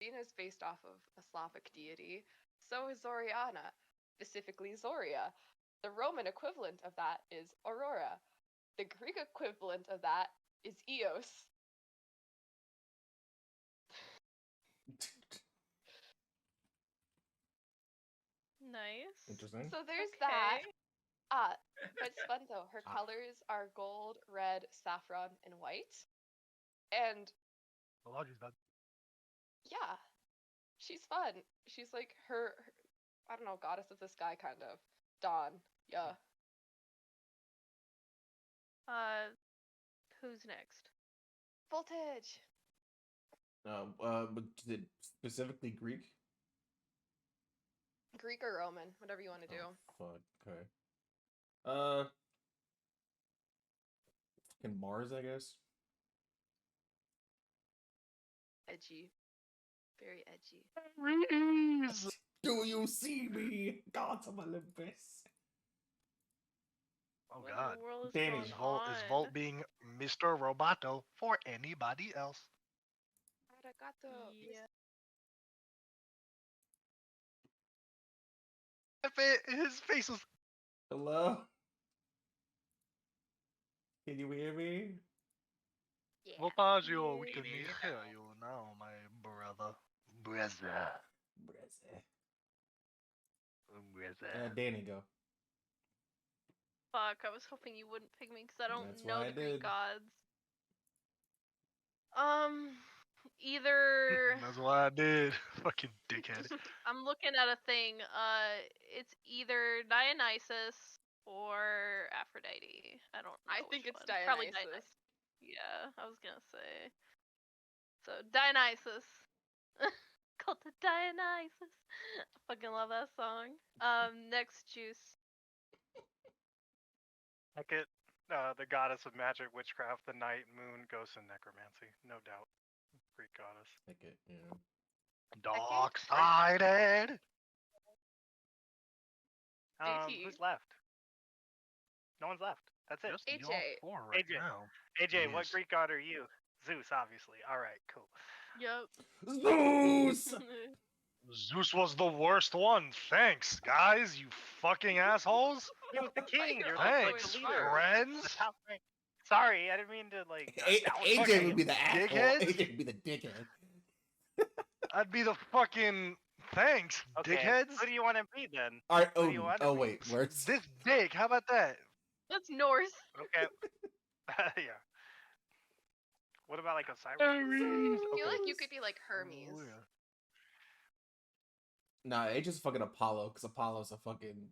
Athena is based off of a Slavic deity. So is Zoriana, specifically Zoria. The Roman equivalent of that is Aurora. The Greek equivalent of that is Eos. Nice. Interesting. So there's Okay. that. But it's fun though. Her colors are gold, red, saffron, and white. And yeah, she's fun. She's like her I don't know, goddess of the sky kind of. Dawn. Yeah. Who's next? Voltage. But is it specifically Greek? Greek or Roman, whatever you want to do. Fuck. Okay. Fucking Mars, I guess. Edgy. Very edgy. Do you see me, gods of Olympus? Oh What in God. the world is Danny. going Is on? Volt being Mr. Roboto for anybody else? Arigato. Yeah. His face was. Hello? Can you hear me? Yeah. Voltaggio, we can Yeah. hear you now, my brother. Danny, go. Fuck, I was hoping you wouldn't pick me because I don't That's know why I the Greek did. gods. Either That's what I did. Fucking dickhead. I'm looking at a thing. It's either Dionysus or Aphrodite. I don't know. I think which it's one. Probably Dionysus. Yeah, I was gonna say. So Dionysus. Called the Dionysus. I fucking love that song. Next juice. Heck it. The goddess of magic, witchcraft, the night, moon, ghosts, and necromancy. No doubt. Greek goddess. Like it, yeah. Dark-sided. Who's left? No one's left. That's it. Just AJ. y'all four right AJ. now. AJ, what Yes. Greek god are you? Zeus, obviously. All right, cool. Yep. Zeus! Zeus was the worst one. Thanks, guys. You fucking assholes. He was the king. You're Thanks, the leader. friends. The top rank. Sorry, I didn't mean to like. AJ would be the asshole. dickhead. AJ would be the dickhead. I'd be the fucking thanks, Okay, dickheads. who do you want to be then? All right. Who do you want to Oh be? wait, where's This dick. How about that? That's Norse. Okay. Yeah. What about like Osiris? I feel like you could be like Hermes. Oh, yeah. Nah, AJ's fucking Apollo, because Apollo's a fucking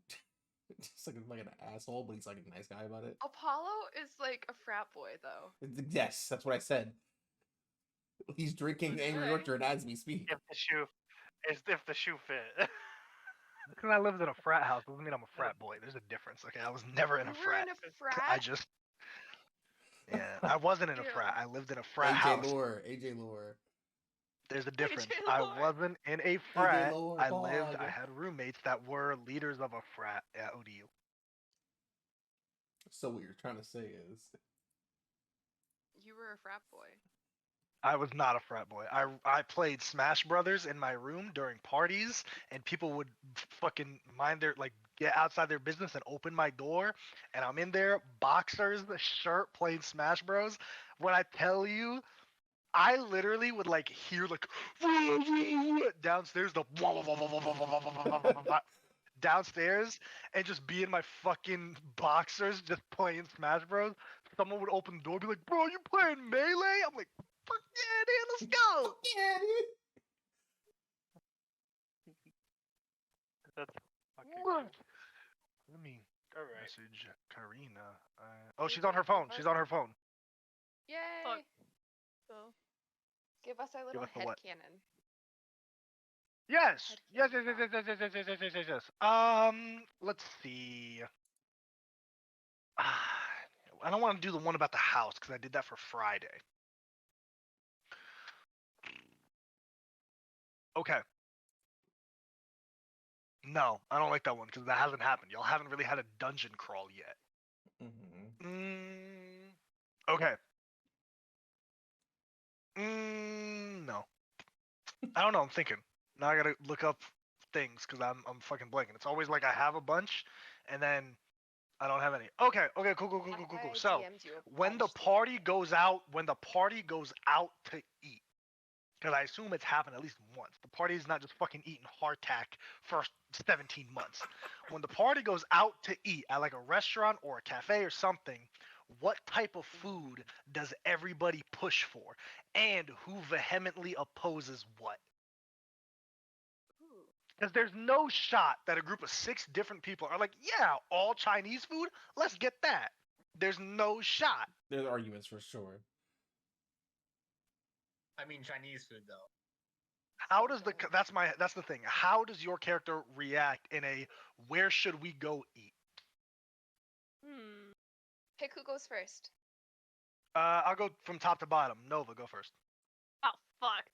just like an asshole, but he's like a nice guy about it. Apollo is like a frat boy though. Yes, that's what I said. He's drinking Angry Okay. Orchard as we speak. If the shoe fit. Because I lived in a frat house doesn't mean I'm a frat boy. There's a difference, okay? I was never in You a were frat. in a frat. I just. Yeah, I wasn't in a Ew. frat. I lived in a frat AJ house. AJ Lure. There's a difference. AJ I Lore. wasn't in a frat. Lore, I dog. had roommates that were leaders of a frat at ODU. So what you're trying to say is You were a frat boy. I was not a frat boy. I played Smash Brothers in my room during parties, and people would fucking mind their get outside their business and open my door, and I'm in there, boxers, shirt, playing Smash Bros. When I tell you, I literally would hear downstairs the downstairs and just be in my fucking boxers just playing Smash Bros. Someone would open the door, be like, "Bro, you playing Melee?" I'm like, "Fuck yeah, dude, let's go!" yeah, dude. That's fucking What? cool. Let me All right. message Karina. Oh, she's on her phone. She's on her phone. Yay! Fuck. So Give us our little us the head what? cannon. Yes. Yes. Let's see. I don't want to do the one about the house because I did that for Friday. Okay. No, I don't like that one because that hasn't happened. Y'all haven't really had a dungeon crawl yet. Okay. No. I don't know. I'm thinking. Now I gotta look up things because I'm fucking blanking. It's always like I have a bunch, and then I don't have any. Okay. Cool. I So DM'd you a when the bunch the party other goes out, to eat, because I assume it's happened at least once. The party is not just fucking eating hardtack for 17 months. When the party goes out to eat at like a restaurant or a cafe or something, what type of food does everybody push for? And who vehemently opposes what? Ooh. Because there's no shot that a group of 6 different people are like, yeah, all Chinese food, let's get that. There's no shot. There's arguments for sure. I mean, Chinese food though. How does that's the thing. How does your character react in a where should we go eat? Pick who goes first. I'll go from top to bottom. Nova, go first. Oh fuck.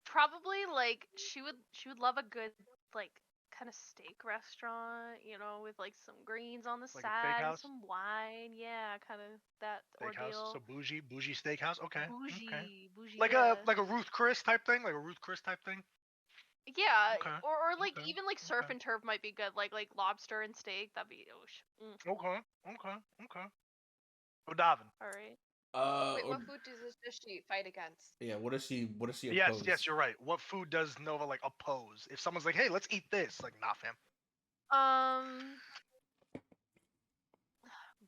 Probably like she would love a good like kind of steak restaurant, you know, with like some greens on the Like a side and steakhouse? some wine. Yeah, kind of that Steakhouse. ordeal. So bougie steakhouse. Okay. Bougie. Like Yeah. a Ruth Chris type thing. Like a Ruth Chris type thing. Yeah, Okay, or like okay, even like surf okay. and turf might be good. Like lobster and steak. That'd be Okay. O'Davin. all right. Wait, what food does she fight against? Yeah, what does she Yes, oppose? you're right. What food does Nova like oppose? If someone's like, "Hey, let's eat this," like, nah, fam.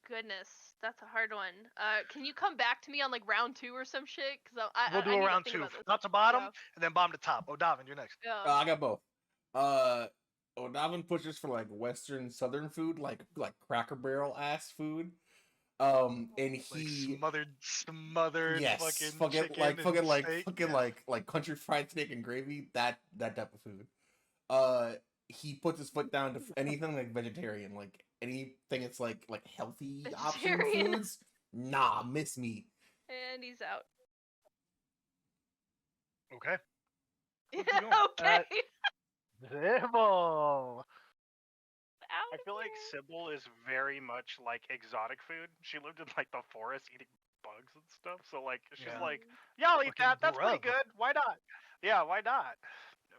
Goodness, that's a hard one. Can you come back to me on like round 2 or some shit? Cause We'll do I a need to round think 2, about this. top to bottom, Yeah. and then bottom to top. O'Davin, you're next. Yeah. I got both. O'Davin pushes for like Western Southern food, like Cracker Barrel ass food. And Like he smothered yes, fucking chicken and steak. like country fried steak and gravy. That type of food. He puts his foot down to anything like vegetarian, like anything it's like healthy option Vegetarian. foods. Nah, miss me. And he's out. Okay. Okay. Sybil. Out I of feel like here. Sybil is very much like exotic food. She lived in like the forest eating bugs and stuff. So like she's Yeah. like, yeah, I'll eat Fucking that. That's pretty grub. good. Why not? Yeah, why not?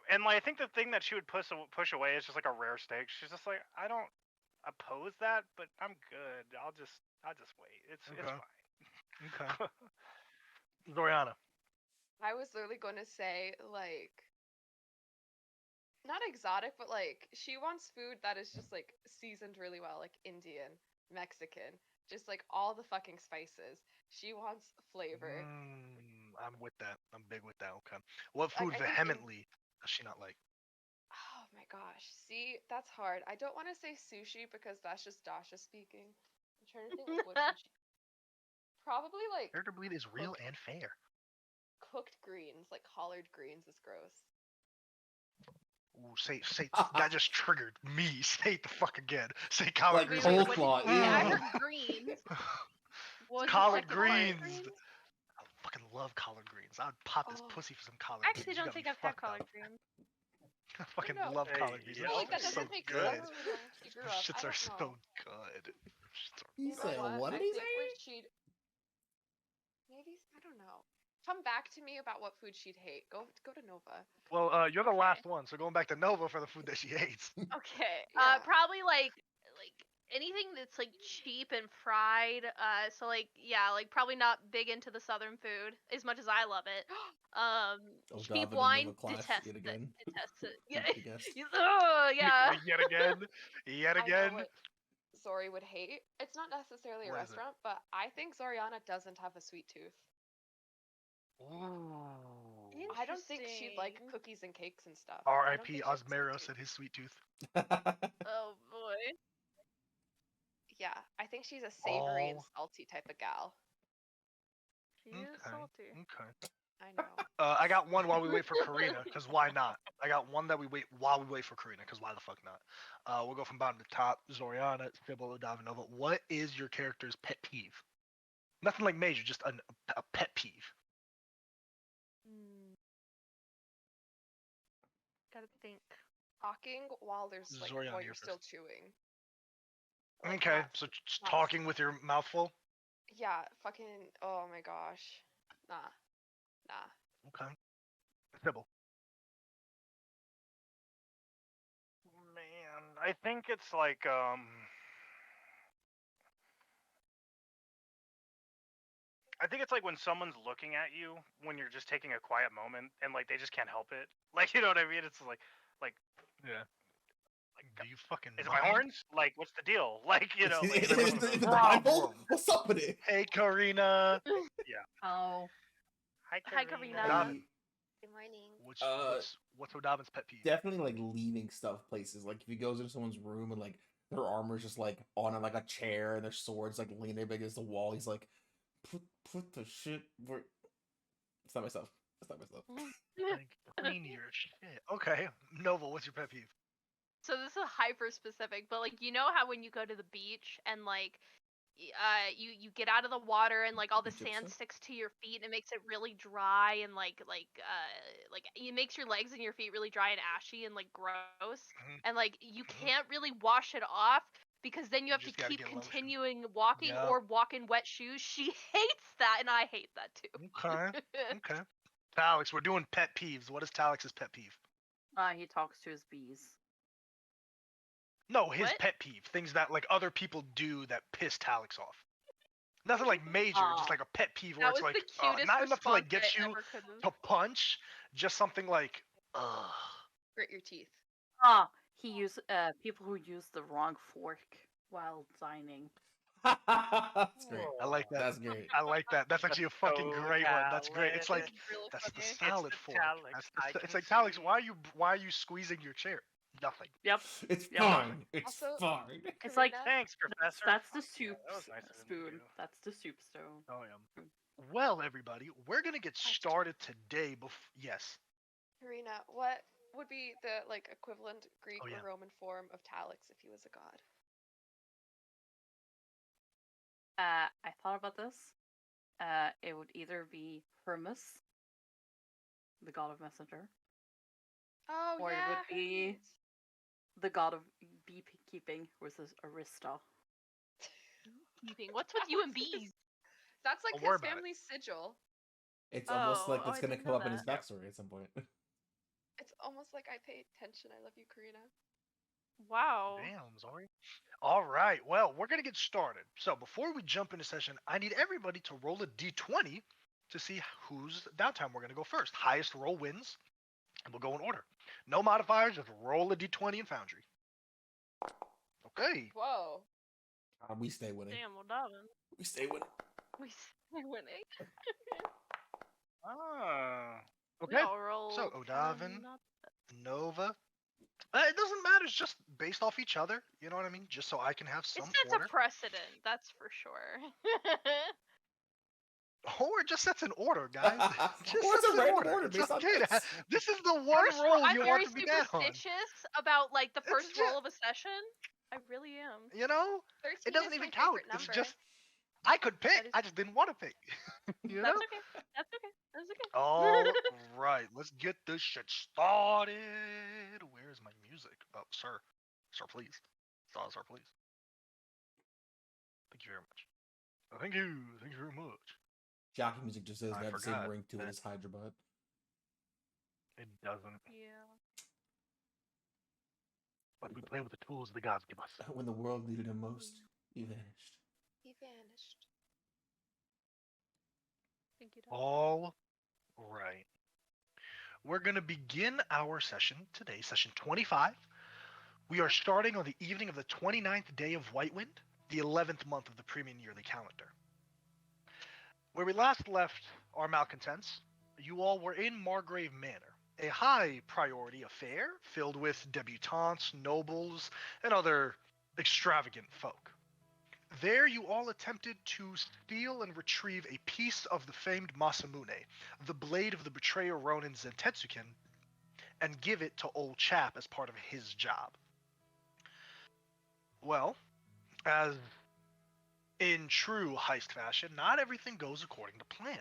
And like I think the thing that she would push away is just like a rare steak. She's just like, I don't oppose that, but I'm good. I'll just wait. It's Okay. fine. Okay. Zoriana. I was literally going to say, like, not exotic, but like, she wants food that is just like seasoned really well, like Indian, Mexican, just like all the fucking spices. She wants flavor. I'm with that. I'm big with that. Okay. What food Like, I think vehemently does she not like? Oh my gosh. See, that's hard. I don't want to say sushi because that's just Dasha speaking. I'm trying to think like, what food she... Probably like Fair to bleed is real cooked- and fair. cooked greens, like collard greens is gross. Ooh, say that just triggered me. Say it the fuck again. Say collard Like greens. Wait, like, coleslaw, yeah, I ew. heard greens. Was it collard like the collard greens. greens? I fucking love collard greens. I'd pop this Oh. pussy for some collard I actually greens. You don't got think me I've had fucked collard up. greens. I fucking know. love Hey, collard greens. you Those know, Like, that shits are doesn't so make good. sense to where she grew Those up. shits I are don't so know. good. Those shits are You You know said what I did he think say? what she'd maybe I don't know. Come back to me about what food she'd hate. Go to Nova. Well, you're the Okay. last one, so going back to Nova for the food that she hates. Okay. Yeah. Probably like anything that's like cheap and fried. So like yeah, like probably not big into the southern food as much as I love it. Cheap O'Davin in wine, Nova clash detest yet it. again. Detest it. Yeah. You guessed. Yeah. Yet again. Yet I know again. what Zori would hate. It's not necessarily a What is it? restaurant, but I think Zoriana doesn't have a sweet tooth. Ooh. I don't think she'd like Interesting. cookies and cakes and stuff. I don't R.I.P. think she has a sweet Osmeros tooth. and his sweet tooth. Oh boy. Yeah, I think she's a savory and Oh. salty type of gal. She is Okay. salty. Okay. I know. I got one while we wait for Karina, because why not? I got one that we wait while we wait for Karina, because why the fuck not? We'll go from bottom to top. Zoriana, Sybil, Davinova. What is your character's pet peeve? Nothing like major, just a pet peeve. Gotta think. Talking while there's like Zoriana, while you're you're still first. chewing. Like, Okay, not- so just not talking with your mouth full. Yeah, fucking. Oh my gosh. Nah. Okay. Sybil. Man, I think it's like I think it's like when someone's looking at you when you're just taking a quiet moment and like they just can't help it. Like you know what I mean? It's like Yeah. like Do you fucking is it my mind? horns? Like what's the deal? Like you know, like Is it's it like one of the those. blindfold? What's up with it? Hey, Karina. Oh, Hi, Hi, Karina. Karina. O'Dobbin. Good morning. What's O'Dobbin's pet peeve? Definitely like leaving stuff places. Like if he goes into someone's room and like their armor's just like on like a chair and their swords like leaning up against the wall, he's like, put the shit where. It's not myself. It's not myself. Like, clean your shit. Okay, Nova, what's your pet peeve? So this is hyper specific, but like you know how when you go to the beach and like you get out of the water and like all the Beach sand episode? sticks to your feet and it makes it really dry and like it makes your legs and your feet really dry and ashy and like gross Mhm. and like you Mhm. can't really wash it off because then you have to just gotta keep get lotion. continuing walking Yup. or walk in wet shoes. She hates that and I hate that too. Okay. Okay. Talix, we're doing pet peeves. What is Talix's pet peeve? he talks to his bees. No, his What? pet peeve. Things that like other people do that piss Talix off. Nothing like major, just Oh. like a pet peeve where That it's was like the cutest not enough to like response get I you ever could have. to punch, just something like, ugh. Grit your teeth. He use people who use the wrong fork while dining. That's great. I like that. That's great. I like that. That's actually a fucking so great one. That's great. It's like It's really that's the funny. salad the fork. Talix, That's I it's can like Talix, see. why are you squeezing your chair? Nothing. Yep. It's Yeah. fine. It's Also- fine. It's like Karina? Thanks, Professor. that's the Fuck yeah, soup that was nice of him to spoon. do. That's the soup stone. Oh yeah. Well, everybody, we're gonna get started today. Yes. Karina, what would be the like equivalent Greek Oh, yeah. or Roman form of Talix if he was a god? I thought about this. It would either be Hermes, the god of messenger, Oh Or it yeah, would be- Hermes. the god of beekeeping, versus Arista. Keeping. What's with you and bees? That's like Don't worry his about it. family sigil. It's almost like Oh, it's I gonna didn't come know up in his that. backstory at some point. It's almost like I pay attention. I love you, Karina. Wow. Damn, Zori. All right. Well, we're gonna get started. So before we jump into session, I need everybody to roll a d20 to see whose downtime we're gonna go first. Highest roll wins, and we'll go in order. No modifiers. Just roll a d20 in Foundry. Okay. Whoa. We stay winning. Damn, well, Dobbin. We stay winning. We're winning. Ah. We Okay. all rolled So, O'Dobbin. fun, not- Nova. It doesn't matter. It's just based off each other. You know what I mean? Just so I can have It some sets order. a precedent, that's for sure. Or it just sets an order, guys. Just Or it's sets a an random order. order It's based on okay to this. This is the one First roll I'm you very want to be down. superstitious about like the It's first ju- roll of a session. I really am. You know, 13 it doesn't is even my count. favorite It's number. just I could pick. is- I just didn't want to pick. You know. That's okay. That's okay. That's okay. All right, let's get this shit started. Where is my music? Oh, sir, please. Sir, please. Thank you very much. Oh, thank you very much. Jockey music just doesn't I have the same forgot ring to it that- as Hyderabad. It doesn't. Yeah. But we play with the tools the gods give us. When the world needed him most, he vanished. He vanished. Thank you, Dobbin. All right. We're going to begin our session today, session 25. We are starting on the evening of the 29th day of Whitewind, the 11th month of the premium yearly calendar. Where we last left our malcontents, you all were in Margrave Manor, a high priority affair filled with debutantes, nobles, and other extravagant folk. There you all attempted to steal and retrieve a piece of the famed Masamune, the blade of the betrayer Ronin Zentetsuken, and give it to Old Chap as part of his job. Well, as in true heist fashion, not everything goes according to plan,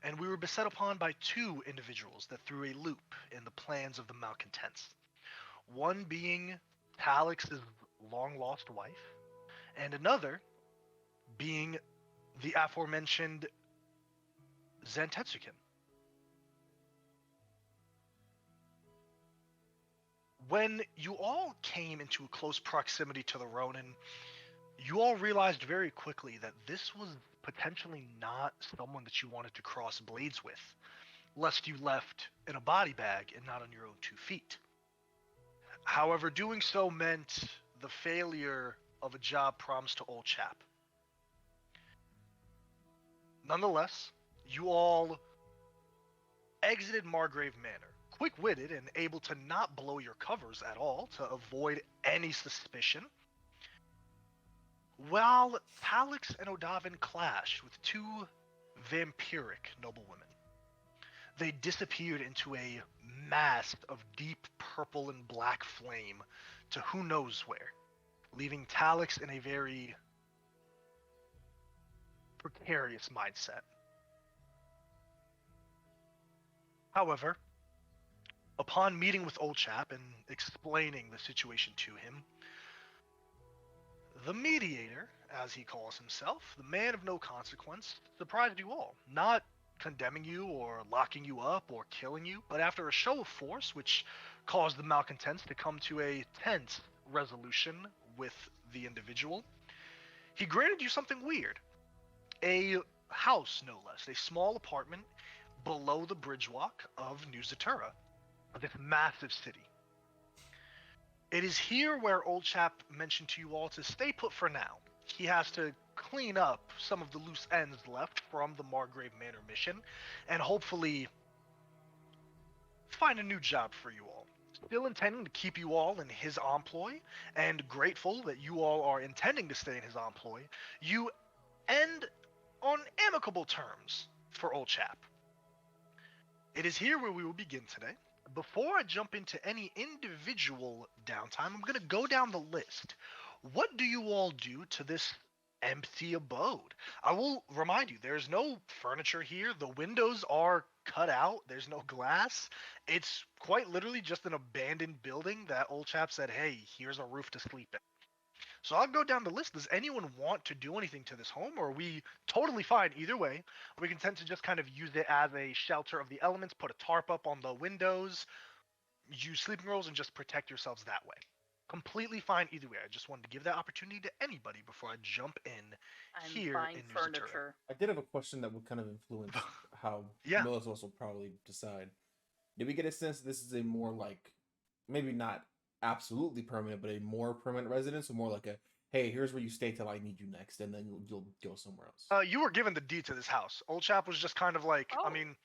and we were beset upon by two individuals that threw a loop in the plans of the malcontents. One being Talix's long-lost wife, and another being the aforementioned Zentetsuken. When you all came into close proximity to the Ronin, you all realized very quickly that this was potentially not someone that you wanted to cross blades with, lest you left in a body bag and not on your own 2 feet. However, doing so meant the failure of a job promised to old chap. Nonetheless, you all exited Margrave Manor, quick-witted and able to not blow your covers at all to avoid any suspicion, while Talix and Odavin clashed with 2 vampiric noblewomen. They disappeared into a mass of deep purple and black flame to who knows where, leaving Talix in a very precarious mindset. However, upon meeting with Old Chap and explaining the situation to him, the mediator, as he calls himself, the man of no consequence, surprised you all, not condemning you or locking you up or killing you, but after a show of force which caused the malcontents to come to a tense resolution with the individual, he granted you something weird. A house, no less, a small apartment below the bridgewalk of New Zatura, this massive city. It is here where Old Chap mentioned to you all to stay put for now. He has to clean up some of the loose ends left from the Margrave Manor mission, and hopefully find a new job for you all. Still intending to keep you all in his employ, and grateful that you all are intending to stay in his employ, you end on amicable terms for Old Chap. It is here where we will begin today. Before I jump into any individual downtime, I'm going to go down the list. What do you all do to this empty abode? I will remind you, there's no furniture here. The windows are cut out. There's no glass. It's quite literally just an abandoned building that Old Chap said, hey, here's a roof to sleep in. So I'll go down the list. Does anyone want to do anything to this home, or are we totally fine either way? We can tend to just kind of use it as a shelter of the elements, put a tarp up on the windows, use sleeping rolls, and just protect yourselves that way. Completely fine either way. I just wanted to give that opportunity to anybody before I jump in I'm here buying in New Zatura. furniture. I did have a question that would kind of influence how Yeah. most of us will probably decide. Did we get a sense this is a more like, maybe not absolutely permanent, but a more permanent residence, or more like a, hey, here's where you stay till I need you next, and then you'll go somewhere else? You were given the deed to this house. Old Chap was just kind of like, Oh. I mean,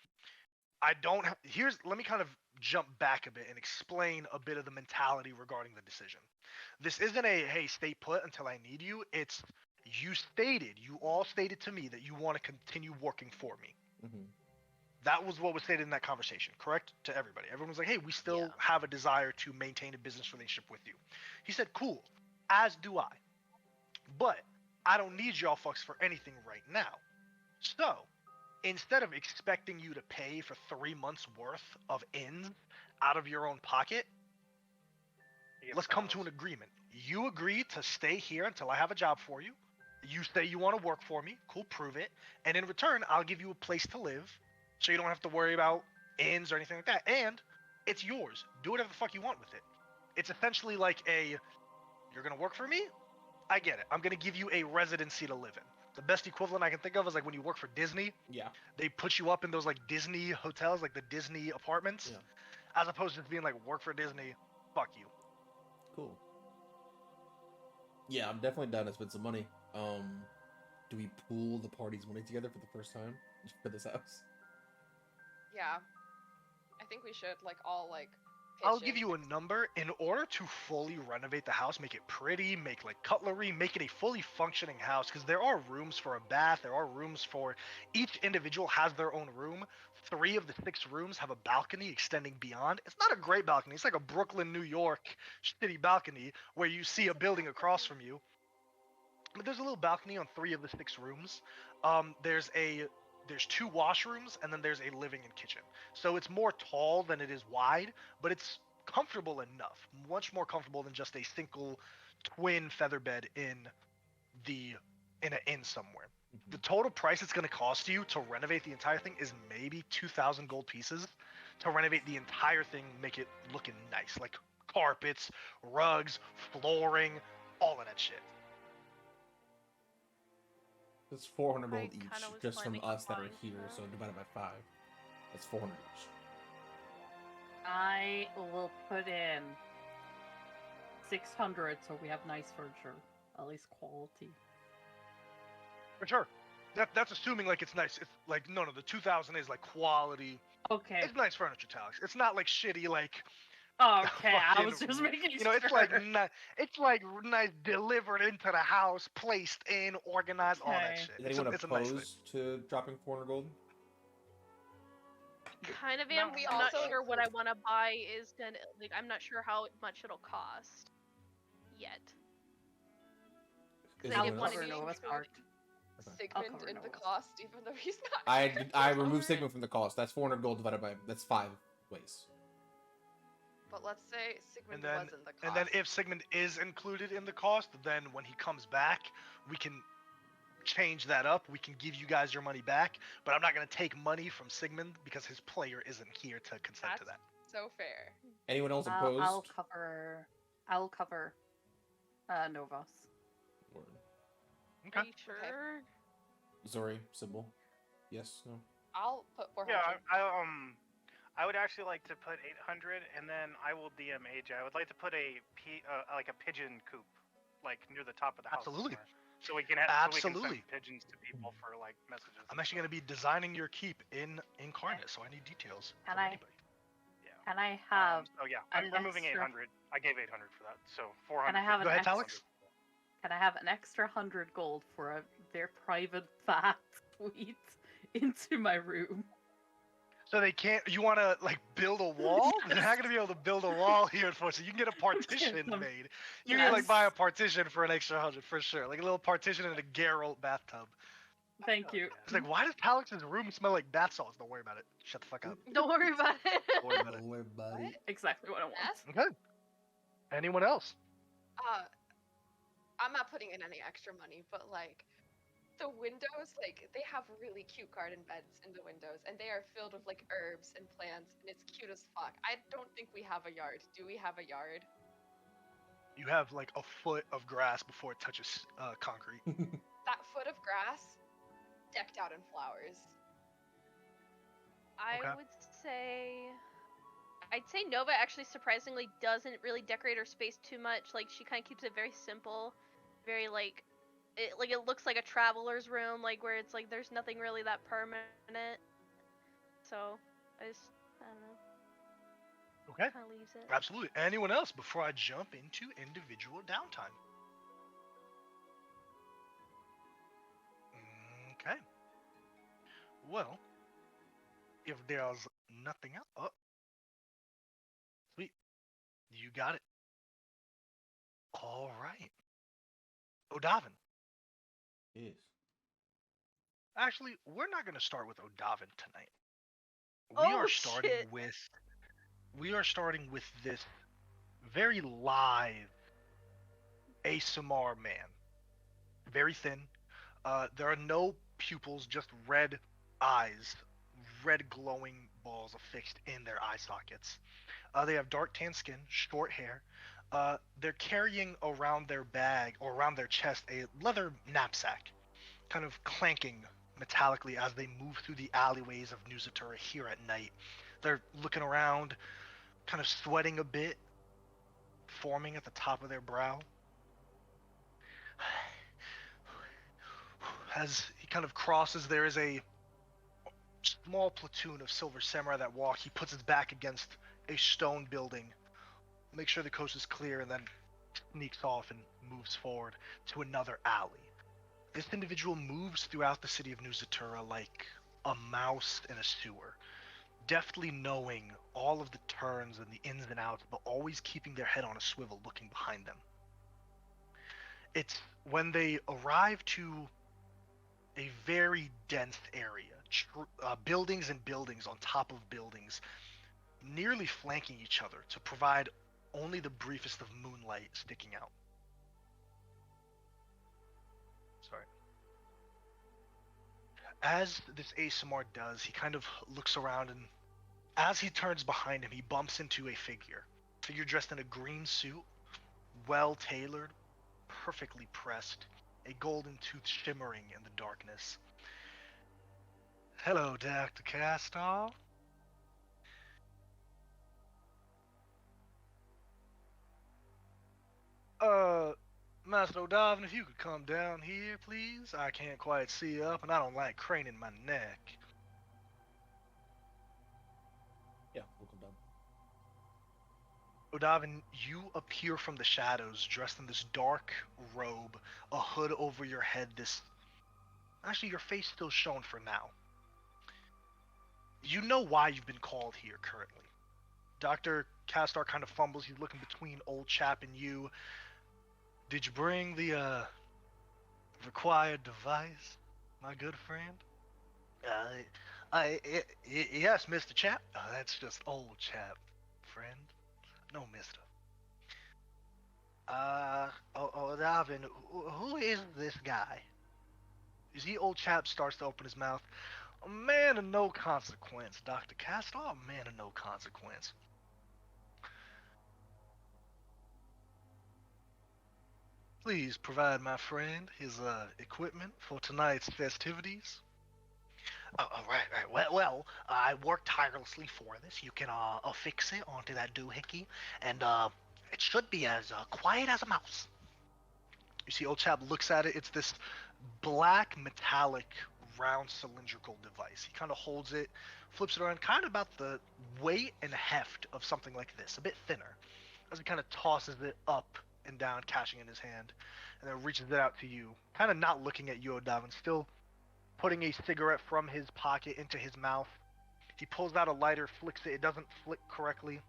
I don't have, let me kind of jump back a bit and explain a bit of the mentality regarding the decision. This isn't a, hey, stay put until I need you. It's, you all stated to me that you want to continue working for me. Mm-hmm. That was what was stated in that conversation, correct? To everybody. Everyone was like, hey, we still Yeah. have a desire to maintain a business relationship with you. He said, cool, as do I. But I don't need y'all fucks for anything right now. So, instead of expecting you to pay for 3 months worth of ins out of your own pocket, let's come to an agreement. You agree to stay here until I have a job for you. You say you want to work for me. Cool, prove it. And in return, I'll give you a place to live, so you don't have to worry about ins or anything like that. And it's yours. Do whatever the fuck you want with it. It's essentially like a, you're going to work for me? I get it. I'm going to give you a residency to live in. The best equivalent I can think of is like when you work for Disney. Yeah. They put you up in those like Disney hotels, like the Disney apartments. Yeah. As opposed to being like, work for Disney, fuck you. Cool. Yeah, I'm definitely down to spend some money. Do we pool the party's money together for the first time for this house? Yeah. I think we should all I'll pitch give in. you a number. In order to fully renovate the house, make it pretty, make like cutlery, make it a fully functioning house, because there are rooms for a bath, there are rooms for, each individual has their own room. 3 of the 6 rooms have a balcony extending beyond. It's not a great balcony. It's like a Brooklyn, New York shitty balcony where you see a building across from you. But there's a little balcony on 3 of the 6 rooms. There's 2 washrooms, and then there's a living and kitchen. So it's more tall than it is wide, but it's comfortable enough. Much more comfortable than just a single twin feather bed in an inn somewhere. Mm-hmm. The total price it's going to cost you to renovate the entire thing is maybe 2,000 gold pieces to renovate the entire thing, make it looking nice, like carpets, rugs, flooring, all of that shit. That's 400 I gold each, kinda was just from planning on us that are buying here. that. So divided by 5, that's 400 each. I will put in 600 so we have nice furniture, at least quality. For sure. That's assuming like it's nice. It's like no, the 2,000 is like quality. Okay. It's nice furniture, Talix. It's not like shitty like. Okay, I fucking, was just making You know, sure. it's like nice delivered into the house, placed in, organized, all that Okay. shit. Is It's anyone a nice thing. opposed to dropping 400 gold? Kind of am. We I'm not also sure what I include- want to buy is gonna like. I'm not sure how much it'll cost yet. Is They I'll did anyone one cover in else? Noah's April. part. Okay. Sigmund cover in the Noah's. cost, even though he's not. I removed Sigmund from the cost. That's 400 gold divided by, that's 5 ways. But let's say Sigmund And then, was in the cost. and then if Sigmund is included in the cost, then when he comes back, we can change that up. We can give you guys your money back, but I'm not going to take money from Sigmund because his player isn't here to consent to that. So fair. Anyone else opposed? I'll cover Novos. Word. Are Okay. you sure? Zori, Sybil. Yes, no? I'll put 400. Yeah, I would actually like to put 800, and then I will DM AJ. I would like to put like a pigeon coop, like near the top of the house. Absolutely. somewhere, So we can have Absolutely. send pigeons to people for like messages. I'm actually going to be designing your keep in Incarnate, so I need details Can from I- anybody. Yeah. Can I have So yeah, an I'm removing extra- 800. I gave 800 for that, so 400. Can I have Go an ahead, extra? Talix. Can I have an extra 100 gold for their private bath suite into my room? So they can't. You want to like build a wall? They're not gonna be able to build a wall here, unfortunately. You can get a partition them- made. You can like buy a Yes. partition for an extra 100 for sure. Like a little partition in a Geralt bathtub. Thank you. It's like, why does Talix's room smell like bath salts? Don't worry about it. Shut the fuck up. Don't worry about it. Don't worry about it. Don't worry, buddy. Exactly what I want. Yes? Okay. Anyone else? I'm not putting in any extra money, but like the windows, like they have really cute garden beds in the windows, and they are filled with like herbs and plants, and it's cute as fuck. I don't think we have a yard. Do we have a yard? You have like a foot of grass before it touches concrete. That foot of grass decked out in flowers. I Okay. would say. I'd say Nova actually surprisingly doesn't really decorate her space too much. Like she kind of keeps it very simple, very like it looks like a traveler's room, like where it's like there's nothing really that permanent. So I don't know. Okay. Kind of leaves it. Absolutely. Anyone else before I jump into individual downtime? Okay. Well, if there's nothing else, oh, sweet, you got it. All right, Odavin. Yes. Actually, we're not going to start with Odavin tonight. Oh, shit. We are starting with this very live ASMR man. Very thin. There are no pupils, just red eyes, red glowing balls affixed in their eye sockets. They have dark tan skin, short hair. They're carrying around their bag or around their chest a leather knapsack, kind of clanking metallically as they move through the alleyways of New Zatura here at night. They're looking around, kind of sweating a bit, forming at the top of their brow. As he kind of crosses, there is a small platoon of silver samurai that walk. He puts his back against a stone building, makes sure the coast is clear, and then sneaks off and moves forward to another alley. This individual moves throughout the city of New Zatura like a mouse in a sewer, deftly knowing all of the turns and the ins and outs, but always keeping their head on a swivel looking behind them. It's when they arrive to a very dense area, buildings and buildings on top of buildings, nearly flanking each other to provide only the briefest of moonlight sticking out. Sorry. As this ASMR does, he kind of looks around, and as he turns behind him, he bumps into a figure. So you're dressed in a green suit, well tailored, perfectly pressed, a golden tooth shimmering in the darkness. Hello, Dr. Castor. Uh, Master O'Donovan, if you could come down here, please. I can't quite see up, and I don't like craning my neck. Yeah, we'll come down. O'Donovan, you appear from the shadows, dressed in this dark robe, a hood over your head, this... Actually, your face still shown for now. You know why you've been called here currently. Dr. Castor kind of fumbles. He's looking between old chap and you. Did you bring the required device, my good friend? Yes, Mr. Chap. That's just old chap, friend. No, Mister. Darvin, who is this guy? You see, old chap starts to open his mouth. A man of no consequence, Dr. Castor. A man of no consequence. Please provide my friend his equipment for tonight's festivities. Right. Well, I worked tirelessly for this. You can affix it onto that doohickey, and it should be as quiet as a mouse. You see, old chap looks at it. It's this black metallic round cylindrical device. He kind of holds it, flips it around, kind of about the weight and heft of something like this, a bit thinner, as he kind of tosses it up and down, catching in his hand, and then reaches it out to you, kind of not looking at you, O'Davin, still putting a cigarette from his pocket into his mouth. He pulls out a lighter, flicks it. It doesn't flick correctly.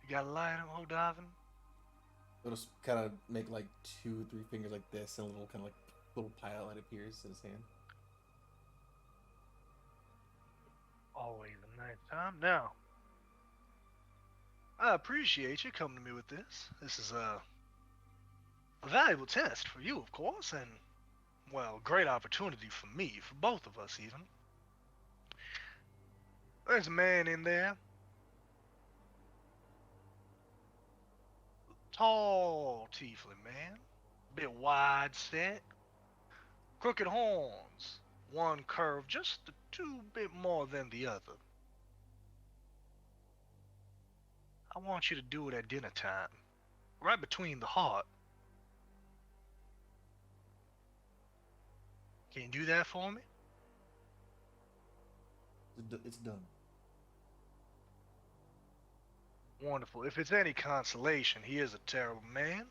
You got a lighter, O'Davin? He'll just kind of make like 2-3 fingers like this, and a little kind of like little pilot appears in his hand. Always a nice time. Now, I appreciate you coming to me with this. This is a valuable test for you, of course, and, well, great opportunity for me, for both of us, even. There's a man in there. Tall, tiefling man. Bit wide set. Crooked horns. One curve just a two bit more than the other. I want you to do it at dinner time. Right between the heart. Can you do that for me? It's done. Wonderful. If it's any consolation, he is a terrible man.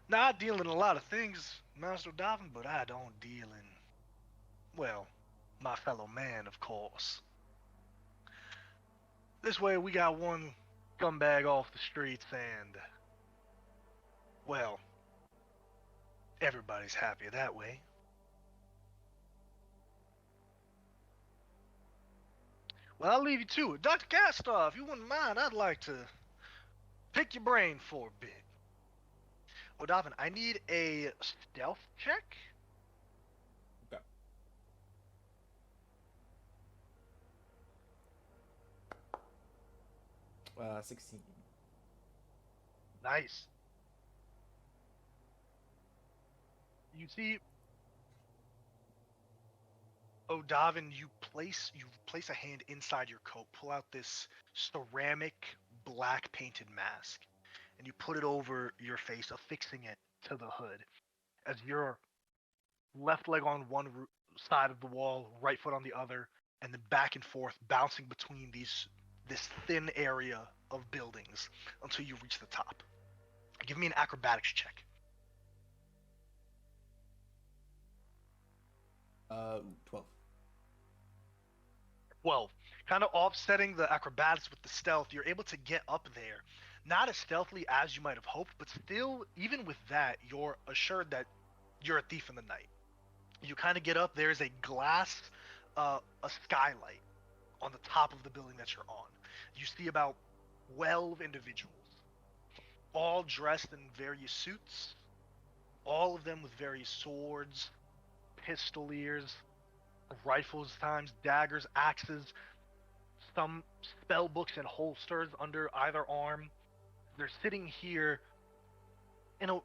Now, I deal in a lot of things, Master Dobbin, but I don't deal in, well, my fellow man, of course. This way, we got one scumbag off the streets and, well, everybody's happier that way. Well, I'll leave you to it. Dr. Castor, if you wouldn't mind, I'd like to pick your brain for a bit. O'Donovan, I need a stealth check. Okay. Uh, 16. Nice. You see, O'Donovan, you place a hand inside your coat, pull out this ceramic black painted mask, and you put it over your face, affixing it to the hood. As your left leg on one side of the wall, right foot on the other, and then back and forth, bouncing between this thin area of buildings until you reach the top. Give me an acrobatics check. 12. 12. Kind of offsetting the acrobatics with the stealth, you're able to get up there. Not as stealthily as you might have hoped, but still, even with that, you're assured that you're a thief in the night. You kind of get up, there's a glass, a skylight on the top of the building that you're on. You see about 12 individuals, all dressed in various suits, all of them with various swords, pistoliers, rifles, times, daggers, axes, some spell books and holsters under either arm. They're sitting here in a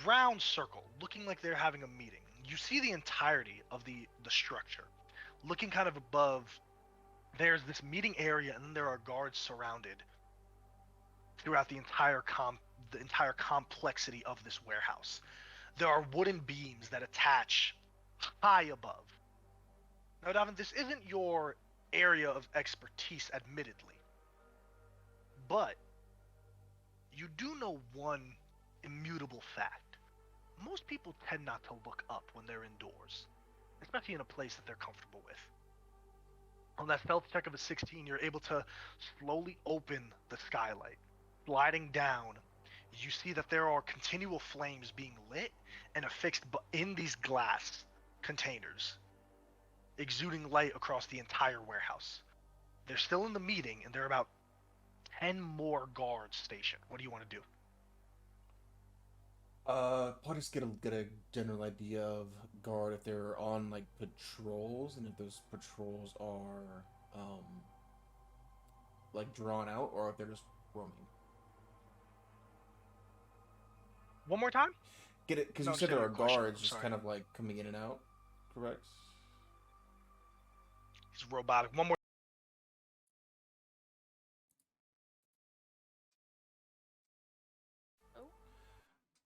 round circle, looking like they're having a meeting. You see the entirety of the structure. Looking kind of above, there's this meeting area, and then there are guards surrounded throughout the entire complexity of this warehouse. There are wooden beams that attach high above. Now, Davin, this isn't your area of expertise, admittedly, but you do know one immutable fact. Most people tend not to look up when they're indoors, especially in a place that they're comfortable with. On that stealth check of a 16, you're able to slowly open the skylight. Sliding down, you see that there are continual flames being lit and affixed in these glass containers, exuding light across the entire warehouse. They're still in the meeting, and there are about 10 more guards stationed. What do you want to do? I'll just get a general idea of guard if they're on like patrols, and if those patrols are like drawn out, or if they're just roaming. One more time? Get it? Because No, you said say there your are question. guards just Sorry. kind of like coming in and out, correct? It's robotic. One more.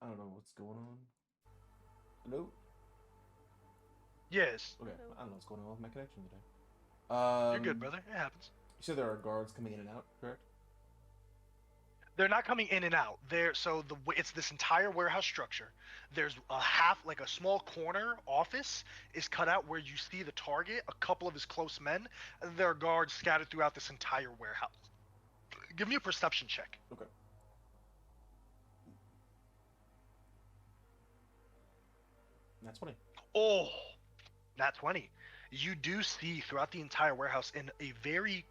I don't know what's going on. Hello? Yes. Okay, Hello. I don't know what's going on with my connection today. You're good, brother. It happens. You said there are guards coming in and out, correct? They're not coming in and out. It's this entire warehouse structure. There's like a small corner office is cut out where you see the target, a couple of his close men, and there are guards scattered throughout this entire warehouse. Give me a perception check. Okay. That's funny. Oh, nat 20. You do see throughout the entire warehouse in a very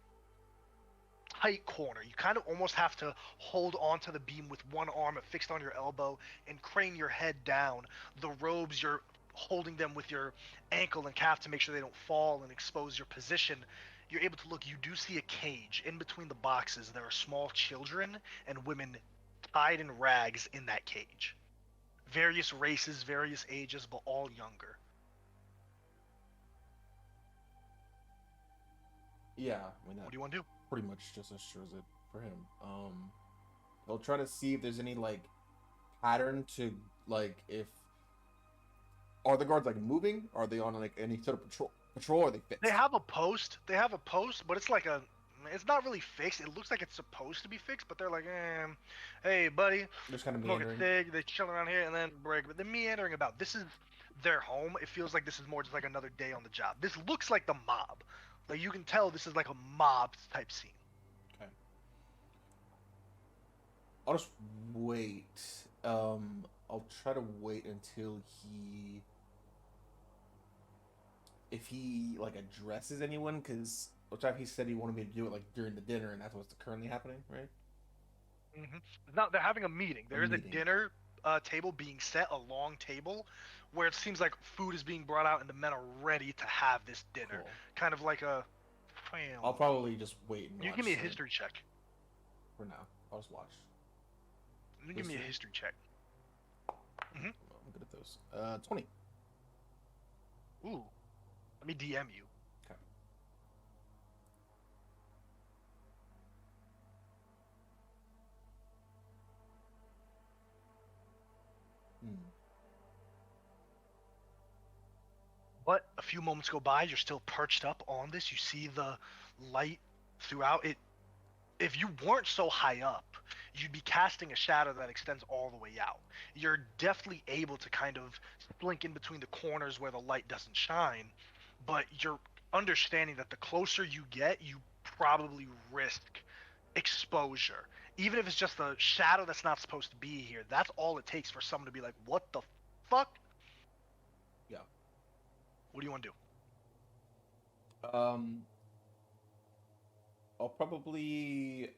tight corner. You kind of almost have to hold onto the beam with one arm fixed on your elbow and crane your head down. The robes, you're holding them with your ankle and calf to make sure they don't fall and expose your position. You're able to look. You do see a cage. In between the boxes, there are small children and women tied in rags in that cage. Various races, various ages, but all younger. Yeah, I mean that What do you want to do? pretty much just assures it for him. They'll try to see if there's any like pattern to like if are the guards like moving? Are they on like any sort of patrol? Or are they fixed? They have a post. But it's like it's not really fixed. It looks like it's supposed to be fixed, but they're like, hey, buddy, They're just kind of smoking meandering. cig. They chill around here and then break. But they're meandering about. This is their home. It feels like this is more just like another day on the job. This looks like the mob. Like you can tell this is like a mob type scene. Okay. I'll just wait. I'll try to wait until if he like addresses anyone, because he said he wanted me to do it like during the dinner, and that's what's currently happening, right? Mm-hmm. Now they're having a meeting. There is a meeting. dinner table being set, a long table, where it seems like food is being brought out and the men are ready to have this dinner. Cool. Kind of like a. I'll probably just wait and You watch give me a it history check. for now. I'll just watch. You give me a History? history check. I'm good at those. 20. Ooh. Let me DM you. Okay. But a few moments go by, you're still perched up on this. You see the light throughout it. If you weren't so high up, you'd be casting a shadow that extends all the way out. You're definitely able to kind of blink in between the corners where the light doesn't shine, but you're understanding that the closer you get, you probably risk exposure. Even if it's just a shadow that's not supposed to be here, that's all it takes for someone to be like, what the fuck? Yeah. What do you want to do? I'll probably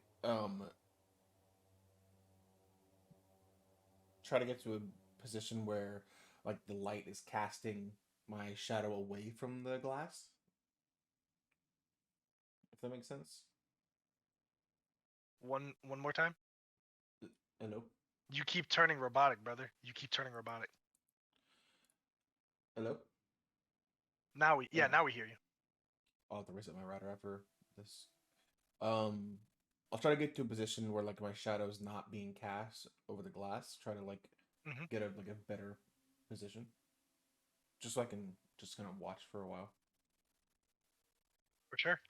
try to get to a position where like the light is casting my shadow away from the glass. If that makes sense. One more time. Hello? You keep turning robotic, brother. You keep turning robotic. Hello? Now we Yeah. now we hear you. I'll have to reset my router after this. I'll try to get to a position where like my shadow's not being cast over the glass. Try to like Mhm. get a better position, just so I can just kind of watch for a while. For sure.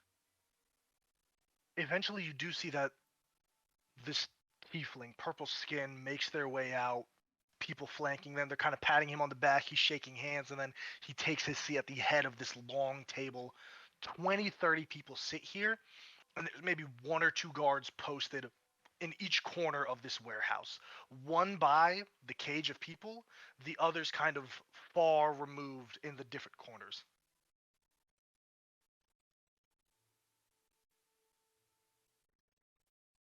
Eventually, you do see that this tiefling, purple skin, makes their way out. People flanking them. They're kind of patting him on the back. He's shaking hands, and then he takes his seat at the head of this long table. 20, 30 people sit here, and there's maybe one or two guards posted in each corner of this warehouse. One by the cage of people, the others kind of far removed in the different corners.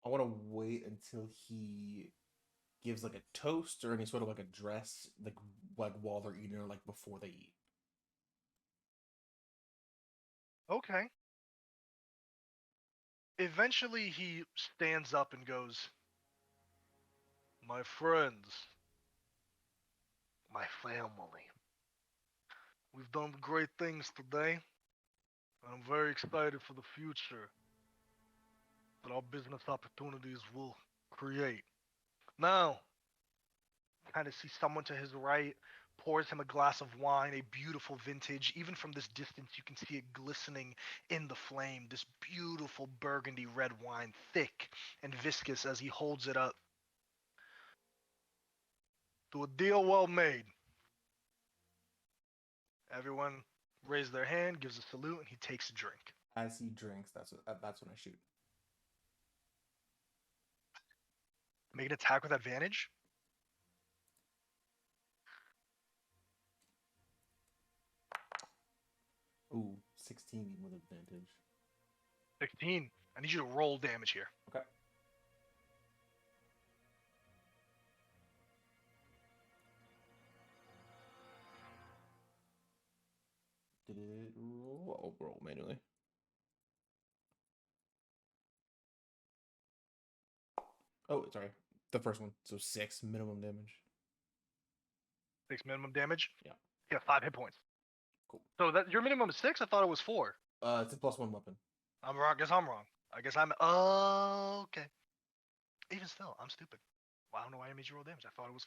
I want to wait until he gives like a toast or any sort of like address, like while they're eating or like before they eat. Okay. Eventually, he stands up and goes, "My friends, my family, we've done great things today, and I'm very excited for the future that our business opportunities will create. Now, kind of see someone to his right, pours him a glass of wine, a beautiful vintage. Even from this distance, you can see it glistening in the flame. This beautiful burgundy red wine, thick and viscous as he holds it up. To a deal well made." Everyone raises their hand, gives a salute, and he takes a drink. As he drinks, that's when I shoot. Make an attack with advantage. Ooh, 16 with advantage. 16. I need you to roll damage here. Okay. Did it roll? I'll roll manually. Oh, sorry. The first one. So 6 minimum damage. 6 minimum damage. Yeah. Yeah, 5 hit points. Cool. So that your minimum is 6? I thought it was 4. It's a +1 weapon. I'm wrong. Guess I'm wrong. I guess I'm. Oh, okay. Even still, I'm stupid. Well, I don't know why I made you roll damage. I thought it was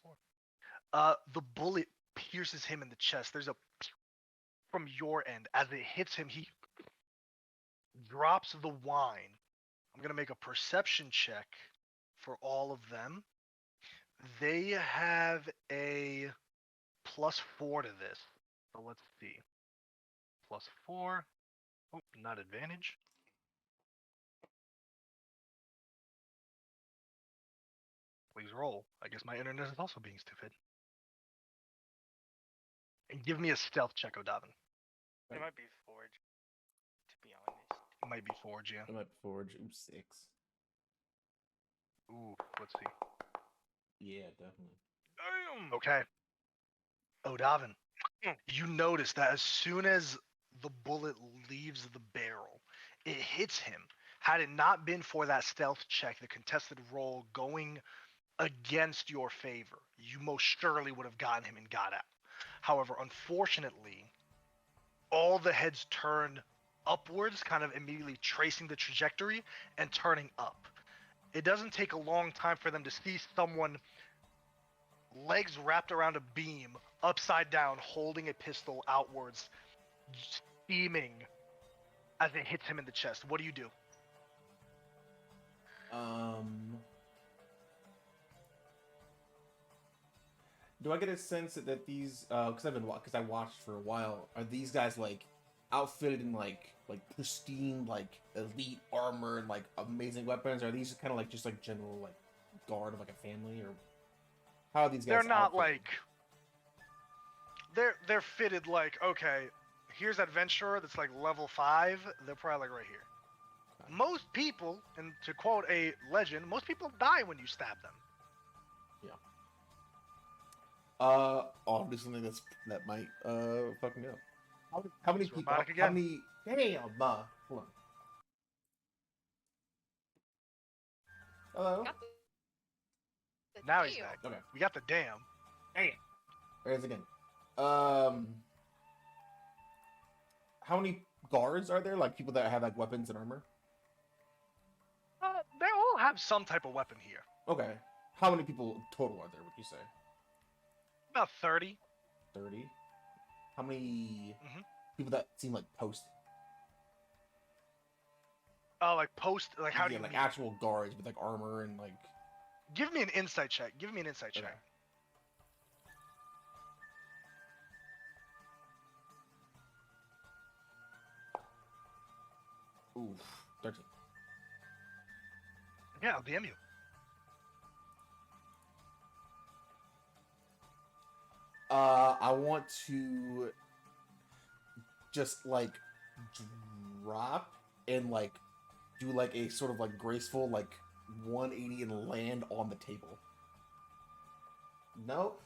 4. The bullet pierces him in the chest. There's a from your end. As it hits him, he drops the wine. I'm gonna make a perception check for all of them. They have a +4 to this. So let's see. +4. Oh, not advantage. Please roll. I guess my internet is also being stupid. And give me a stealth check, O'Dobbin. It might be Forge, to be honest. It might be Forge, yeah. I might forge. Ooh, 6. Ooh, let's see. Yeah, definitely. Damn! Okay. O'Dobbin, Mm. you notice that as soon as the bullet leaves the barrel, it hits him. Had it not been for that stealth check, the contested roll going against your favor, you most surely would have gotten him and got out. However, unfortunately, all the heads turn upwards, kind of immediately tracing the trajectory and turning up. It doesn't take a long time for them to see someone, legs wrapped around a beam, upside down, holding a pistol outwards, steaming as it hits him in the chest. What do you do? Do I get a sense that these because I watched for a while, are these guys like outfitted in like pristine like elite armor and like amazing weapons? Or are these kind of like just like general like guard of like a family, or how are these guys? They're not outfitted? like they're fitted like, okay, here's adventurer that's like level 5. They're probably like right here. Okay. Most people, and to quote a legend, most people die when you stab them. I'll do something that might fuck me up. How many It's people? robotic How again. many? Damn, hold on. Hello. Got the Now he's deal. back. Okay. We got the damn. There it is again. How many guards are there? Like people that have like weapons and armor? They all have some type of weapon here. Okay. How many people total are there? Would you say About 30. 30? How many Mhm. people that seem like posted? Oh, like post. Like how do you like mean? actual guards with like armor and like? Give me an insight check. Give me an insight Okay. check. Oof, 13. Yeah, I'll DM you. I want to just like drop and like do like a sort of like graceful like 180 and land on the table. No.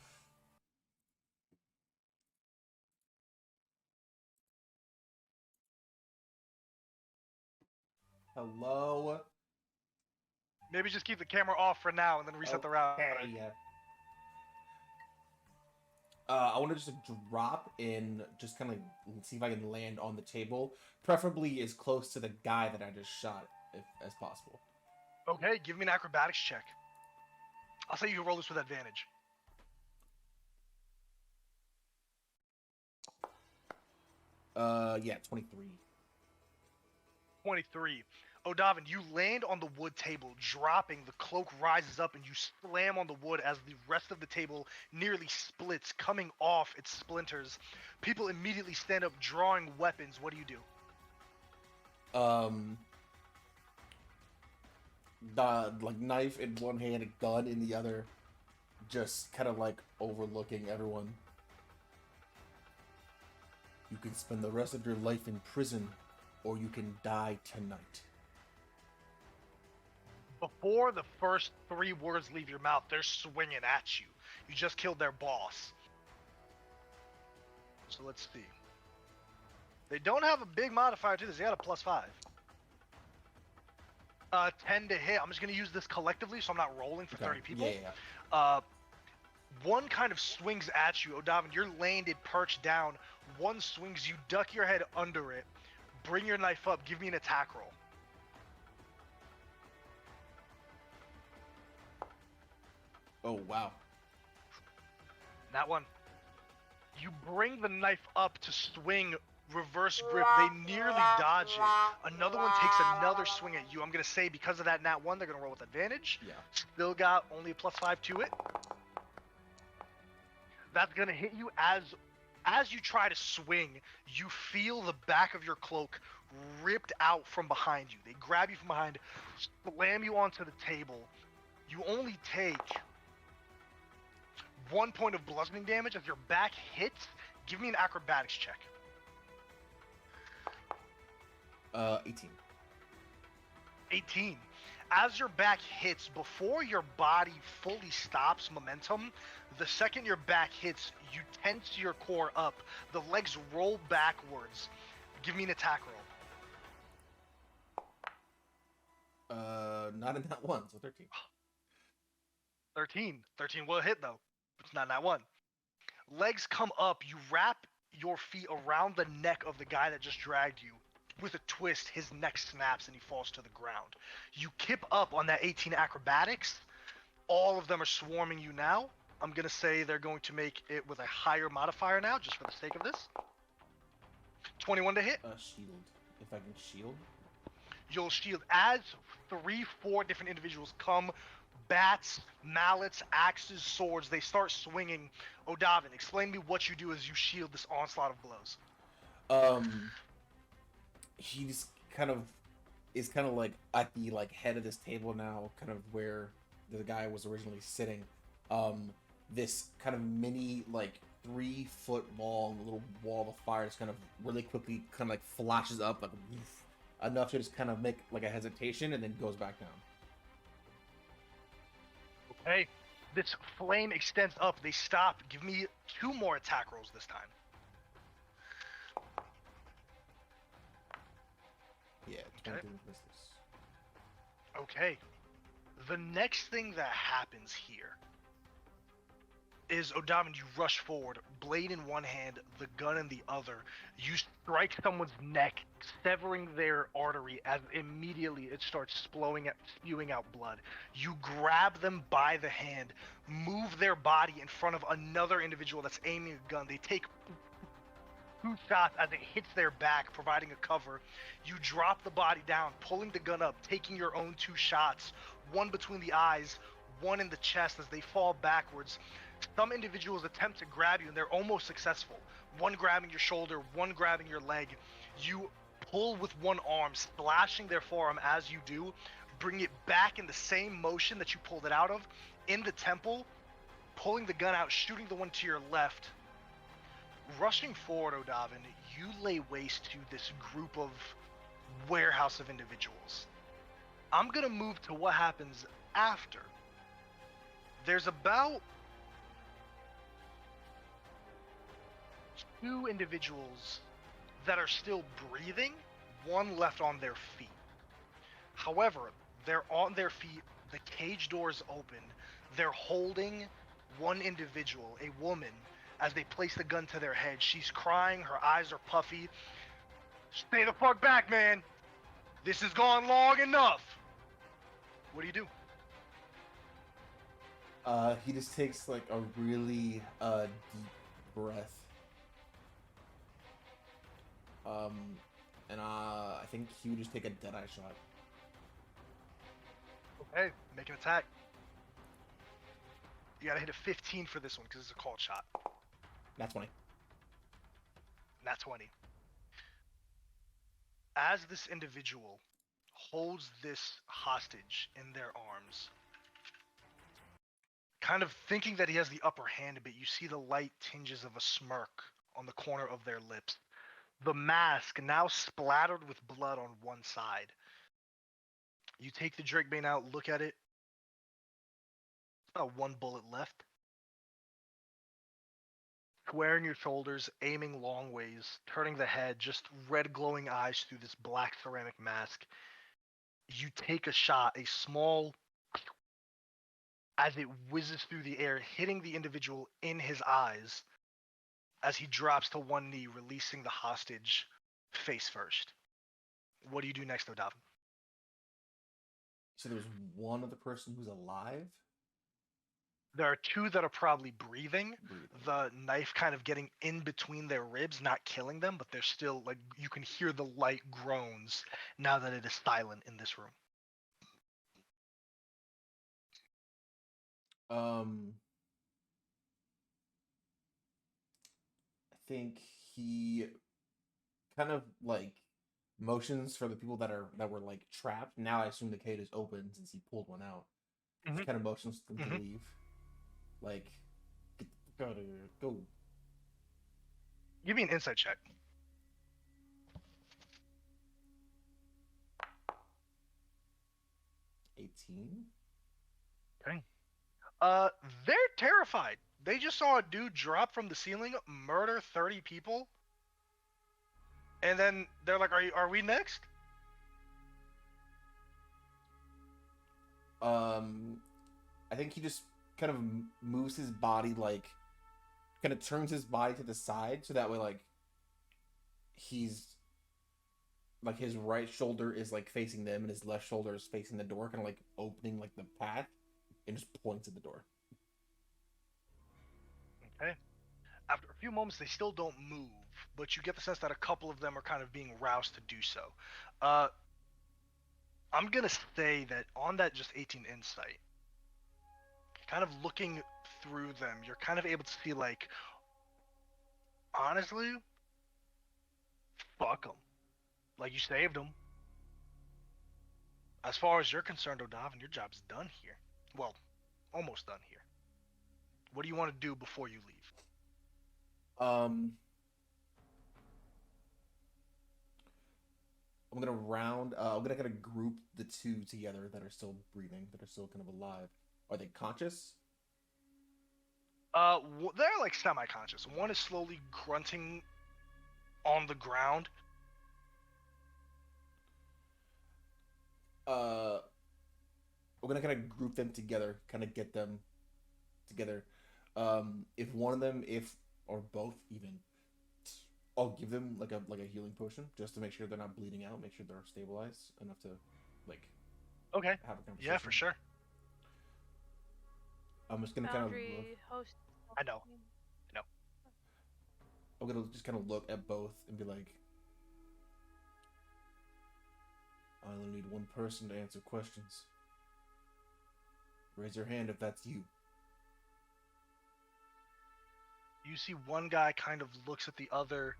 Hello. Maybe just keep the camera off for now and then reset the round. Okay, yeah. I want to just drop and just kind of see if I can land on the table, preferably as close to the guy that I just shot as possible. Okay, give me an acrobatics check. I'll say you can roll this with advantage. Yeah, 23. 23. O'Davin, you land on the wood table, dropping, the cloak rises up, and you slam on the wood as the rest of the table nearly splits, coming off its splinters. People immediately stand up, drawing weapons. What do you do? The like knife in one hand, a gun in the other, just kind of like overlooking everyone. You can spend the rest of your life in prison, or you can die tonight. Before the first 3 words leave your mouth, they're swinging at you. You just killed their boss. So let's see. They don't have a big modifier to this. They got a +5. 10 to hit. I'm just going to use this collectively so I'm not rolling for 30 people. Yeah. One kind of swings at you. O'Davin, you're landed, perched down. One swings, you duck your head under it. Bring your knife up. Give me an attack roll. Oh, wow. That one. You bring the knife up to swing, reverse grip. They nearly dodge it. Another one takes another swing at you. I'm going to say because of that nat 1, they're going to roll with advantage. Yeah. Still got only a +5 to it. That's going to hit you as you try to swing. You feel the back of your cloak ripped out from behind you. They grab you from behind, slam you onto the table. You only take 1 point of bludgeoning damage as your back hits. Give me an acrobatics check. 18. 18. As your back hits, before your body fully stops momentum, the second your back hits, you tense your core up. The legs roll backwards. Give me an attack roll. Not in that one, so 13. 13. 13 will hit though. It's not that one. Legs come up. You wrap your feet around the neck of the guy that just dragged you. With a twist, his neck snaps and he falls to the ground. You kip up on that 18 acrobatics. All of them are swarming you now. I'm going to say they're going to make it with a higher modifier now, just for the sake of this. 21 to hit. Shield. If I can shield. You'll shield as 3-4 different individuals come. Bats, mallets, axes, swords. They start swinging. O'Davin, explain to me what you do as you shield this onslaught of blows. He just kind of is kind of like at the like head of this table now, kind of where the guy was originally sitting. This kind of mini like 3-foot long little wall of fire just kind of really quickly kind of like flashes up like woof, enough to just kind of make like a hesitation and then goes back down. Okay, this flame extends up. They stop. Give me 2 more attack rolls this time. Yeah. Okay. 23 misses. Okay. The next thing that happens here is O'Donovan, you rush forward, blade in one hand, the gun in the other. You strike someone's neck, severing their artery as immediately it starts spewing out blood. You grab them by the hand, move their body in front of another individual that's aiming a gun. They take 2 shots as it hits their back, providing a cover. You drop the body down, pulling the gun up, taking your own 2 shots, one between the eyes, one in the chest as they fall backwards. Some individuals attempt to grab you and they're almost successful. One grabbing your shoulder, one grabbing your leg. You pull with one arm, slashing their forearm as you do, bring it back in the same motion that you pulled it out of, in the temple, pulling the gun out, shooting the one to your left. Rushing forward, O'Donovan, you lay waste to this group of warehouse of individuals. I'm gonna move to what happens after. There's about 2 individuals that are still breathing, one left on their feet. However, they're on their feet, the cage doors open, they're holding one individual, a woman, as they place the gun to their head. She's crying, her eyes are puffy. Stay the fuck back, man! This has gone long enough! What do you do? He just takes like a really deep breath. And I think he would just take a deadeye shot. Okay, make an attack. You gotta hit a 15 for this one because it's a called shot. That's 20. Nat 20. As this individual holds this hostage in their arms, kind of thinking that he has the upper hand a bit, you see the light tinges of a smirk on the corner of their lips. The mask now splattered with blood on one side. You take the Drakebane out, look at it. About 1 bullet left. Squaring your shoulders, aiming long ways, turning the head, just red glowing eyes through this black ceramic mask. You take a shot, a small, as it whizzes through the air, hitting the individual in his eyes as he drops to one knee, releasing the hostage face first. What do you do next, O'Donovan? So there's one other person who's alive? There are 2 that are probably breathing. Breathing. The knife kind of getting in between their ribs, not killing them, but they're still, like, you can hear the light groans now that it is silent in this room. I think he kind of like motions for the people that were like trapped. Now I assume the cage is open since he pulled one out. Mhm. He kind of motions for them Mhm. to leave. Like, get out of here. Go. Give me an insight check. 18. Okay. They're terrified. They just saw a dude drop from the ceiling, murder 30 people, and then they're like, "Are we next?" I think he just kind of moves his body, like, kind of turns his body to the side so that way, like, he's like his right shoulder is like facing them and his left shoulder is facing the door, kind of like opening like the path, and just points at the door. Okay. After a few moments, they still don't move, but you get the sense that a couple of them are kind of being roused to do so. I'm gonna say that on that just 18 insight, kind of looking through them, you're kind of able to see, like, honestly, fuck them. Like, you saved them. As far as you're concerned, O'Donovan, your job's done here. Well, almost done here. What do you want to do before you leave? I'm gonna kind of group the 2 together that are still breathing, that are still kind of alive. Are they conscious? They're like semi-conscious. One is slowly grunting on the ground. we're gonna kind of group them together, kind of get them together. If one of them, if or both even, I'll give them like a healing potion just to make sure they're not bleeding out, make sure they're stabilized enough to like Okay. have a conversation. Yeah, for sure. I'm just gonna kind of look. Boundary host. I know. I'm gonna just kind of look at both and be like, I only need one person to answer questions. Raise your hand if that's you. You see one guy kind of looks at the other.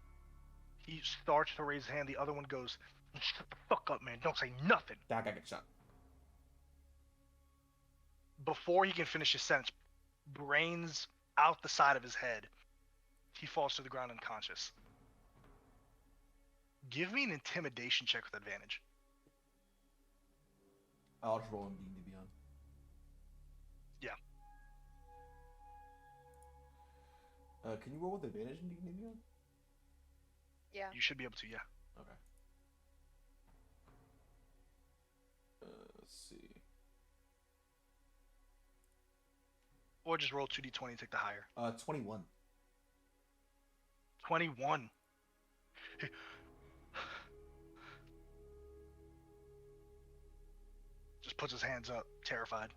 He starts to raise his hand. The other one goes, "Shut the fuck up, man. Don't say nothing." That guy gets shot. Before he can finish his sentence, brains out the side of his head. He falls to the ground unconscious. Give me an intimidation check with advantage. I'll just roll in D&D Beyond. Yeah. Can you roll with advantage in D&D Beyond? Yeah. You should be able to, yeah. Okay. Let's see. Or just roll 2d20 and take the higher. 21. 21. Just puts his hands up, terrified.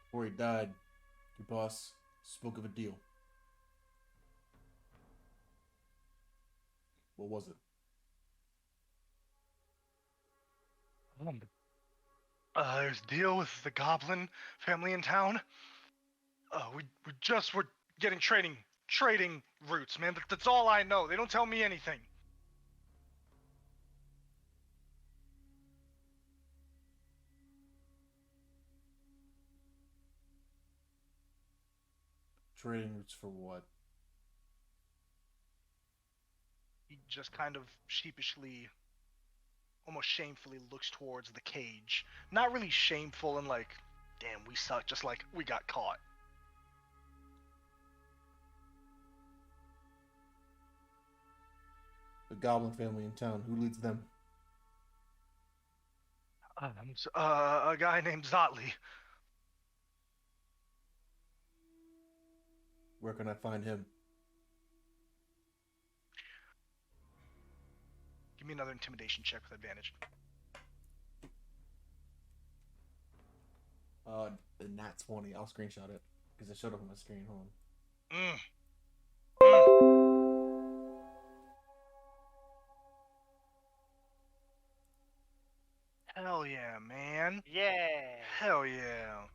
Before he died, your boss spoke of a deal. What was it? There's a deal with the goblin family in town. We just were getting trading routes, man. That's all I know. They don't tell me anything. Trading routes for what? He just kind of sheepishly, almost shamefully looks towards the cage. Not really shameful and like, damn, we suck, just like, we got caught. The goblin family in town. Who leads them? A guy named Zotley. Where can I find him? Give me another intimidation check with advantage. The nat 20. I'll screenshot it because it showed up on my screen. Hold on. Hell yeah, man. Yeah. Hell yeah.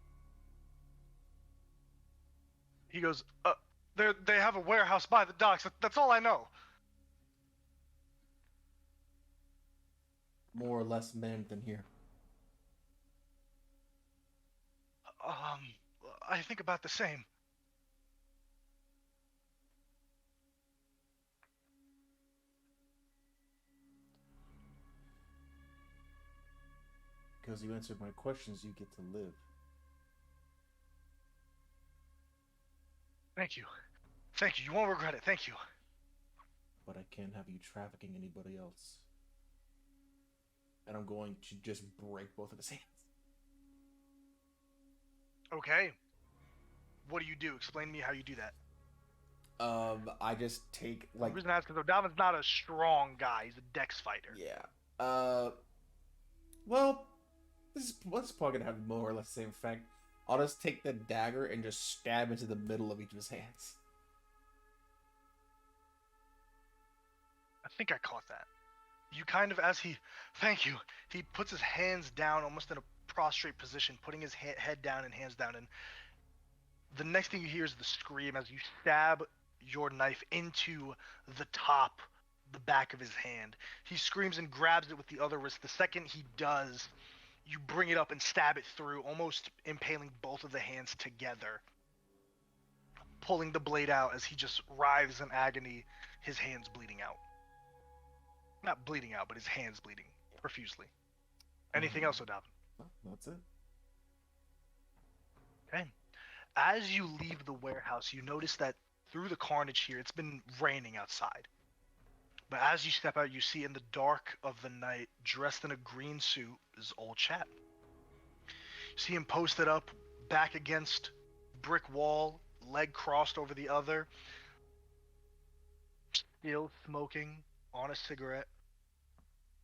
He goes, they have a warehouse by the docks. That's all I know. More or less manned than here. I think about the same. Because you answered my questions, you get to live. Thank you. Thank you. You won't regret it. Thank you. But I can't have you trafficking anybody else. And I'm going to just break both of his hands. Okay. What do you do? Explain to me how you do that. I just take The reason I ask is O'Davin's not a strong guy. He's a dex fighter. Yeah. Well, this is probably gonna have more or less the same effect. I'll just take the dagger and just stab into the middle of each of his hands. I think I caught that. You kind of, thank you. He puts his hands down almost in a prostrate position, putting his head down and hands down. And the next thing you hear is the scream as you stab your knife into the back of his hand. He screams and grabs it with the other wrist. The second he does, you bring it up and stab it through, almost impaling both of the hands together, pulling the blade out as he just writhes in agony, his hands bleeding out. Not bleeding out, but his hands bleeding profusely. Anything else, O'Davin? No, that's it. Okay. As you leave the warehouse, you notice that through the carnage here, it's been raining outside. But as you step out, you see in the dark of the night, dressed in a green suit, is old chap. You see him posted up, back against brick wall, leg crossed over the other, still smoking on a cigarette.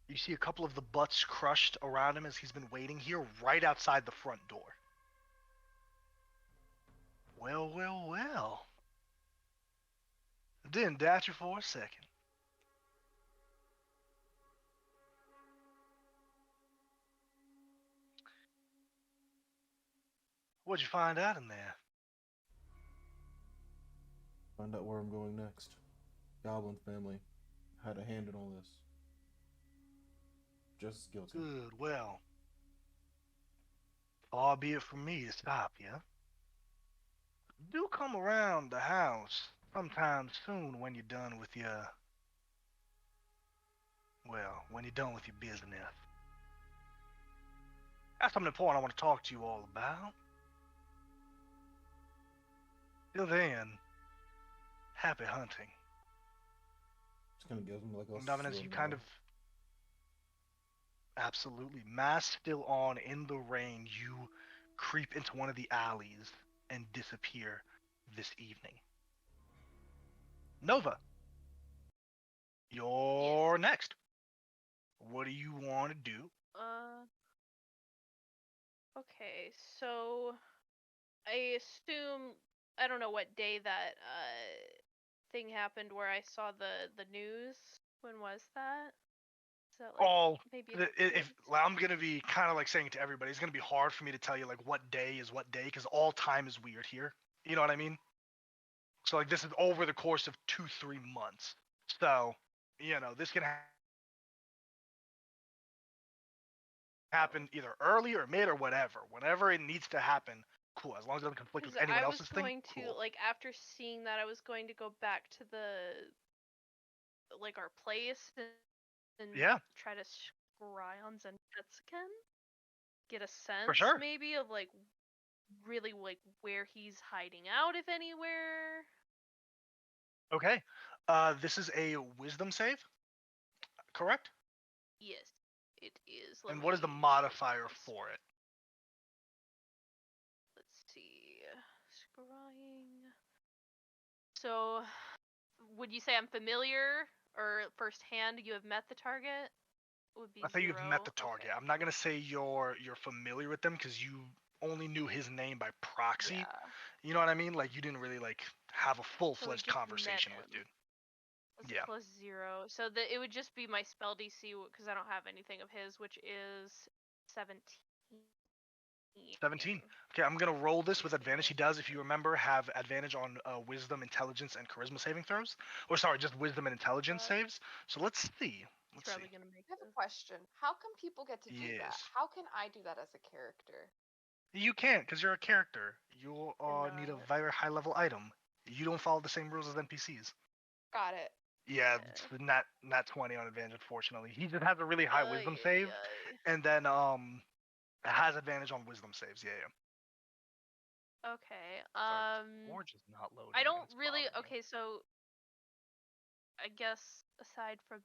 You see a couple of the butts crushed around him as he's been waiting here right outside the front door. Well, well, well. Didn't doubt you for a second. What'd you find out in there? Find out where I'm going next. Goblin family had a hand in all this. Just as guilty. Good, well. Far be it from me to stop you. Do come around the house sometime soon when you're done with your... Well, when you're done with your business. That's something important I want to talk to you all about. Till then, happy hunting. Just gonna give him like a Dominus, slow you kind nod. of... Absolutely. Mask still on in the rain, you creep into one of the alleys and disappear this evening. Nova, you're next. What do you want to do? Okay, so I assume I don't know what day that thing happened where I saw the news. When was that? Is that like Oh, maybe if well, I'm gonna be kind of like saying to everybody, it's gonna be hard for me to tell you like what day is what day because all time is weird here. You know what I mean? So like this is over the course of 2-3 months. So this can happen either early or mid or whatever. Whenever it needs to happen, cool. As long as it doesn't conflict with anyone I was else's going thing, to cool. like after seeing that I was going to go back to like our place and Yeah, try to scry on Zenpets again. Get a sense for sure. maybe of like really like where he's hiding out if anywhere. Okay. This is a wisdom save, correct? Yes, it is. And what is the modifier for it? Let's see. Scrying. So, would you say I'm familiar or firsthand you have met the target? Would be I think 0. you've met the target. Okay. I'm not gonna say you're familiar with them because you only knew his name by proxy. Yeah. You know what I mean? Like you didn't really like have a So we full-fledged just conversation met with him. dude. That's Yeah. plus 0. So it would just be my spell DC because I don't have anything of his, which is 17. 17. Okay, I'm gonna roll this with advantage. He does, if you remember, have advantage on wisdom, intelligence, and charisma saving throws. Or sorry, just wisdom and intelligence saves. So let's see. It's probably gonna make I have a this. question. How can people get to do that? Yes. How can I do that as a character? You can't, because you're a character. You need a not. very high level item. You don't follow the same rules as NPCs. Got it. Yeah, it's not 20 on advantage, unfortunately. He just has a really high wisdom save, and then has advantage on wisdom saves. Yeah. Okay. Forge is not loading. I and don't it's really. bothering me. Okay, so I guess aside from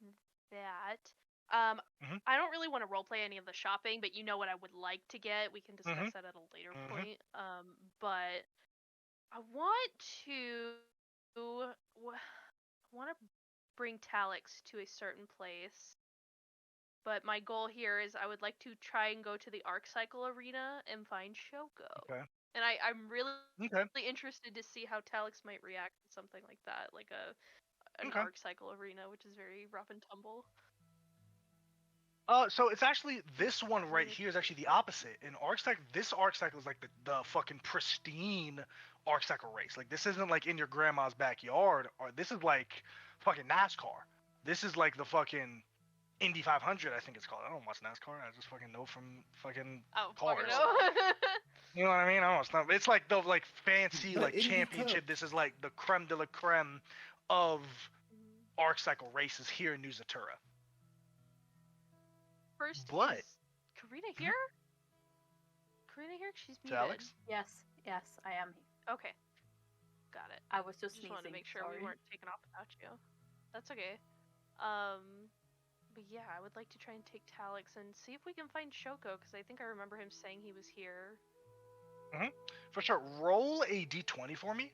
that, Mhm. I don't really want to roleplay any of the shopping, but you know what I would like to get. We can discuss Mhm. that at a later Mhm. point. But I want to bring Talix to a certain place. But my goal here is I would like to try and go to the Arc Cycle Arena and find Shoko. Okay. And I'm really Okay. interested to see how Talix might react to something like that, like an Okay. Arc Cycle Arena, which is very rough and tumble. So it's actually this one right here is actually the opposite. In Arc Cycle, this Arc Cycle is like the fucking pristine Arc Cycle race. Like this isn't like in your grandma's backyard, or this is like fucking NASCAR. This is like the fucking Indy 500, I think it's called. I don't watch NASCAR. I just fucking know from fucking cars. You know what I mean? I don't know. It's like the like fancy The like Indy championship. Cup. This is like the creme de la creme of Arc Cycle races here in New Zatura. First, But is Karina here? Karina here? She's muted. Alex? Yes, I am. Okay, got it. I was just Just wanted to sneezing. make sure Sorry. we weren't taken off without you. That's okay. But yeah, I would like to try and take Talix and see if we can find Shoko, because I think I remember him saying he was here. For sure. Roll a d20 for me.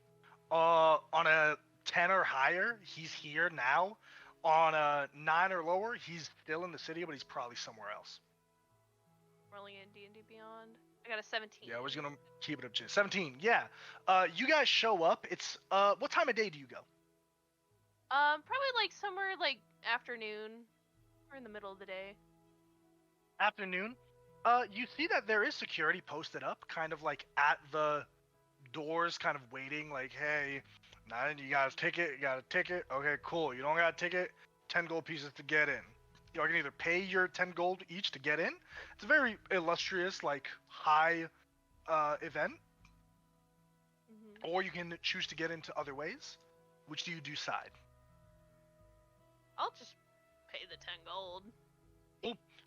On a 10 or higher, he's here now. On a 9 or lower, he's still in the city, but he's probably somewhere else. Rolling in D&D Beyond. I got a 17. Yeah, we're just gonna keep it up to 17. Yeah. You guys show up. It's what time of day do you go? Probably like somewhere like afternoon or in the middle of the day. Afternoon. You see that there is security posted up, kind of like at the doors, kind of waiting, like, hey, now you got a ticket, you got a ticket. Okay, cool. You don't got a ticket, 10 gold pieces to get in. You can either pay your 10 gold each to get in. It's a very illustrious, like, high event. Or you can choose to get into other ways. Which do you decide? I'll just pay the 10 gold.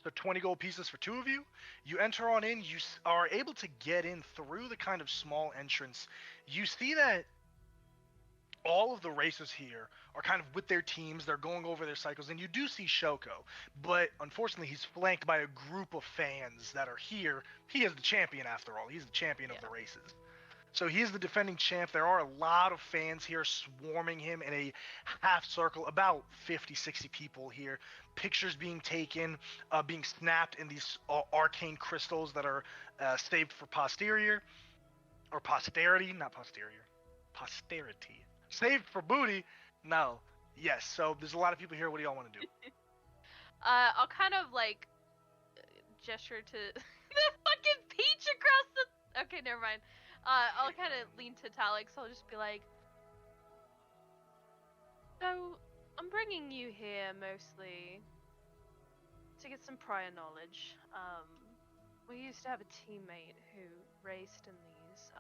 So 20 gold pieces for 2 of you. You enter on in. You are able to get in through the kind of small entrance. You see that all of the racers here are kind of with their teams. They're going over their cycles. And you do see Shoko. But unfortunately, he's flanked by a group of fans that are here. He is the champion after all. He's the champion of the races. So he is the defending champ. There are a lot of fans here swarming him in a half circle, about 50, 60 people here. Pictures being taken, being snapped in these arcane crystals that are saved for posterity. Saved for booty? No. Yes, so there's a lot of people here. What do y'all want to do? I'll kind of like gesture to the fucking peach across the... Okay, never mind. I'll kind of lean to Talix. I'll just be like, so, I'm bringing you here mostly to get some prior knowledge. We used to have a teammate who raced in these,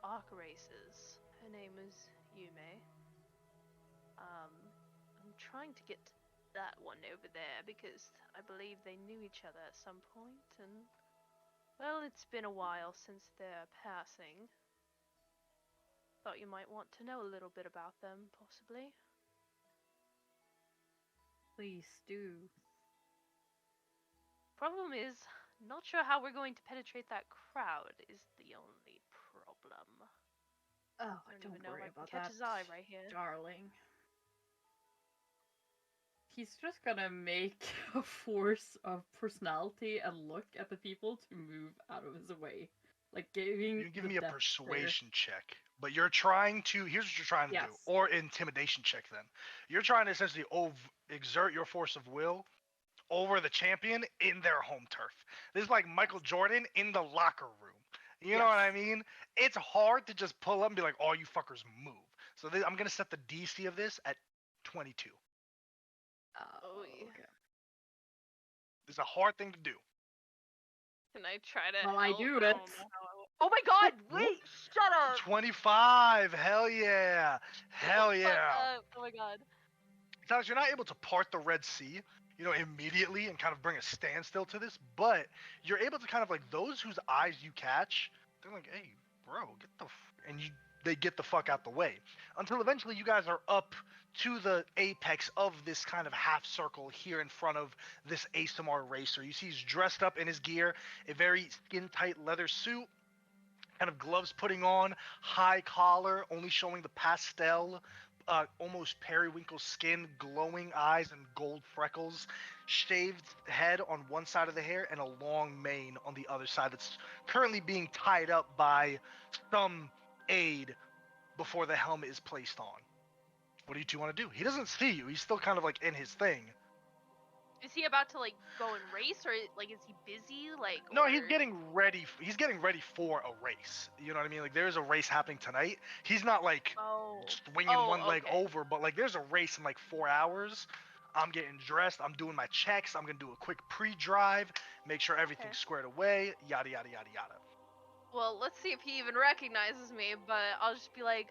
arc races. Her name was Yume. I'm trying to get that one over there because I believe they knew each other at some point, and well, it's been a while since their passing. Thought you might want to know a little bit about them, possibly. Please do. Problem is, not sure how we're going to penetrate that crowd is the only problem. Oh, don't even know worry if I can about catch that, his eye right here. darling. He's just gonna make a force of personality and look at the people to move out of his way. Like giving You give the me a death persuasion check, but you're trying to. Here's what you're trying to do, or intimidation check. Then you're trying to essentially exert your force of will over the champion in their home turf. This is like Michael Jordan in the locker room. You know what I mean? It's hard to just pull up and be like, "Oh, you fuckers move." So I'm gonna set the DC of this at 22. Oh, yeah. Okay. It's a hard thing to do. Can I try to Well, I help? do I it. don't know how I will. Oh my god, wait, shut up! 25. Hell yeah. Hell yeah. Oh my god. Alex, you're not able to part the Red Sea, immediately and kind of bring a standstill to this, but you're able to kind of like those whose eyes you catch, they're like, hey, bro, get the and they get the fuck out the way. Until eventually you guys are up to the apex of this kind of half circle here in front of this ASMR racer. You see he's dressed up in his gear, a very skin-tight leather suit, kind of gloves putting on, high collar, only showing the pastel, almost periwinkle skin, glowing eyes and gold freckles, shaved head on one side of the hair, and a long mane on the other side that's currently being tied up by some aid before the helmet is placed on. What do you two want to do? He doesn't see you. He's still kind of like in his thing. Is he about to like go and race, or like is he busy? Like no, he's getting ready. He's getting ready for a race. You know what I mean? Like there's a race happening tonight. He's not like swinging one leg over, but like there's a race in like 4 hours. I'm getting dressed. I'm doing my checks. I'm gonna do a quick pre-drive, make sure everything's squared away. Yada yada yada yada. Well, let's see if he even recognizes me. But I'll just be like,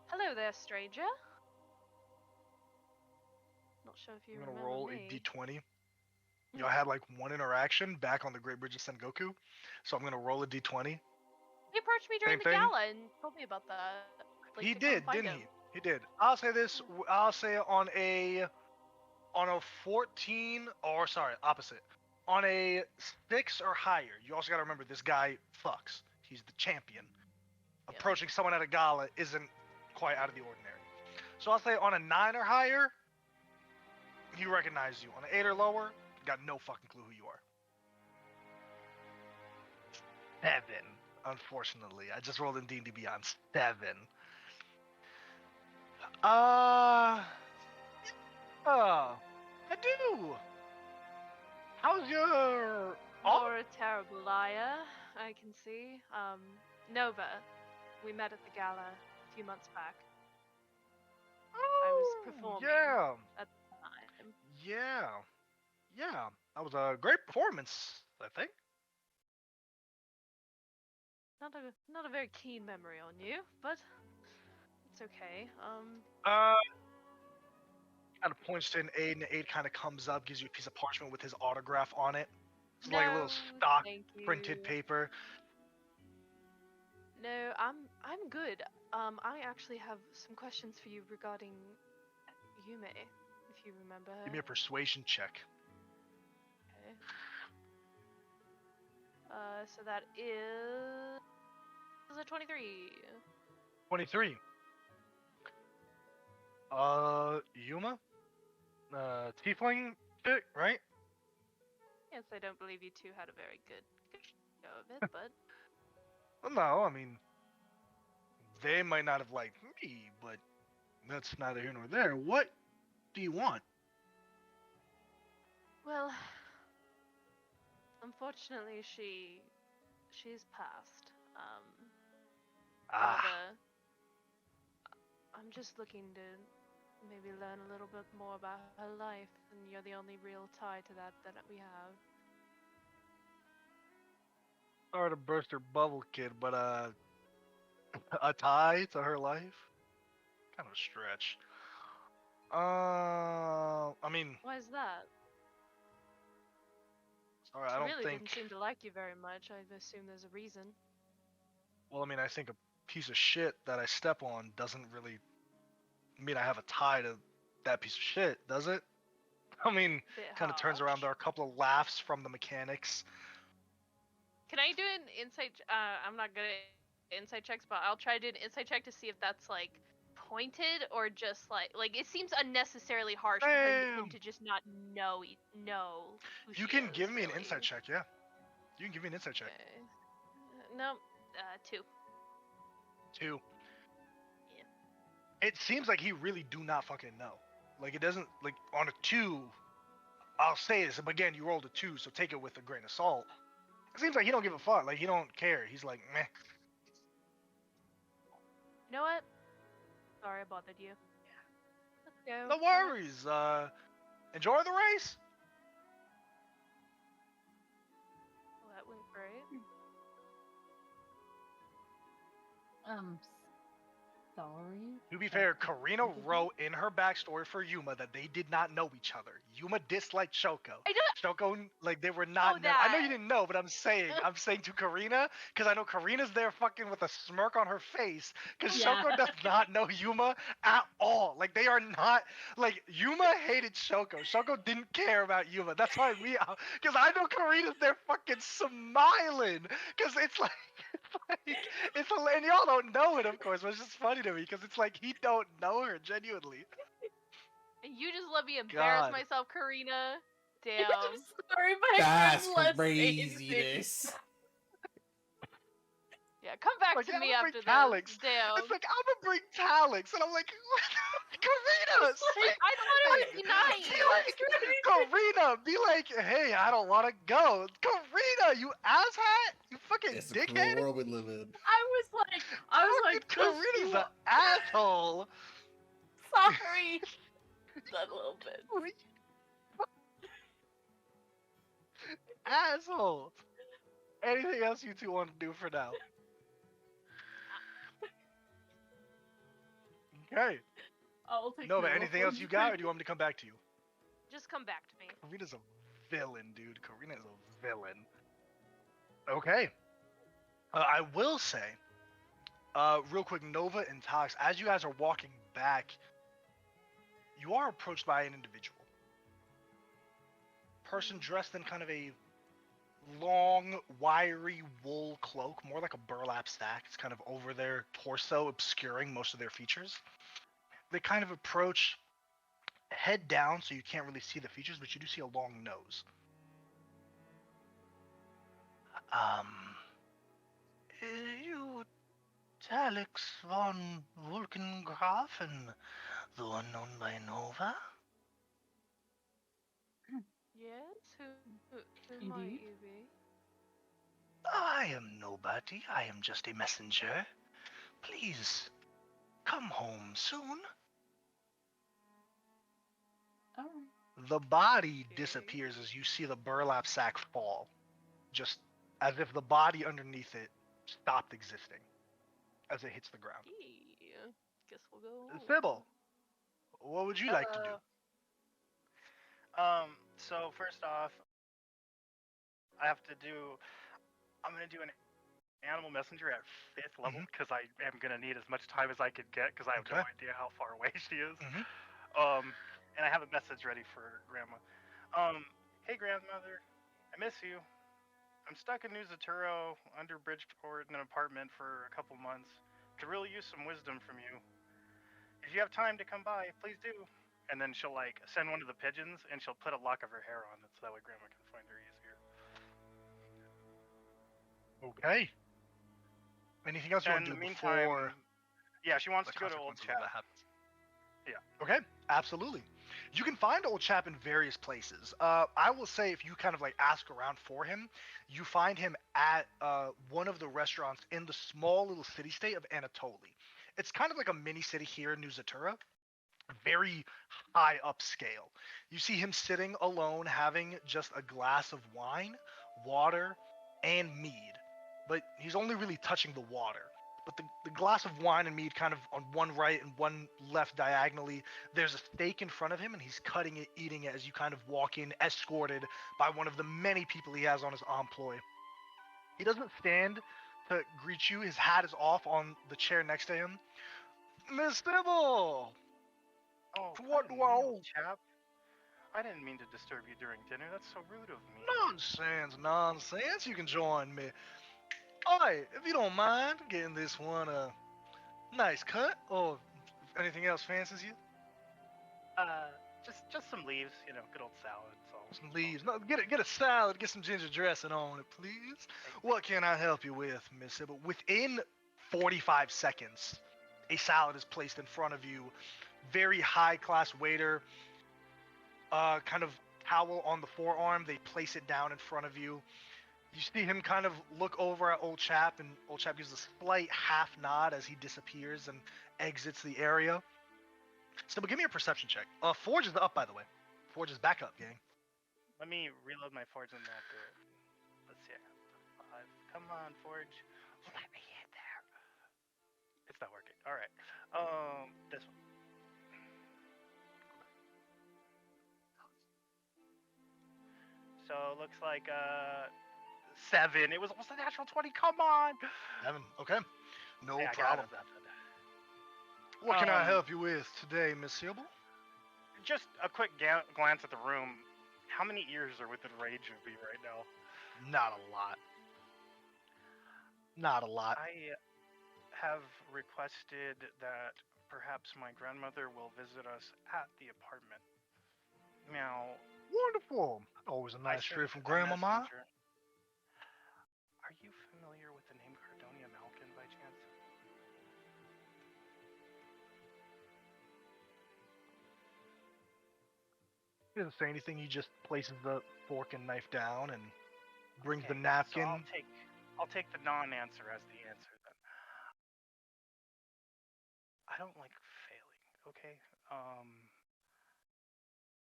"Hello there, stranger." Not sure if you remember I'm gonna roll me. a d20. Y'all had like one interaction back on the Great Bridge of Sengoku, so I'm gonna roll a d20. He approached me during the gala and told me about that. Like, he did, didn't he? He did. I'll say this. I'll say on a 14, or sorry, opposite. On a 6 or higher. You also got to remember this guy fucks. He's the champion. Yeah. Approaching someone at a gala isn't quite out of the ordinary. So I'll say on a 9 or higher, he recognizes you. On an 8 or lower, got no fucking clue who you are. 7. Unfortunately, I just rolled in D&D Beyond 7. I do. How's your? You're a terrible liar, I can see. Nova, we met at the gala a few months back. I was performing Yeah. at the time. Yeah. That was a great performance, I think. Not a very keen memory on you, but it's okay. Kind of points to an 8, and the 8 kind of comes up, gives you a piece of parchment with his autograph on it. It's like a little No, stock thank printed you. paper. No, I'm good. I actually have some questions for you regarding Yume, if you remember her. Give me a persuasion check. Okay. So that is a 23. 23. Yuma? Tiefling chick, right? Yes, I don't believe you two had a very good go of it, but Well, no, I mean, they might not have liked me, but that's neither here nor there. What do you want? well, unfortunately, she's passed. However, I'm just looking to maybe learn a little bit more about her life, and you're the only real tie to that we have. Sorry to burst your bubble, kid, but a tie to her life? Kind of a stretch. I mean, Why is that? sorry, She I don't really think. didn't seem to like you very much. I assume there's a reason. Well, I mean, I think a piece of shit that I step on doesn't really mean I have a tie to that piece of shit, does it? I mean, Bit kind of turns around. harsh. There are a couple of laughs from the mechanics. Can I do an insight? I'm not good at insight checks, but I'll try to do an insight check to see if that's like pointed or just like it seems unnecessarily harsh for him Damn. to just not know who You she can is, give me an really. insight check, yeah. You can give me an insight check. Okay. No, 2. 2. Yeah. It seems like he really do not fucking know. Like, it doesn't, like, on a 2, I'll say this, but again, you rolled a 2, so take it with a grain of salt. It seems like he don't give a fuck. Like, he don't care. He's like, meh. You know what? Sorry I bothered you. Let's go. No worries. Enjoy the race. Well, that went great. Sorry. To be fair, Karina wrote in her backstory for Yuma that they did not know each other. Yuma disliked Shoko. I don't. Shoko, like, they were not. Know I know you that. didn't know, but I'm saying to Karina, because I know Karina's there fucking with a smirk on her face, because Yeah. Shoko does not know Yuma at all. Like, they are not, like, Yuma hated Shoko. Shoko didn't care about Yuma. That's why because I know Karina's there fucking smiling, because it's like, and y'all don't know it, of course, but it's just funny to me, because it's like, he don't know her, genuinely. And you just let me embarrass God. myself, Karina. Damn. I'm sorry, my That's friend less craziness. Yeah, come back Like, to yeah, me I'm after bring this. Talix. Damn. It's like, I'm gonna bring Talix, and I'm like, Karina, I thought it would be nice. be like, Karina, be like, hey, I don't want to go. Karina, you asshat, you fucking It's a cruel dickhead. world we live in. I was like, Karina's an asshole. sorry. That little bit. Asshole. Anything else you two want to do for now? Okay. I'll take No, but Noah anything for else you got, or do you want me to come back to you? Just come back to me. Karina's a villain, dude. Karina is a villain. Okay. I will say, real quick, Nova and Tox, as you guys are walking back, you are approached by an individual. Person dressed in kind of a long, wiry wool cloak, more like a burlap sack. It's kind of over their torso, obscuring most of their features. They kind of approach head down, so you can't really see the features, but you do see a long nose. You Talix von Vulkengrafen, the one known by Nova? Yes? Who might Indeed. you be? I am nobody. I am just a messenger. Please, come home soon. Alright. The body Okay. disappears as you see the burlap sack fall, just as if the body underneath it stopped existing as it hits the ground. Yeah. Guess we'll go home. Sybil, what would you like to do? So first off, I'm gonna do an animal messenger at 5th level because I am gonna need as much time as I could get because I have no Okay. idea how far away she is. Mhm. And I have a message ready for Grandma. Hey grandmother, I miss you. I'm stuck in New Zaturo under Bridgeport in an apartment for a couple months. Could really use some wisdom from you. If you have time to come by, please do. And then she'll like send one of the pigeons and she'll put a lock of her hair on it so that way Grandma can find her easier. Okay. Anything else you And want in to the do meantime, before yeah, she wants the to go to Old consequences of Chap. that happens? Okay, absolutely. You can find Old Chap in various places. I will say if you kind of like ask around for him, you find him at one of the restaurants in the small little city-state of Anatoly. It's kind of like a mini city here in New Zatura, very high upscale. You see him sitting alone having just a glass of wine, water, and mead. But he's only really touching the water. But the glass of wine and mead kind of on one right and one left diagonally, there's a steak in front of him and he's cutting it, eating it as you kind of walk in, escorted by one of the many people he has on his employ. He doesn't stand to greet you. His hat is off on the chair next to him. Miss Dibble! Oh, What pardon do I me, owe? Old Chap. I didn't mean to disturb you during dinner. That's so rude of me. Nonsense. You can join me. Alright, if you don't mind getting this one a nice cut, or if anything else fancies you. Just some leaves, you know, good old salad. Some leaves. No, get a salad, get some ginger dressing on it, please. What can I help you with, Miss Sybil? Within 45 seconds, a salad is placed in front of you. Very high class waiter, kind of towel on the forearm. They place it down in front of you. You see him kind of look over at Old Chap, and Old Chap gives a slight half nod as he disappears and exits the area. So, but give me a perception check. Forge is up, by the way. Forge is back up, gang. Let me reload my Forge in that. Let's see. 5. Come on, Forge. Let me hit there. It's not working. All right. This one. So looks like 7. It was almost a natural 20. Come on. 7. Okay. No Yeah, I got problem. it. What can I help you with today, Miss Sybil? Just a quick glance at the room. How many ears are within range of me right now? Not a lot. Not a lot. I have requested that perhaps my grandmother will visit us at the apartment. Now, Wonderful. Always a nice trip from Grandmama. Are you familiar with the name Cardonia Malkin by chance? He doesn't say anything. He just places the fork and knife down and brings the Okay, napkin. So I'll take the non-answer as the answer then. I don't like failing. Okay.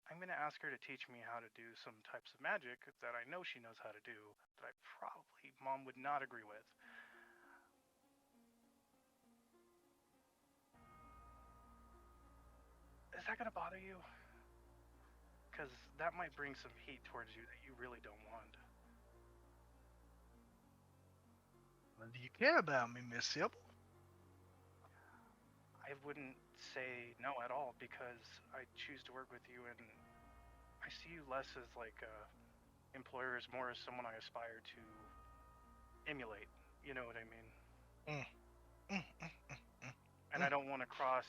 I'm gonna ask her to teach me how to do some types of magic that I know she knows how to do that I probably Mom would not agree with. Is that gonna bother you? Because that might bring some heat towards you that you really don't want. Do you care about me, Miss Sybil? I wouldn't say no at all because I choose to work with you, and I see you less as like a employer, as more as someone I aspire to emulate. You know what I mean? Mm, mm, mm, mm, mm. And I don't want to cross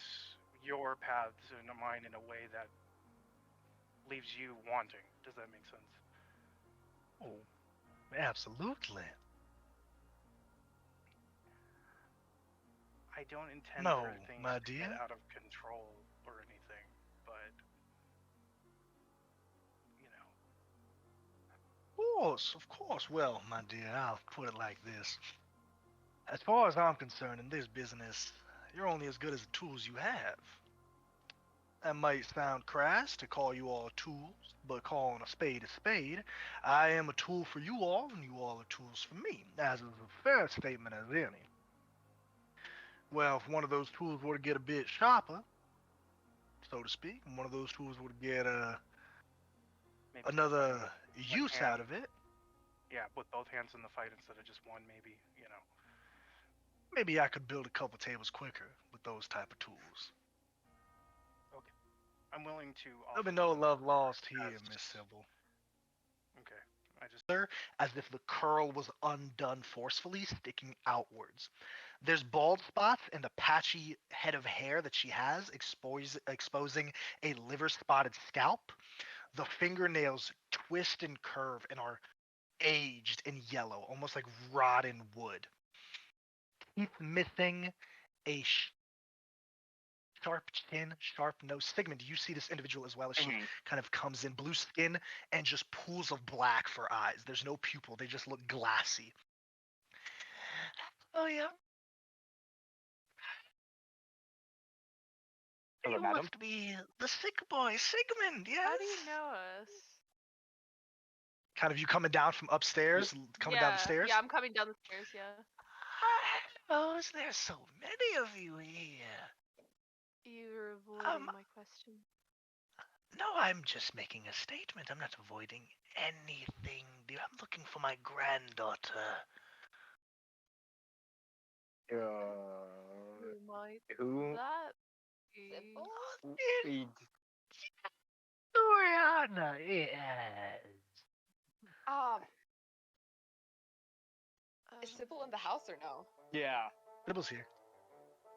your paths and mine in a way that leaves you wanting. Does that make sense? Oh, absolutely. I don't intend No, for things my to get dear. out of control or anything, but you know. Of course. Well, my dear, I'll put it like this. As far as I'm concerned, in this business, you're only as good as the tools you have. That might sound crass to call you all tools, but calling a spade, I am a tool for you all, and you all are tools for me, as is a fair statement as any. Well, if one of those tools were to get a bit sharper, so to speak, and one of those tools were to get Maybe another one use hand. out of it, Yeah, with both hands in the fight instead of just one, maybe, you know. maybe I could build a couple tables quicker with those type of tools. Okay. I'm willing to There'll be offer no them love lost here, as- Miss Sybil. Okay. I just As if the curl was undone forcefully, sticking outwards. There's bald spots and a patchy head of hair that she has, exposing a liver spotted scalp. The fingernails twist and curve and are aged and yellow, almost like rotten wood. Teeth missing, a sharp chin, sharp nose. Sigmund, you see this individual as well as she kind of comes in, blue skin and just pools of black for eyes. There's no pupil, they just look glassy. Oh yeah. Hello, You madam. must be the sick boy, Sigmund, yes? How do you know us? Kind of you coming down from upstairs, coming down the stairs? Yeah, I'm coming down the stairs, yeah. Hello, there's so many of you here. You're avoiding my question. No, I'm just making a statement. I'm not avoiding anything, dear. I'm looking for my granddaughter. Who might Who? that be? Simple? Oriana, yes. Is Sybil in the house or no? Yeah. Sybil's here.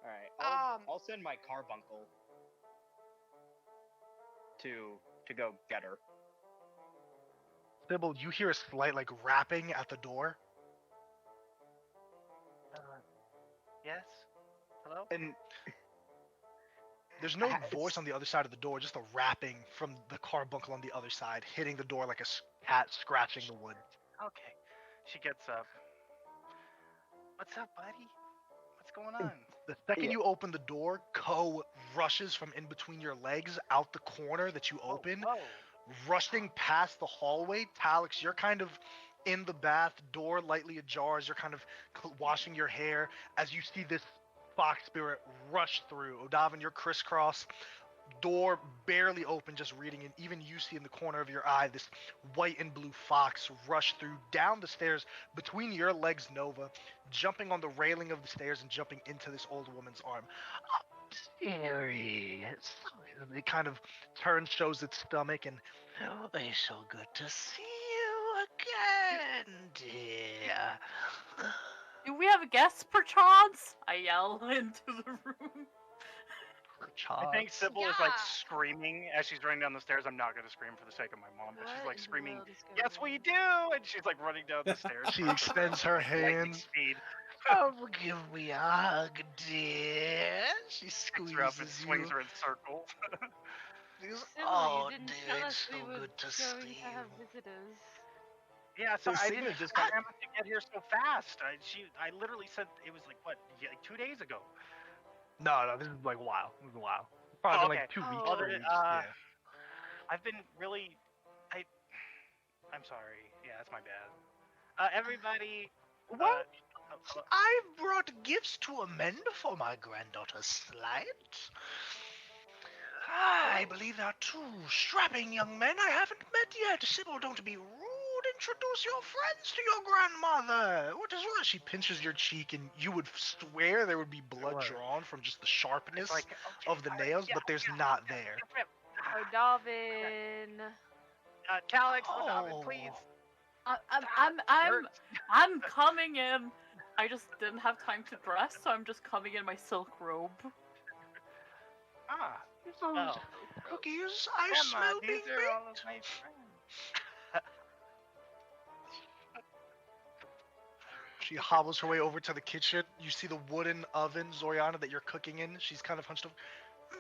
All right. Um, I'll send my carbuncle to go get her. Sybil, you hear a slight like rapping at the door. yes. Hello? And there's no voice on the other side of the door, just a rapping from the carbuncle on the other side, hitting the door like a cat scratching the wood. Okay. She gets up. What's up, buddy? What's going on? The second you open the door, Ko rushes from in between your legs out the corner that you open, Whoa. rushing past the hallway. Talix, you're kind of in the bath, door lightly ajar as you're kind of washing your hair as you see this fox spirit rush through. Odavin, you're crisscross, door barely open, just reading it. Even you see in the corner of your eye this white and blue fox rush through down the stairs between your legs, Nova, jumping on the railing of the stairs and jumping into this old woman's arm. Scary. It kind of turns, shows its stomach, and oh, it's so good to see you again, dear. Do we have a guest, perchance? I yell into the room. I think Sybil is like Yeah. screaming as she's running down the stairs. I'm not gonna scream for the sake of my mom, but she's What like in the screaming, world is going "Yes, we on? do!" And she's like running down the stairs. She extends her Lightning hands. speed. Oh, give me a hug, dear. She Picks her up and squeezes swings you. her in circles. Sybil, Oh, you didn't dear, tell it's us so we were good to going see to have you. visitors. Yeah, so So I Sigma didn't just I got- Grandma to get here so fast. I literally said it was like what, like 2 days ago. No, this is like a while. This is a while. Probably been like 2 weeks. Oh. 3 weeks. Uh, Yeah. I've been really, I'm sorry. Yeah, that's my bad. Everybody. What? I've brought gifts to amend for my granddaughter's slight. I believe there are 2 strapping young men I haven't met yet. Sybil, don't be rude and introduce your friends to your grandmother. What is wrong? She pinches your cheek, and you would swear there would be blood Sure. drawn from just the sharpness It's like, okay, of the alright, nails, yeah, but there's yeah, not yeah, there. yeah, Oh, yeah. Davin. Talix, Davin, please. I'm coming in. I just didn't have time to dress, so I'm just coming in my silk robe. Ah, Those well, cookies, I Grandma, smell these being are all of baked. my friends. She hobbles her way over to the kitchen. You see the wooden oven, Zoriana, that you're cooking in. She's kind of hunched over.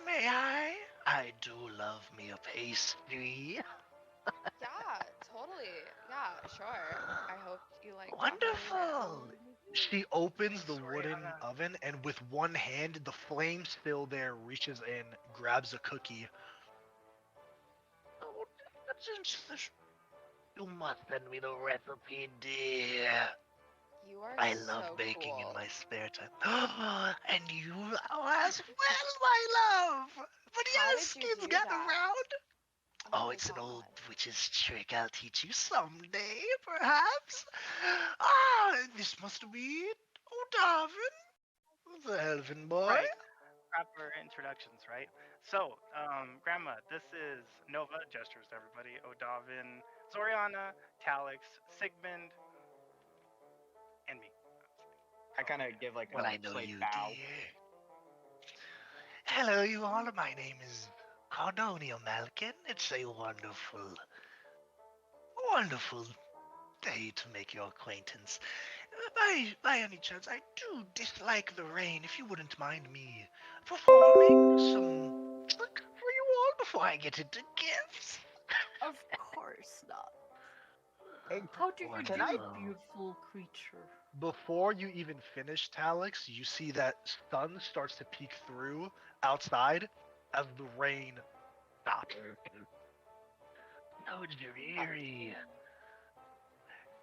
May I? I do love me a pastry. Yeah, totally. Yeah, sure. I hope you like Wonderful. She opens the wooden Zoriana. oven, and with one hand, the flame still there, reaches in, grabs a cookie. Oh, you must send me the recipe, dear. You are I so love baking cool. in my spare time. And you as well, my love. But How yes, did you kids do gather that? round. Oh, my it's an old God. witch's trick. I'll teach you someday, perhaps. Ah, this must be Darwin, the elven boy. Right. Proper introductions, right? So, Grandma, this is Nova, gestures to everybody, Odavin, Zoriana, Talix, Sigmund, and me. I kind of give like Well, a I know slight you, bow. dear. Hello, you all. My name is Cardonia Malkin. It's a wonderful day to make your acquaintance. By any chance, I do dislike the rain. If you wouldn't mind me performing some trick for you all before I get into gifts. Of course not. Hey, How do you Can do, I- beautiful creature? Before you even finish, Talix, you see that sun starts to peek through outside as the rain stops. Oh, dreary.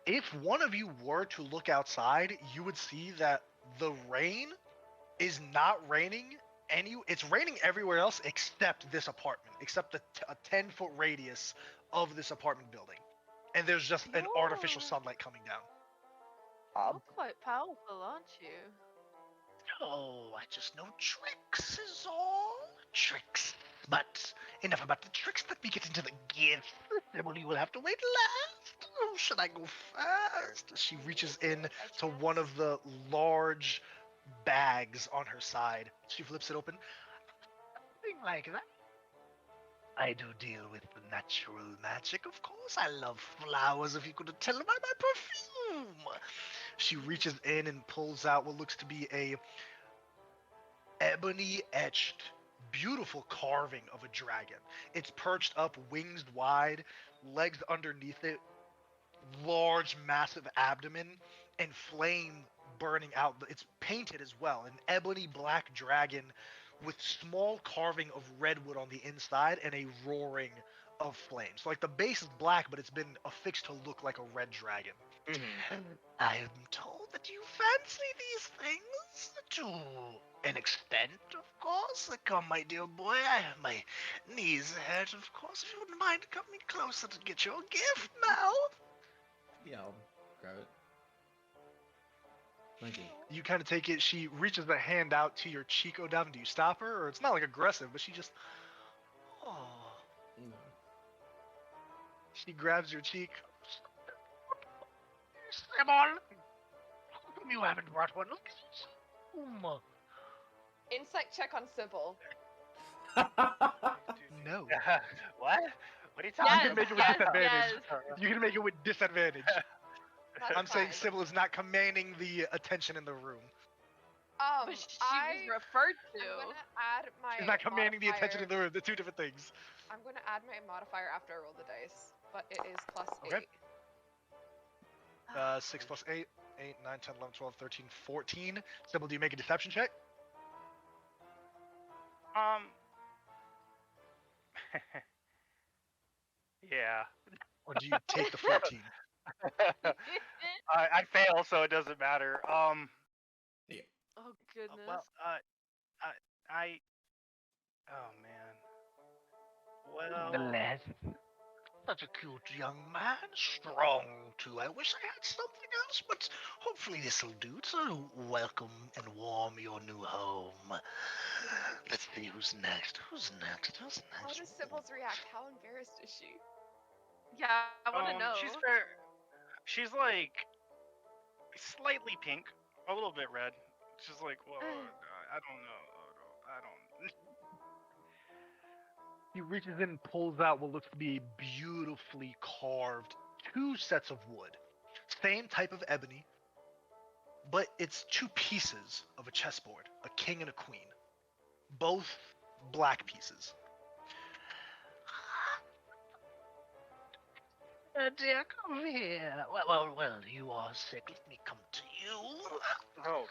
If one of you were to look outside, you would see that the rain is not raining it's raining everywhere else except this apartment, except a 10-foot radius of this apartment building. And there's just an artificial sunlight coming down. You're quite powerful, aren't you? Oh, I just know tricks is all. Tricks. But enough about the tricks. Let me get into the gifts. Emily will have to wait last. Oh, should I go first? She reaches in to one of the large bags on her side. She flips it open. Something like that. I do deal with the natural magic, of course. I love flowers, if you could tell by my perfume. She reaches in and pulls out what looks to be a ebony etched beautiful carving of a dragon. It's perched up, wings wide, legs underneath it, large massive abdomen, and flame burning out. It's painted as well, an ebony black dragon with small carving of redwood on the inside and a roaring of flames. So like the base is black, but it's been affixed to look like a red dragon. I am told that you fancy these things to an extent, of course. Come, my dear boy, I have my knees hurt, of course. If you wouldn't mind coming closer to get your gift now. Yeah, I'll grab it. Thank you. You kind of take it. She reaches the hand out to your cheek, O'Davin. Do you stop her? Or it's not like aggressive, but she just. Oh. No. She grabs your cheek. Simon! You haven't brought one. Look at Insight check on Sybil. No. What? What are you talking Yes, can make it with yes, disadvantage. yes. You can make it with disadvantage. That's I'm saying fine. Sybil is not commanding the attention in the room. But she was referred I'm to. gonna add my. She's not commanding the attention modifier- in the room. They're two different things. I'm gonna add my modifier after I roll the dice, but it is plus Okay. 8. 6 plus 8. 8, 9, 10, 11, 12, 13, 14. Sybil, do you make a deception check? Yeah. Or do you take the 14? I fail, so it doesn't matter. Oh goodness. Well, I. Oh man. Well. Bless. Such a cute young man, strong too. I wish I had something else, but hopefully this'll do to welcome and warm your new home. Let's see who's next. Who's next? Who's How next? does Sybil's react? How embarrassed is she? Yeah, I want to know. She's fair. She's like slightly pink, a little bit red. She's like, well, I don't know. I don't. He reaches in and pulls out what looks to be a beautifully carved 2 sets of wood. Same type of ebony, but it's 2 pieces of a chessboard, a king and a queen. Both black pieces. Dear, come here. Well, you are sick. Let me come to you. Oh,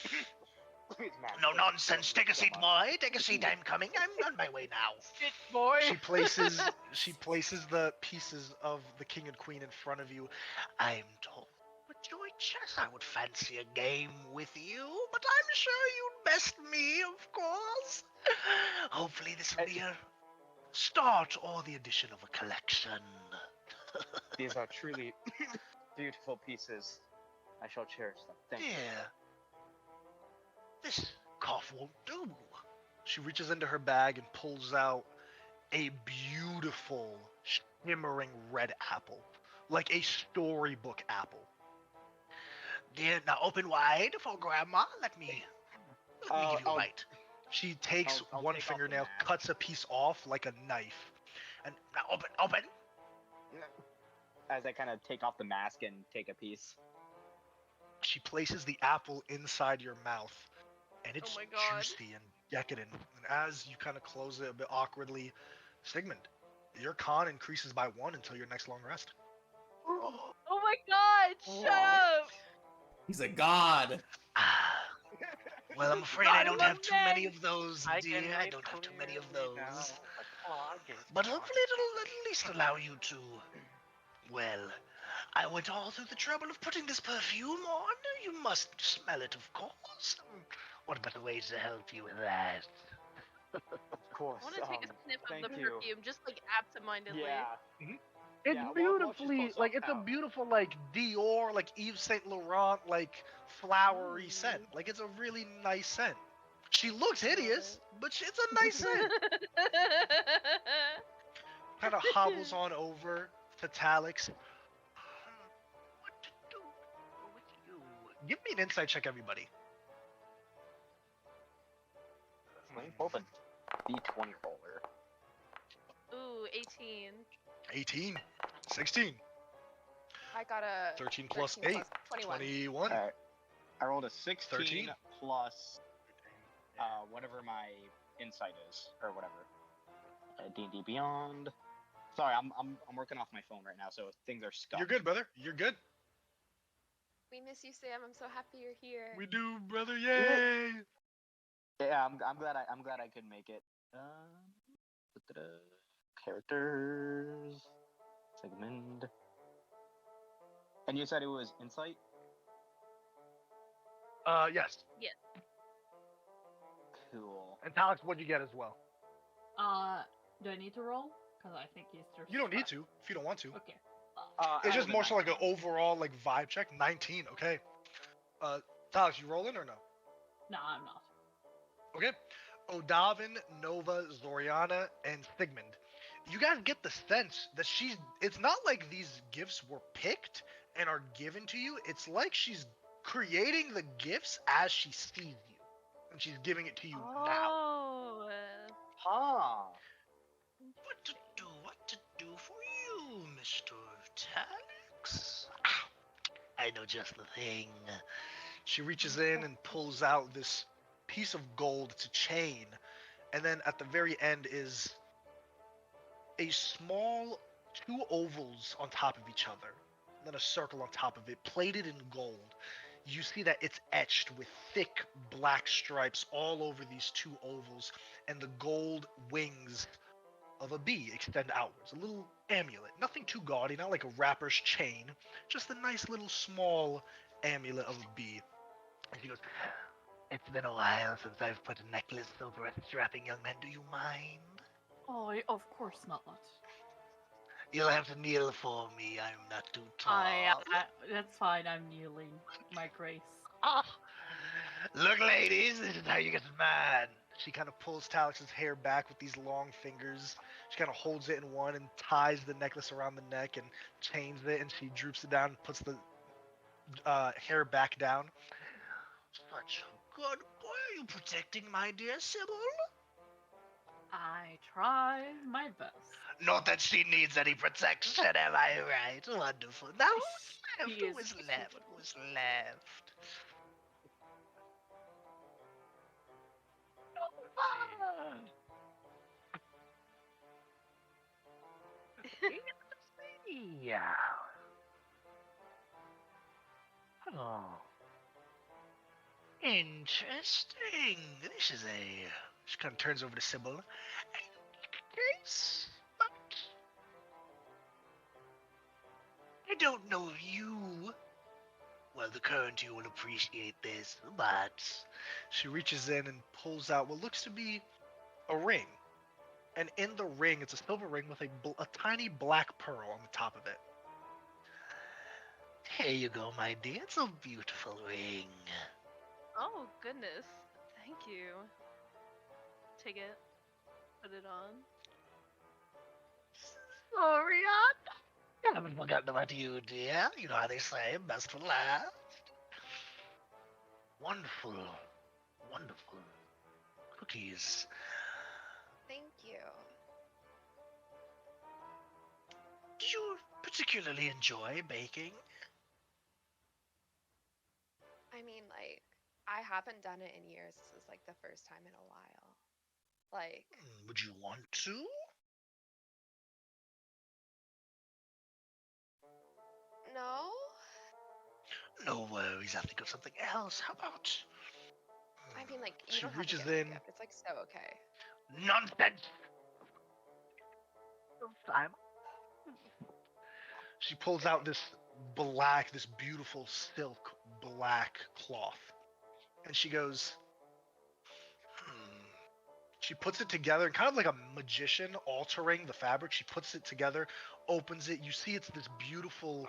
please. Please, man. No nonsense. Take a seat, boy. Take a seat. I'm coming. I'm on my way now. Shit, boy. She places the pieces of the king and queen in front of you. I'm told with joy chess I would fancy a game with you, but I'm sure you'd best me, of course. Hopefully this will be a start or the addition of a collection. These are truly beautiful pieces. I shall cherish them. Thank you. Dear, this cough won't do. She reaches into her bag and pulls out a beautiful, shimmering red apple, like a storybook apple. Dear, now open wide for Grandma. Let me give you a bite. She takes I'll one take off the fingernail, mask. cuts a piece off like a knife, and now open. As I kind of take off the mask and take a piece. She places the apple inside your mouth, and it's my God. juicy and decadent. And as you kind of close it a bit awkwardly, Sigmund, your con increases by 1 until your next long rest. Oh my God! Shut up! He's a god. Well, I'm afraid I don't have too many of those, dear. I don't have too many of those. But hopefully it'll at least allow you to... Well, I went all through the trouble of putting this perfume on. You must smell it, of course. What better ways to help you with that? Of course. I want to take a sniff of the thank you. perfume, just like absentmindedly. Yeah. It's Yeah, while beautifully, she's still like, it's a out. beautiful, like, Dior, like, Yves Saint Laurent, like, flowery scent. Like, it's a really nice scent. She looks hideous, but it's a nice scent. Kind of hobbles on over to Talix. What to do with you? Give me an insight check, everybody. Open. D20 roller. Ooh, 18. 18, 16, I got a 13 plus 13 8, plus 21. 21. Alright. I rolled a 16 13. plus whatever my insight is, or whatever. D&D Beyond. Sorry, I'm working off my phone right now, so things are stuck. You're good, brother. You're good. We miss you, Sam. I'm so happy you're here. We do, brother. Yay! Yeah, I'm glad I could make it. Characters. Sigmund. And you said it was insight? Yes. Cool. And Talix, what'd you get as well? Do I need to roll? Because I think he's just. You don't need to if you don't want to. Okay. It's I just was a more so like an 19. overall like vibe check. 19. Okay. Talix, you rolling or no? No, I'm not. Okay. Odavin, Nova, Zoriana, and Sigmund. You guys get the sense that it's not like these gifts were picked and are given to you. It's like she's creating the gifts as she sees you. And she's giving it to you now. Oh. Huh. What to do for you, Mr. Talix? Ah, I know just the thing. She reaches in and pulls out this piece of gold. It's a chain. And then at the very end is a small 2 ovals on top of each other. And then a circle on top of it, plated in gold. You see that it's etched with thick black stripes all over these 2 ovals, and the gold wings of a bee extend outwards. A little amulet. Nothing too gaudy, not like a rapper's chain. Just a nice little small amulet of a bee. And she goes, "It's been a while since I've put a necklace over a strapping young man. Do you mind?" Oh, of course not. You'll have to kneel for me. I'm not too tall. That's fine. I'm kneeling, my grace. Ah, look, ladies, this is how you get mad. She kind of pulls Talix's hair back with these long fingers. She kind of holds it in one and ties the necklace around the neck and chains it, and she droops it down and puts the hair back down. Such a good boy. Are you protecting my dear Sybil? I try my best. Not that she needs any protection, am I right? Wonderful. Now, who's left? She Who is is left? Who's left? Yeah. Oh. Interesting. This is a. She kind of turns over to Sybil. Case, but I don't know if you. Well, the current you will appreciate this, but she reaches in and pulls out what looks to be a ring. And in the ring, it's a silver ring with a tiny black pearl on the top of it. Here you go, my dear. It's a beautiful ring. Oh goodness. Thank you. Take it. Put it on. Sorry, I haven't forgotten about you, dear. You know how they say, best for last. Wonderful, wonderful cookies. Thank you. Did you particularly enjoy baking? I mean, like, I haven't done it in years. This is like the first time in a while. Like, Would you want to? no? No worries, I'll think of something else. How about... I mean, like, you She don't have to reaches get me a in. gift. It's like so okay. Nonsense! Simon. She pulls out this beautiful silk black cloth. And she goes, She puts it together, kind of like a magician altering the fabric. She puts it together, opens it. You see it's this beautiful,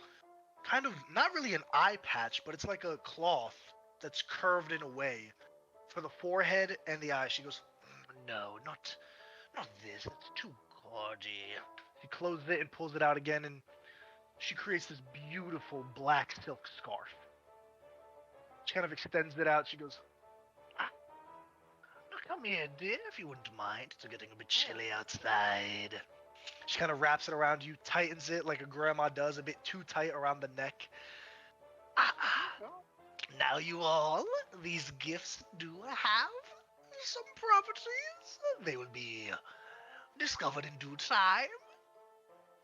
kind of, not really an eye patch, but it's like a cloth that's curved in a way for the forehead and the eyes. She goes, no, not this. It's too gaudy. She closes it and pulls it out again, and she creates this beautiful black silk scarf. She kind of extends it out. She goes, come here, dear, if you wouldn't mind. It's getting a bit chilly outside. She kind of wraps it around you, tightens it like a grandma does, a bit too tight around the neck. Now you all, these gifts do have some properties. They will be discovered in due time.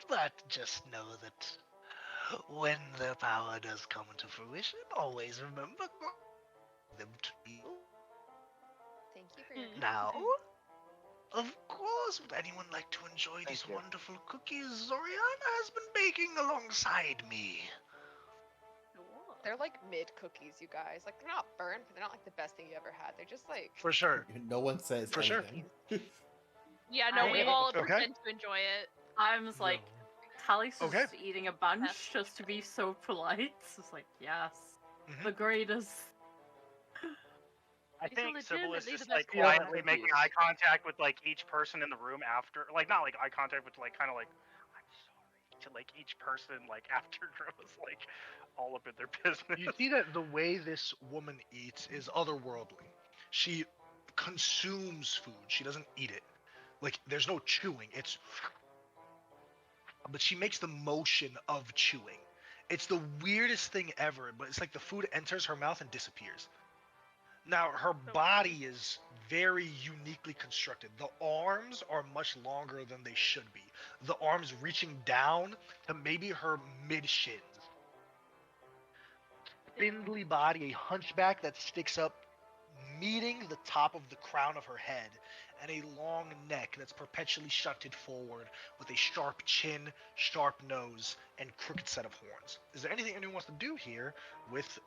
But just know that when their power does come into fruition, always remember them to you. Thank you for your Now, of course, would anyone like to enjoy these wonderful cookies Zoriana has been baking alongside me? They're like mid cookies, you guys. Like, they're not burnt, but they're not like the best thing you ever had. They're just like For sure. No one says For sure. anything. Yeah, no, we I- all Okay. pretend to enjoy it. I'm just like, Talix is Okay. just eating a bunch just to be so polite. It's like, yes, Mhm. the greatest. I These are think Sybil is legitimately just the like best quietly cookies. making eye contact with like each person in the room after, like not like eye contact, but like kind of like, I'm sorry to like each person like after Dro's like all up in their business. You see that the way this woman eats is otherworldly. She consumes food. She doesn't eat it. Like, there's no chewing. It's... But she makes the motion of chewing. It's the weirdest thing ever, but it's like the food enters her mouth and disappears. Now, her body is very uniquely constructed. The arms are much longer than they should be. The arms reaching down to maybe her mid-shins. Spindly body, a hunchback that sticks up, meeting the top of the crown of her head, and a long neck that's perpetually shunted forward with a sharp chin, sharp nose, and crooked set of horns. Is there anything anyone wants to do here with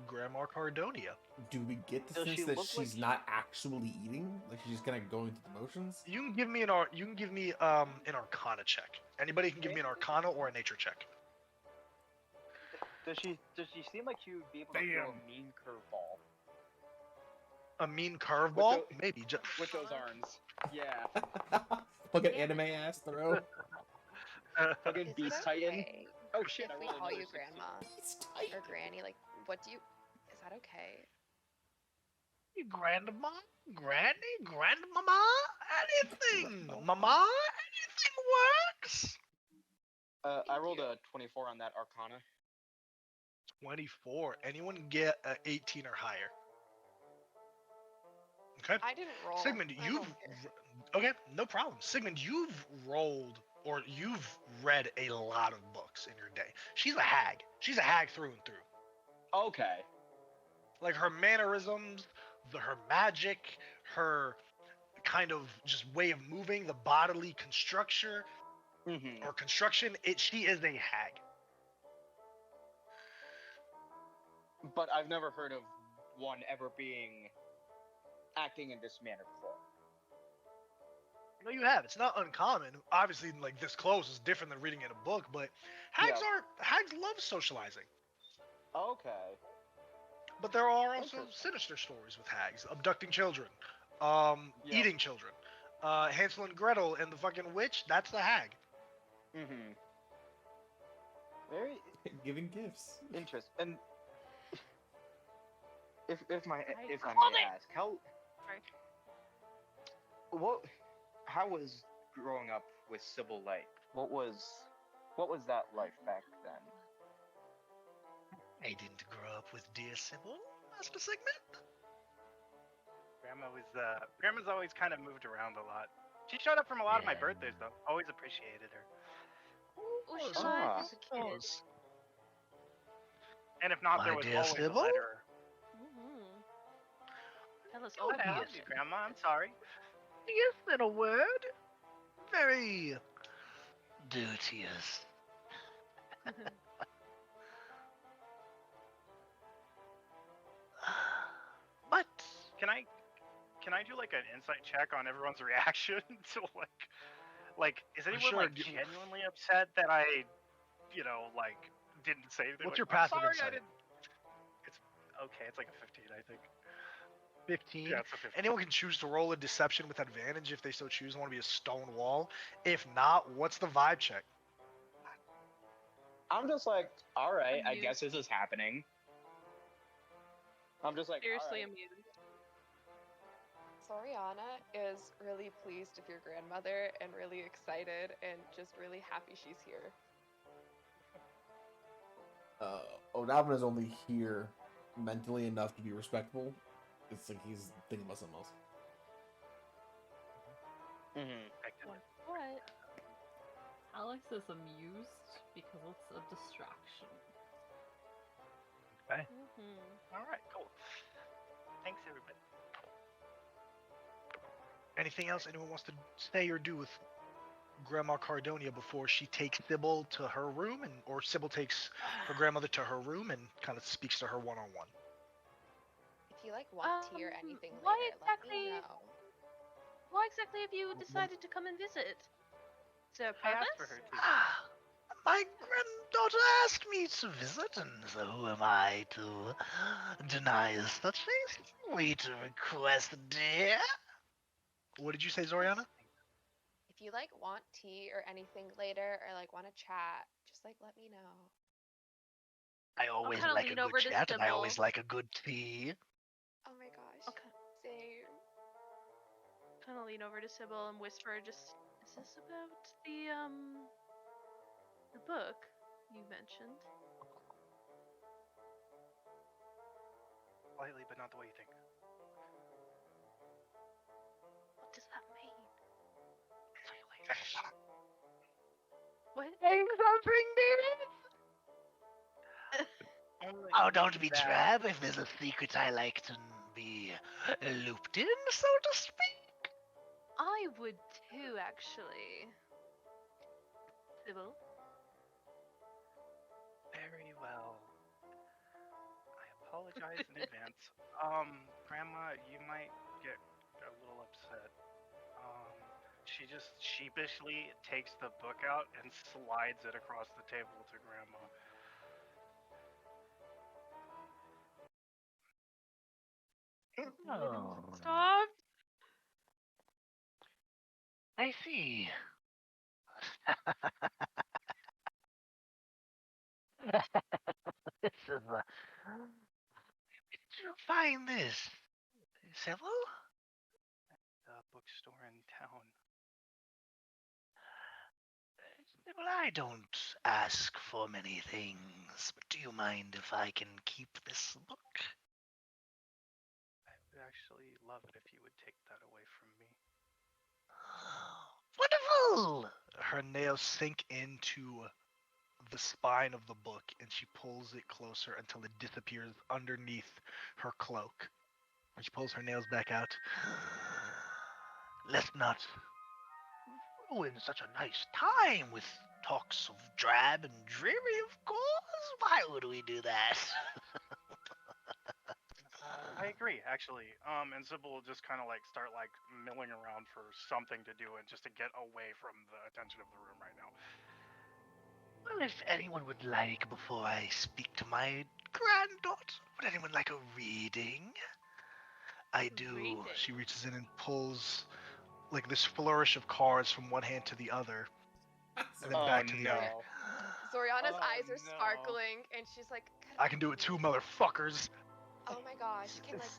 Grandma Cardonia. Do we get the Does sense she that look like she's not actually eating? Like she's just kind of going through the motions? You can give me an an Arcana check. Anybody can give me an Arcana or a Nature check. Does she seem like she would be able to throw Damn. a mean curveball A mean curveball? the- Maybe. with those arms? Yeah. Fucking anime ass throw. Fucking Is Beast it Titan. okay Oh shit! if I we rolled call another you 16. grandma Beast Titan. or granny? Like, what do you? Is that okay? Grandma, Granny, Grandmama, anything, Mama, anything works. I rolled a 24 on that Arcana. 24. Anyone get a 18 or higher? Okay. I didn't roll. Sigmund, I you've rolled here. okay, no problem. Sigmund, you've rolled or you've read a lot of books in your day. She's a hag. She's a hag through and through. Okay. Like her mannerisms, her magic, her kind of just way of moving, the bodily construction Mm-hmm. or construction. She is a hag. But I've never heard of one ever acting in this manner before. No, you have. It's not uncommon. Obviously, like this close is different than reading in a book, but hags love socializing. Okay. But there are also Interesting. sinister stories with hags, abducting children, Yeah. eating children. Hansel and Gretel and the fucking witch, that's the hag. Mm-hmm. Very Giving gifts. interesting. And if I Hold may it! ask, how was growing up with Sybil like? What was that life back then? I didn't grow up with dear Sybil, Master Sigmund. Grandma's always kind of moved around a lot. She showed up from a lot of my Yeah. birthdays though. Always appreciated her. Was she Oh, alive Ah. as a kid? And if not, My there was dear always Sybil? a letter. Mm-hmm. Tell us Oh, all What about happened, it. Grandma? I'm sorry. Yes, in a word, very duteous. But Can I do like an insight check on everyone's reaction to like is anyone Sure, like genuinely upset that I like didn't say anything? What's Like, your "I'm passive sorry, insight?" I didn't. It's okay. It's like a 15, I think. 15. Yeah, it's a 15. Anyone can choose to roll a deception with advantage if they so choose and want to be a stone wall. If not, what's the vibe check? I'm just like, all right, I Amused. guess this is happening. I'm just like, Seriously all right. amused. Soriana is really pleased with your grandmother and really excited and just really happy she's here. Onavin is only here mentally enough to be respectful. It's like he's thinking about something else. Mm-hmm. What? Alex is amused because it's a distraction. Mm-hmm. All right, cool. Thanks, everybody. Anything else anyone wants to say or do with Grandma Cardonia before she takes Sybil to her room, or Sybil takes her grandmother to her room and kind of speaks to her one-on-one? If you like want tea or Um, anything why later, let me exactly- know. Why exactly have you decided to come and visit? Is there a I purpose? asked for her to. My granddaughter asked me to visit, and so who am I to deny such a sweet request, dear? What did you say, Zoriana? If you like want tea or anything later or like want to chat, just like let me know. I always kinda like a lean good over to chat, and I Sybil. always like a good tea. Oh my gosh. Okay. Same. Kind of lean over to Sybil and whisper, "Just is this about the book you mentioned?" Slightly, but not the way you think. What does that mean? What? Saying something, dear? Only Oh, don't be that- drab. If there's a secret, I like to be looped in, so to speak. I would too, actually. Sybil? Very well. I apologize in advance. Grandma, you might get a little upset. She just sheepishly takes the book out and slides it across the table to Grandma. Oh, Stop. I see. This is did you find this, Sybil? The bookstore in town. Well, I don't ask for many things, but do you mind if I can keep this book? I would actually love it if you would take that away from me. Wonderful! Her nails sink into the spine of the book, and she pulls it closer until it disappears underneath her cloak. And she pulls her nails back out. Let's not ruin such a nice time with talks of drab and dreary, of course. Why would we do that? I agree, actually. And Sybil will just kind of like start like milling around for something to do and just to get away from the attention of the room right now. Well, if anyone would like, before I speak to my granddaughter, would anyone like a reading? I do. Reading? She reaches in and pulls like this flourish of cards from one hand to the other, and then back to the other. Zoriana's Oh, eyes are no. sparkling, and she's like, I can do it too, motherfuckers. oh my gosh, can like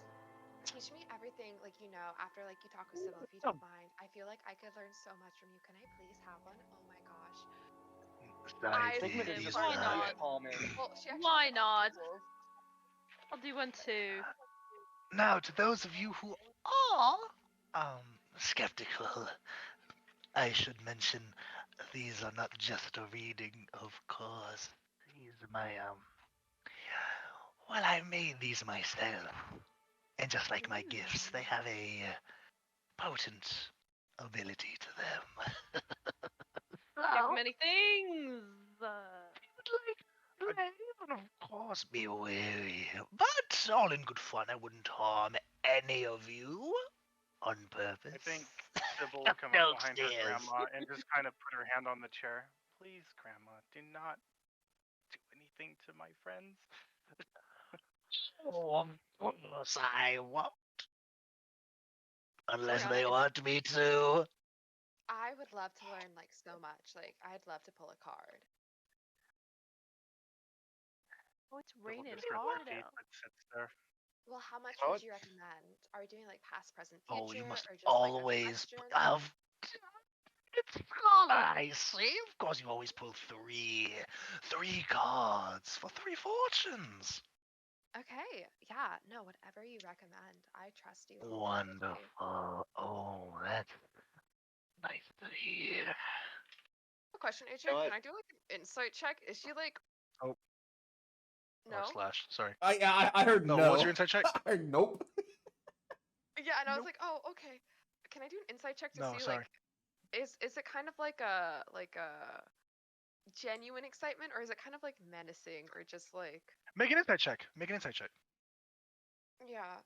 teach me everything, like, you know, after like you talk with Sybil, if you don't mind. I feel like I could learn so much from you. Can I please have one? Oh my gosh. Eyes Figment are of sparkling. why not? Well, she actually Why has, like, not? tools. I'll do one too. Now, to those of you who are skeptical, I should mention these are not just a reading, of course. These are my well, I made these myself, and just like my gifts, they have a potent ability to them. Like many things. And of course, be wary, but all in good fun. I wouldn't harm any of you on purpose. I think Sybil will come up behind her Downstairs. grandma and just kind of put her hand on the chair. Please, Grandma, do not do anything to my friends. Oh, of course I won't. Unless Zoriana they is- want me to. I would love to learn like so much. Like, I'd love to pull a card. Oh, it's Sybil raining just grits hard her teeth out. and sits there. Well, how much Oh, would you recommend? Are we doing like past, present, future, Oh, you must or just like a always. question? It's scholar, I see. Of course, you always pull three cards for 3 fortunes. Okay, yeah, no, whatever you recommend. I trust you. wholeheartedly. Wonderful. Oh, that's nice to hear. A question, AJ, know can what? I do like an insight check? Is she like? Oh. No. Slash. Sorry. I heard no. No, what's your insight check? I heard nope. Yeah, and I was Nope. like, oh, okay. Can I do an insight check to No, see sorry. like, is it kind of like a genuine excitement, or is it kind of like menacing, or just like, Make an insight check. yeah.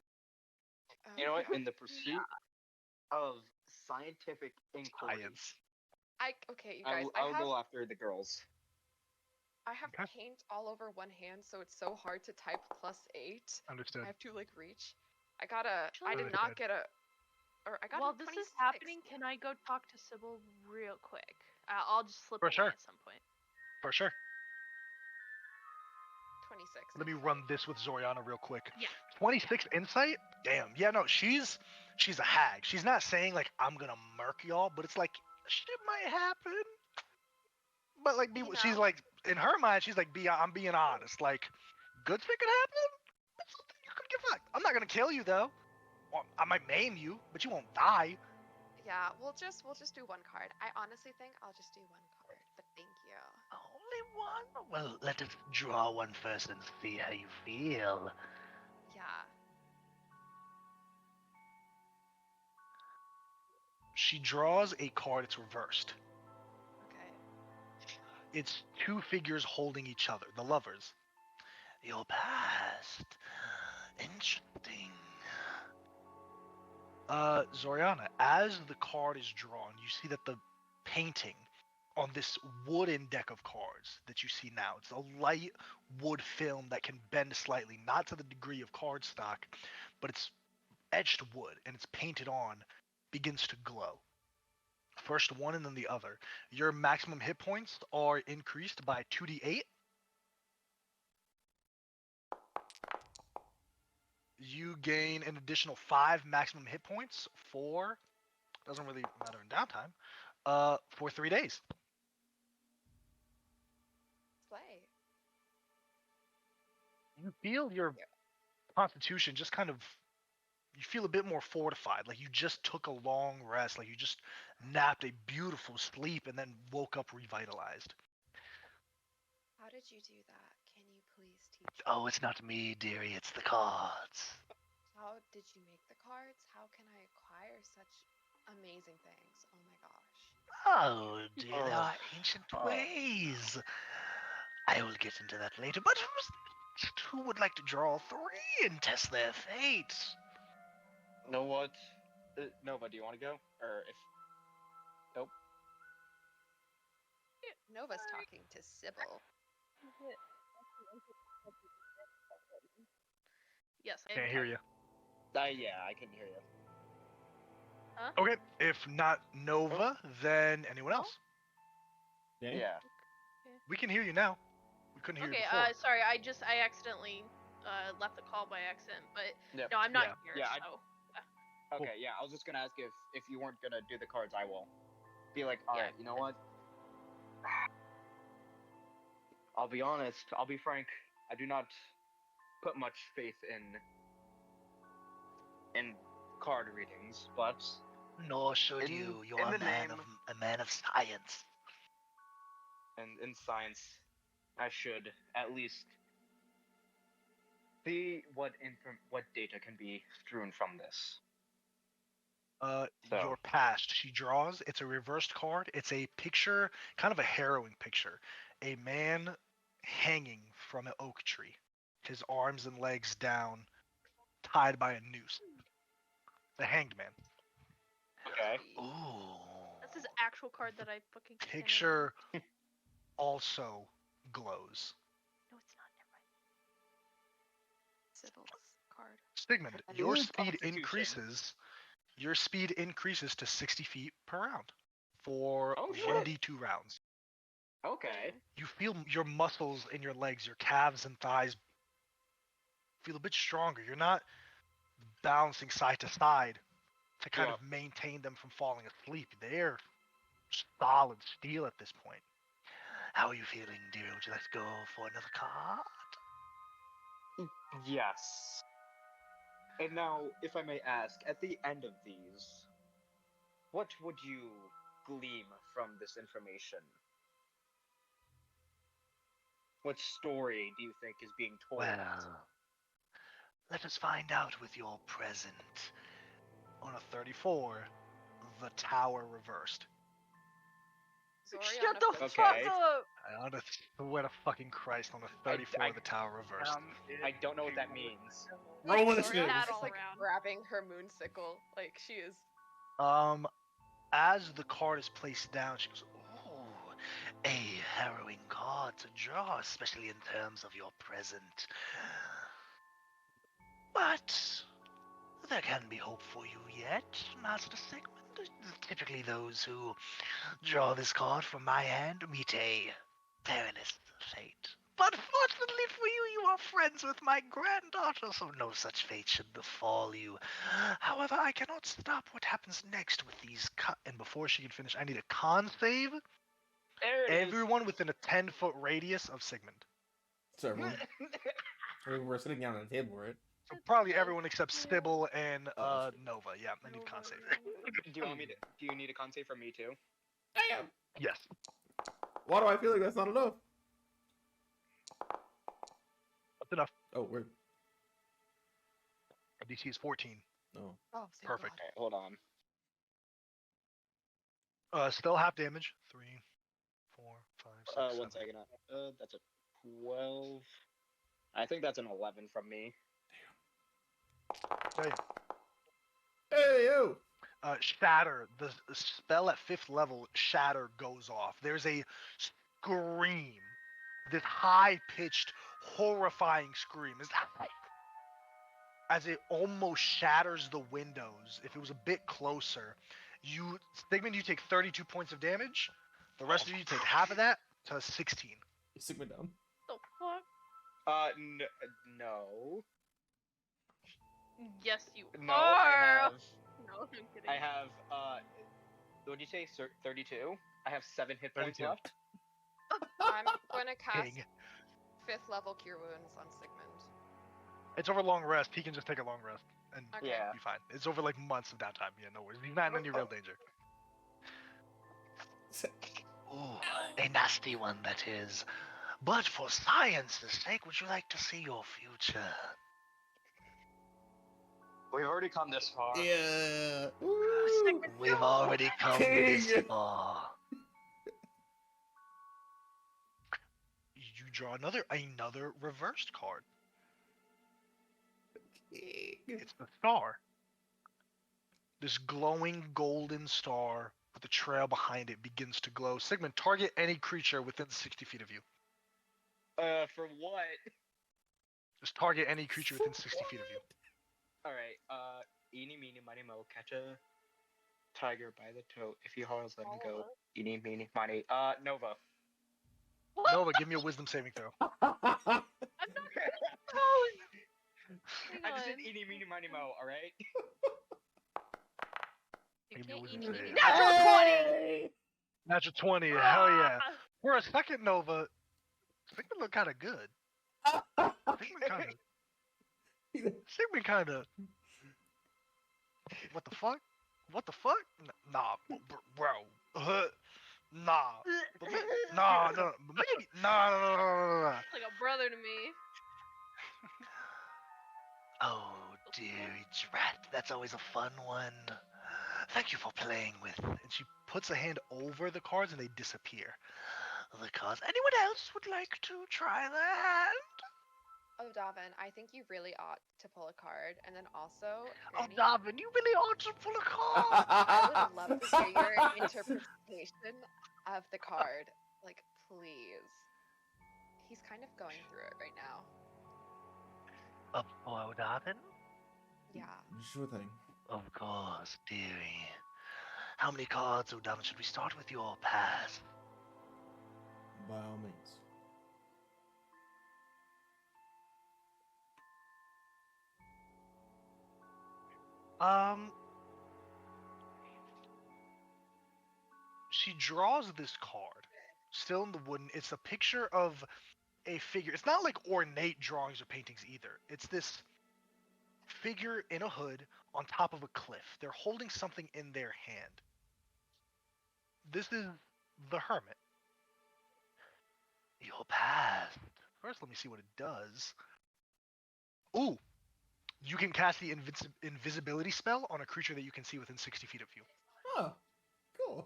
You know what? Okay. In the pursuit of scientific inquiry, Science. Okay, you guys, I'll go after the girls. I have Okay. paint all over one hand, so it's so hard to type +8. Understood. I have to like reach. I did Actually- not get a, or I got While a this 26. is happening, can I go talk to Sybil real quick? I'll just slip For away sure. at some point. For sure. 26. Let me insight. run this with Zoriana real quick. Yeah. 26 insight? Damn. Yeah, no, she's a hag. She's not saying like I'm gonna murk y'all, but it's like shit might happen. But like You she's know. like in her mind, she's like I'm being honest. Like good shit could happen. But something you could get fucked. I'm not gonna kill you though. Well, I might maim you, but you won't die. Yeah, we'll just do one card. I honestly think I'll just do one card, but thank you. Only one? Well, let us draw one first and see how you feel. Yeah. She draws a card, it's reversed. Okay. It's 2 figures holding each other, the lovers. Your past. Interesting. Zoriana, as the card is drawn, you see that the painting on this wooden deck of cards that you see now, it's a light wood film that can bend slightly, not to the degree of cardstock, but it's etched wood and it's painted on, begins to glow. First one and then the other. Your maximum hit points are increased by 2d8. You gain an additional 5 maximum hit points for, doesn't really matter in downtime, for 3 days. Slay. You feel your constitution just kind of, you feel a bit more fortified, like you just took a long rest, like you just napped a beautiful sleep and then woke up revitalized. How did you do that? Can you please teach me? Oh, it's not me, dearie, it's the cards. How did you make the cards? How can I acquire such amazing things? Oh my gosh. Oh, dear, there Oh. are ancient Oh. ways. I will get into that later, but who would like to draw 3 and test their fate? Know what? Nova, do you want to go? Or if Nova's talking to Sybil. Yes, I Can't hear you. yeah, I can hear you. Okay, if not Nova, then anyone else. Danny? Yeah. We can hear you now. We couldn't hear Okay, you before. sorry, I accidentally left the call by accident, but Yep. no, I'm not Yeah. here, Yeah, so Okay, yeah, I was just gonna ask if you weren't gonna do the cards, I will. Be like, Yeah. alright, you know what? I'll be honest, I'll be frank, I do not put much faith in card readings, but Nor should In- you. You're in a the man name- of a man of science. in science, I should at least see what data can be strewn from this. So- Your past. She draws. It's a reversed card. It's a picture, kind of a harrowing picture. A man hanging from an oak tree, his arms and legs down, tied by a noose. The hanged man. Okay. Ooh. that's his actual card that I fucking sent in. Picture also glows. No, it's not. Never mind. Sybil's card. Sigmund, And your Ooh, speed Constitution. increases. Your speed increases to 60 feet per round for Oh, shit. 1d2 rounds. Okay. You feel your muscles in your legs, your calves and thighs feel a bit stronger. You're not bouncing side to side to kind Yeah. of maintain them from falling asleep. They're solid steel at this point. How are you feeling, dear? Would you like to go for another card? Yes. And now, if I may ask, at the end of these, what would you glean from this information? What story do you think is being told? Well, let us find out with your present. On a 34, the tower reversed. Zoriana the flips fuck hers. up! On a swear to fucking Christ, on a 34, the tower reversed. I don't know what that means. Roll Like, initiative. Zoriana's That just all like around. grabbing her moon sickle. Like she is. As the card is placed down, she goes, "Ooh, a harrowing card to draw, especially in terms of your present. But there can be hope for you yet, Master Sigmund. Typically those who draw this card from my hand meet a fairness fate. But fortunately for you, you are friends with my granddaughter, so no such fate should befall you. However, I cannot stop what happens next with these and before she can finish, I need a con save. There it is. Everyone within a 10-foot radius of Sigmund. So everyone, we're sitting down at a table, right? So probably everyone except Sybil and Oh, that's Nova. Yeah, I need con save. Do you need a con save from me too? Damn. Yes. Why do I feel like that's not enough? That's enough. Oh, weird. DC is 14. No. Oh, thank Perfect. God. Okay, hold on. Still half damage. 3, 4, 5, 6, 7. 1 second. That's a 12. I think that's an 11 from me. Hey, Hey yo. Shatter. The spell at 5th level, Shatter, goes off. There's a scream. This high-pitched, horrifying scream. As it almost shatters the windows. If it was a bit closer, Stigman, you take 32 points of damage. The rest of you take half of that to 16. Sigma down. The fuck? No. Yes, you No, are. I have. No, I'm kidding. I have. What did you say? 32. I have 7 hit points 32. left. I'm going to cast King. 5th level Cure Wounds on Sigmund. It's over long rest. He can just take a long rest and Okay. Yeah. be fine. It's over like months of downtime. Yeah, no worries. He's not in any real danger. Ooh, a nasty one that is. But for science's sake, would you like to see your future? We've already come this far. Yeah. We've already come this King. far. You draw another reversed card. It's the star. This glowing golden star with a trail behind it begins to glow. Sigmund, target any creature within 60 feet of you. For what? Just target any creature within 60 feet of you. Alright, eeny, meeny, miny, mo, catch a tiger by the toe. If he hauls, let him go. Eeny, meeny, miny. Nova. Nova, give me a wisdom saving throw. I'm not. Oh. I just said eeny, meeny, miny, mo, alright? You Give me a can't wisdom eat save. me. Natural 20! Natural 20, hell yeah. For a second, Nova, Sigmund looked kind of good. Sigmund kind of. What the fuck? What the fuck? Nah, bro. Nah. Nah, no. Maybe. Nah. It's like a brother to me. Oh, dearie drat. That's always a fun one. Thank you for playing with. And she puts a hand over the cards and they disappear. The cards. Anyone else would like to try their hand? Oh, Davin, I think you really ought to pull a card, and then also. Oh, Granny, Davin, you really ought to pull a card. I would love to hear your interpretation of the card. Like, please. He's kind of going through it right now. Oh, Davin? Yeah. Sure thing. Of course, dearie. How many cards, Davin, should we start with your pass? By all means. She draws this card, still in the wooden. It's a picture of a figure. It's not like ornate drawings or paintings either. It's this figure in a hood on top of a cliff. They're holding something in their hand. This is the Hermit. Your past. First, let me see what it does. Ooh! You can cast the invisibility spell on a creature that you can see within 60 feet of you. Oh, cool.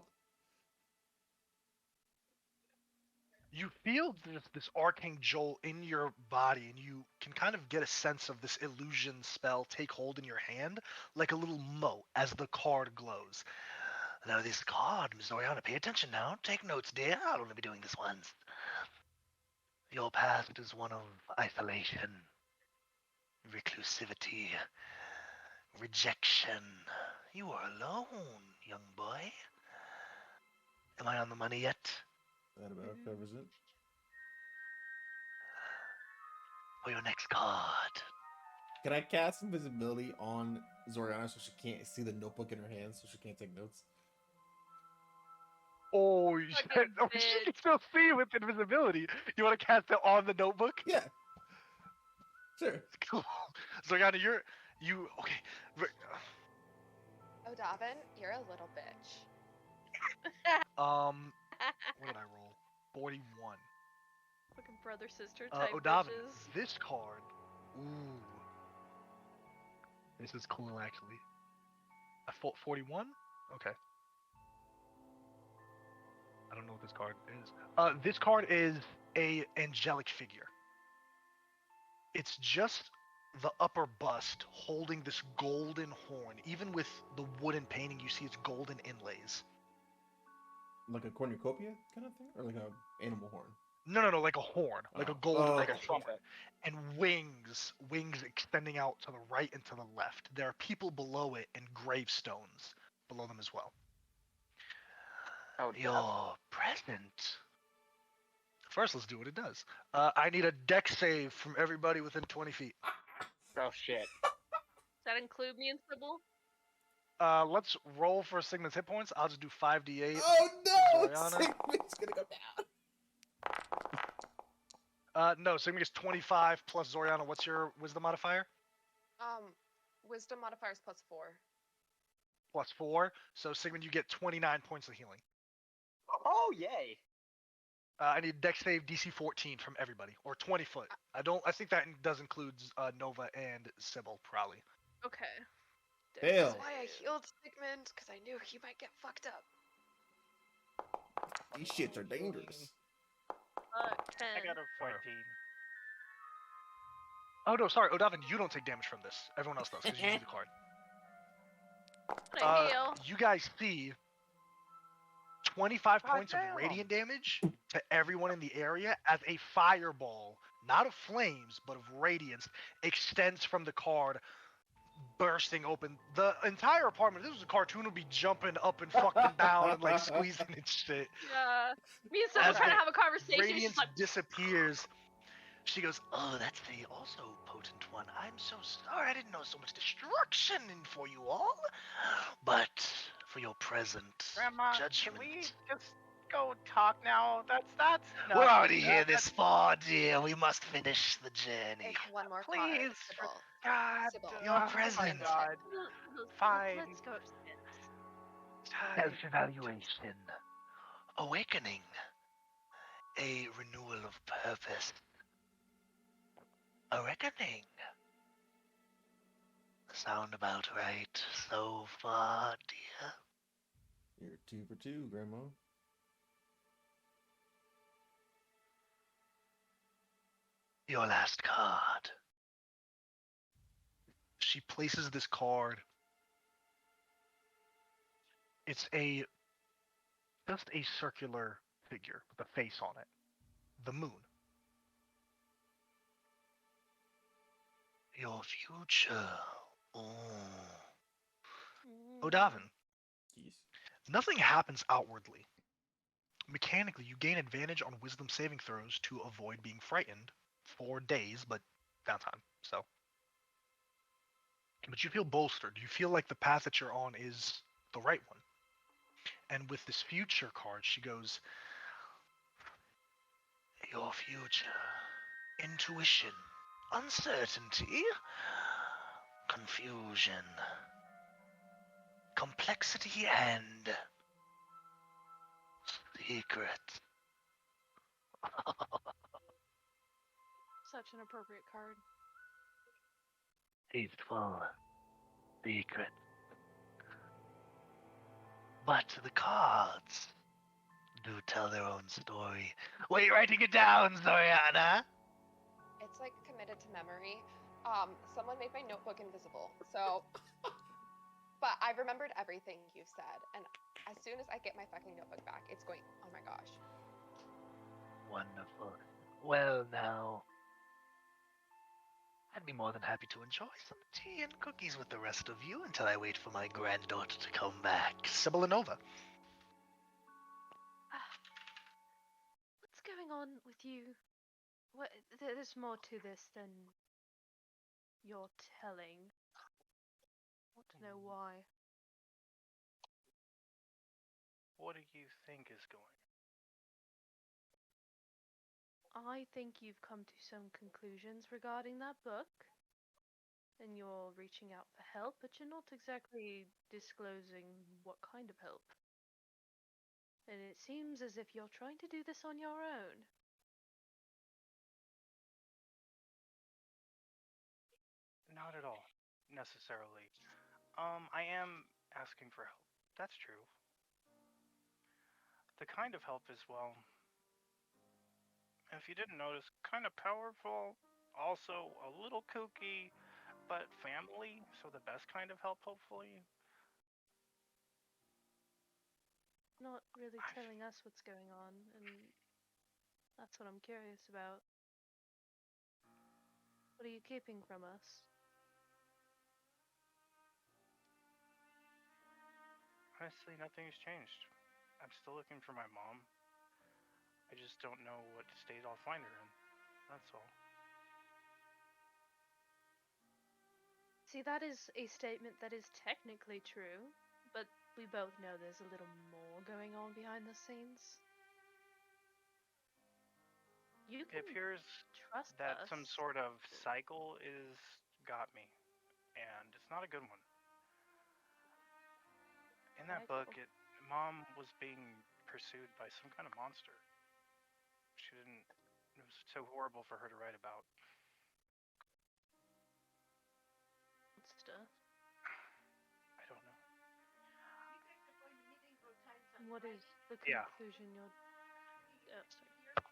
You feel this arcane jolt in your body, and you can kind of get a sense of this illusion spell take hold in your hand, like a little mote as the card glows. Now, this card, Miss Oriana, pay attention now. Take notes, dear. I'll only be doing this once. Your past is one of isolation, reclusivity, rejection. You are alone, young boy. Am I on the money yet? That about covers it. For your next card. Can I cast invisibility on Zoriana so she can't see the notebook in her hand, so she can't take notes? Oh, Fucking she can bitch. still see with invisibility. You want to cast it on the notebook? Yeah. Sure. Cool. Zoriana, okay. Oh, Davin, you're a little bitch. What did I roll? 41. Fucking brother sister type Odavin, bitches. this card. Ooh. This is cool, actually. 41? Okay. I don't know what this card is. This card is a angelic figure. It's just the upper bust holding this golden horn. Even with the wooden painting, you see its golden inlays. Like a cornucopia kind of thing, or like a animal horn. No, like a horn, like a Oh. golden, Oh, Like a okay. horn. trumpet. And wings extending out to the right and to the left. There are people below it and gravestones below them as well. Oh, death. Your present. First, let's do what it does. I need a deck save from everybody within 20 feet. Oh shit. Does that include me and Sybil? Let's roll for Sigmund's hit points. I'll just do 5d8. Oh no! Zoriana? Sigmund's gonna go down. No, Sigmund gets 25 plus Zoriana. What's your wisdom modifier? Wisdom modifier is +4. Plus 4. So Sigmund, you get 29 points of healing. Oh yay. I need deck save DC 14 from everybody, or 20 foot. I think that does include Nova and Sybil, probably. Okay. Fail. That's why I healed Sigmund, because I knew he might get fucked up. These shits are dangerous. 10. I got a 14. Oh no, sorry, Odavin, you don't take damage from this. Everyone else does, because you see the card. I heal. You guys see 25 God points of damn. radiant damage to everyone in the area as a fireball, not of flames, but of radiance, extends from the card, bursting open. The entire apartment, if this was a cartoon, would be jumping up and fucking down and like squeezing its shit. Me and Sybil As trying to the have a conversation. She's Radiance like, disappears. She goes, "Oh, that's the also potent one. I'm so sorry. I didn't know so much destruction in for you all. But for your present Grandma, judgment." can we just go talk now? That's We're enough. already here this far, dear. We must finish the journey. It's one more card, Please. Sybil. God, Sybil. Your oh my present. God. Sybil, Fine. Let's go upstairs. Self-evaluation. Awakening. A renewal of purpose. A reckoning. Sound about right so far, dear. You're 2 for 2, Grandma. Your last card. She places this card. It's just a circular figure with a face on it. The moon. Your future. Oh. Odavin, Jeez. nothing happens outwardly. Mechanically, you gain advantage on wisdom saving throws to avoid being frightened for days, but downtime. So, but you feel bolstered. You feel like the path that you're on is the right one. And with this future card, she goes, "Your future, intuition, uncertainty, confusion, complexity, and secret." Such an appropriate card. Tasteful, secret. But the cards do tell their own story. Were you writing it down, Zoriana? It's like committed to memory. Someone made my notebook invisible, so. But I remembered everything you said, and as soon as I get my fucking notebook back, it's going. Oh my gosh. Wonderful. Well, now, I'd be more than happy to enjoy some tea and cookies with the rest of you until I wait for my granddaughter to come back. Sybil and Nova. What's going on with you? What? There's more to this than you're telling. I want to know why. What do you think is going? I think you've come to some conclusions regarding that book, and you're reaching out for help, but you're not exactly disclosing what kind of help. And it seems as if you're trying to do this on your own. Not at all, necessarily. I am asking for help. That's true. The kind of help is, well, if you didn't notice, kind of powerful, also a little kooky, but family, so the best kind of help, hopefully. Not really I- telling us what's going on, and that's what I'm curious about. What are you keeping from us? Honestly, nothing's changed. I'm still looking for my mom. I just don't know what state I'll find her in. That's all. See, that is a statement that is technically true, but we both know there's a little more going on behind the scenes. You It can appears trust that us. some sort of cycle is got me, and it's not a good one. In that book, Cycle. Mom was being pursued by some kind of monster. She didn't. It was so horrible for her to write about. Stuff. I don't know. And what is the Yeah. conclusion you're... Oh, sorry. I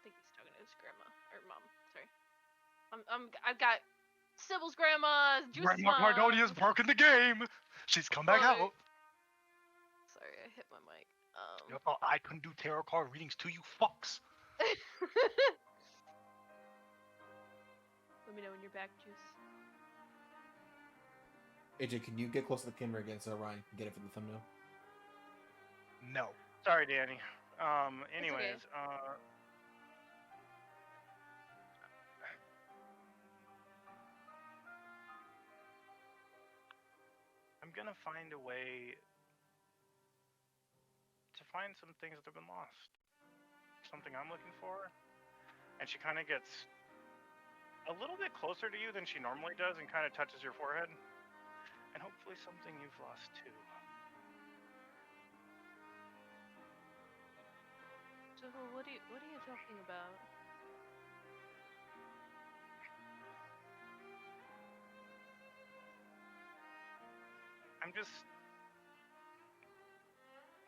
think he's talking to his grandma, or mom, sorry. I've got Sybil's grandma, Juice's Grandma mom. Cardonia's broken the game. She's come back Sorry. out. Sorry, I hit my mic. You thought I couldn't do tarot card readings to you fucks. Let me know when you're back, Juice. AJ, can you get close to the camera again so Ryan can get it for the thumbnail? No. Sorry, Danny. Anyways, I'm gonna find a way to find some things that have been lost. Something I'm looking for. And she kind of gets a little bit closer to you than she normally does and kind of touches your forehead. And hopefully something you've lost too. So what are you talking about? I'm just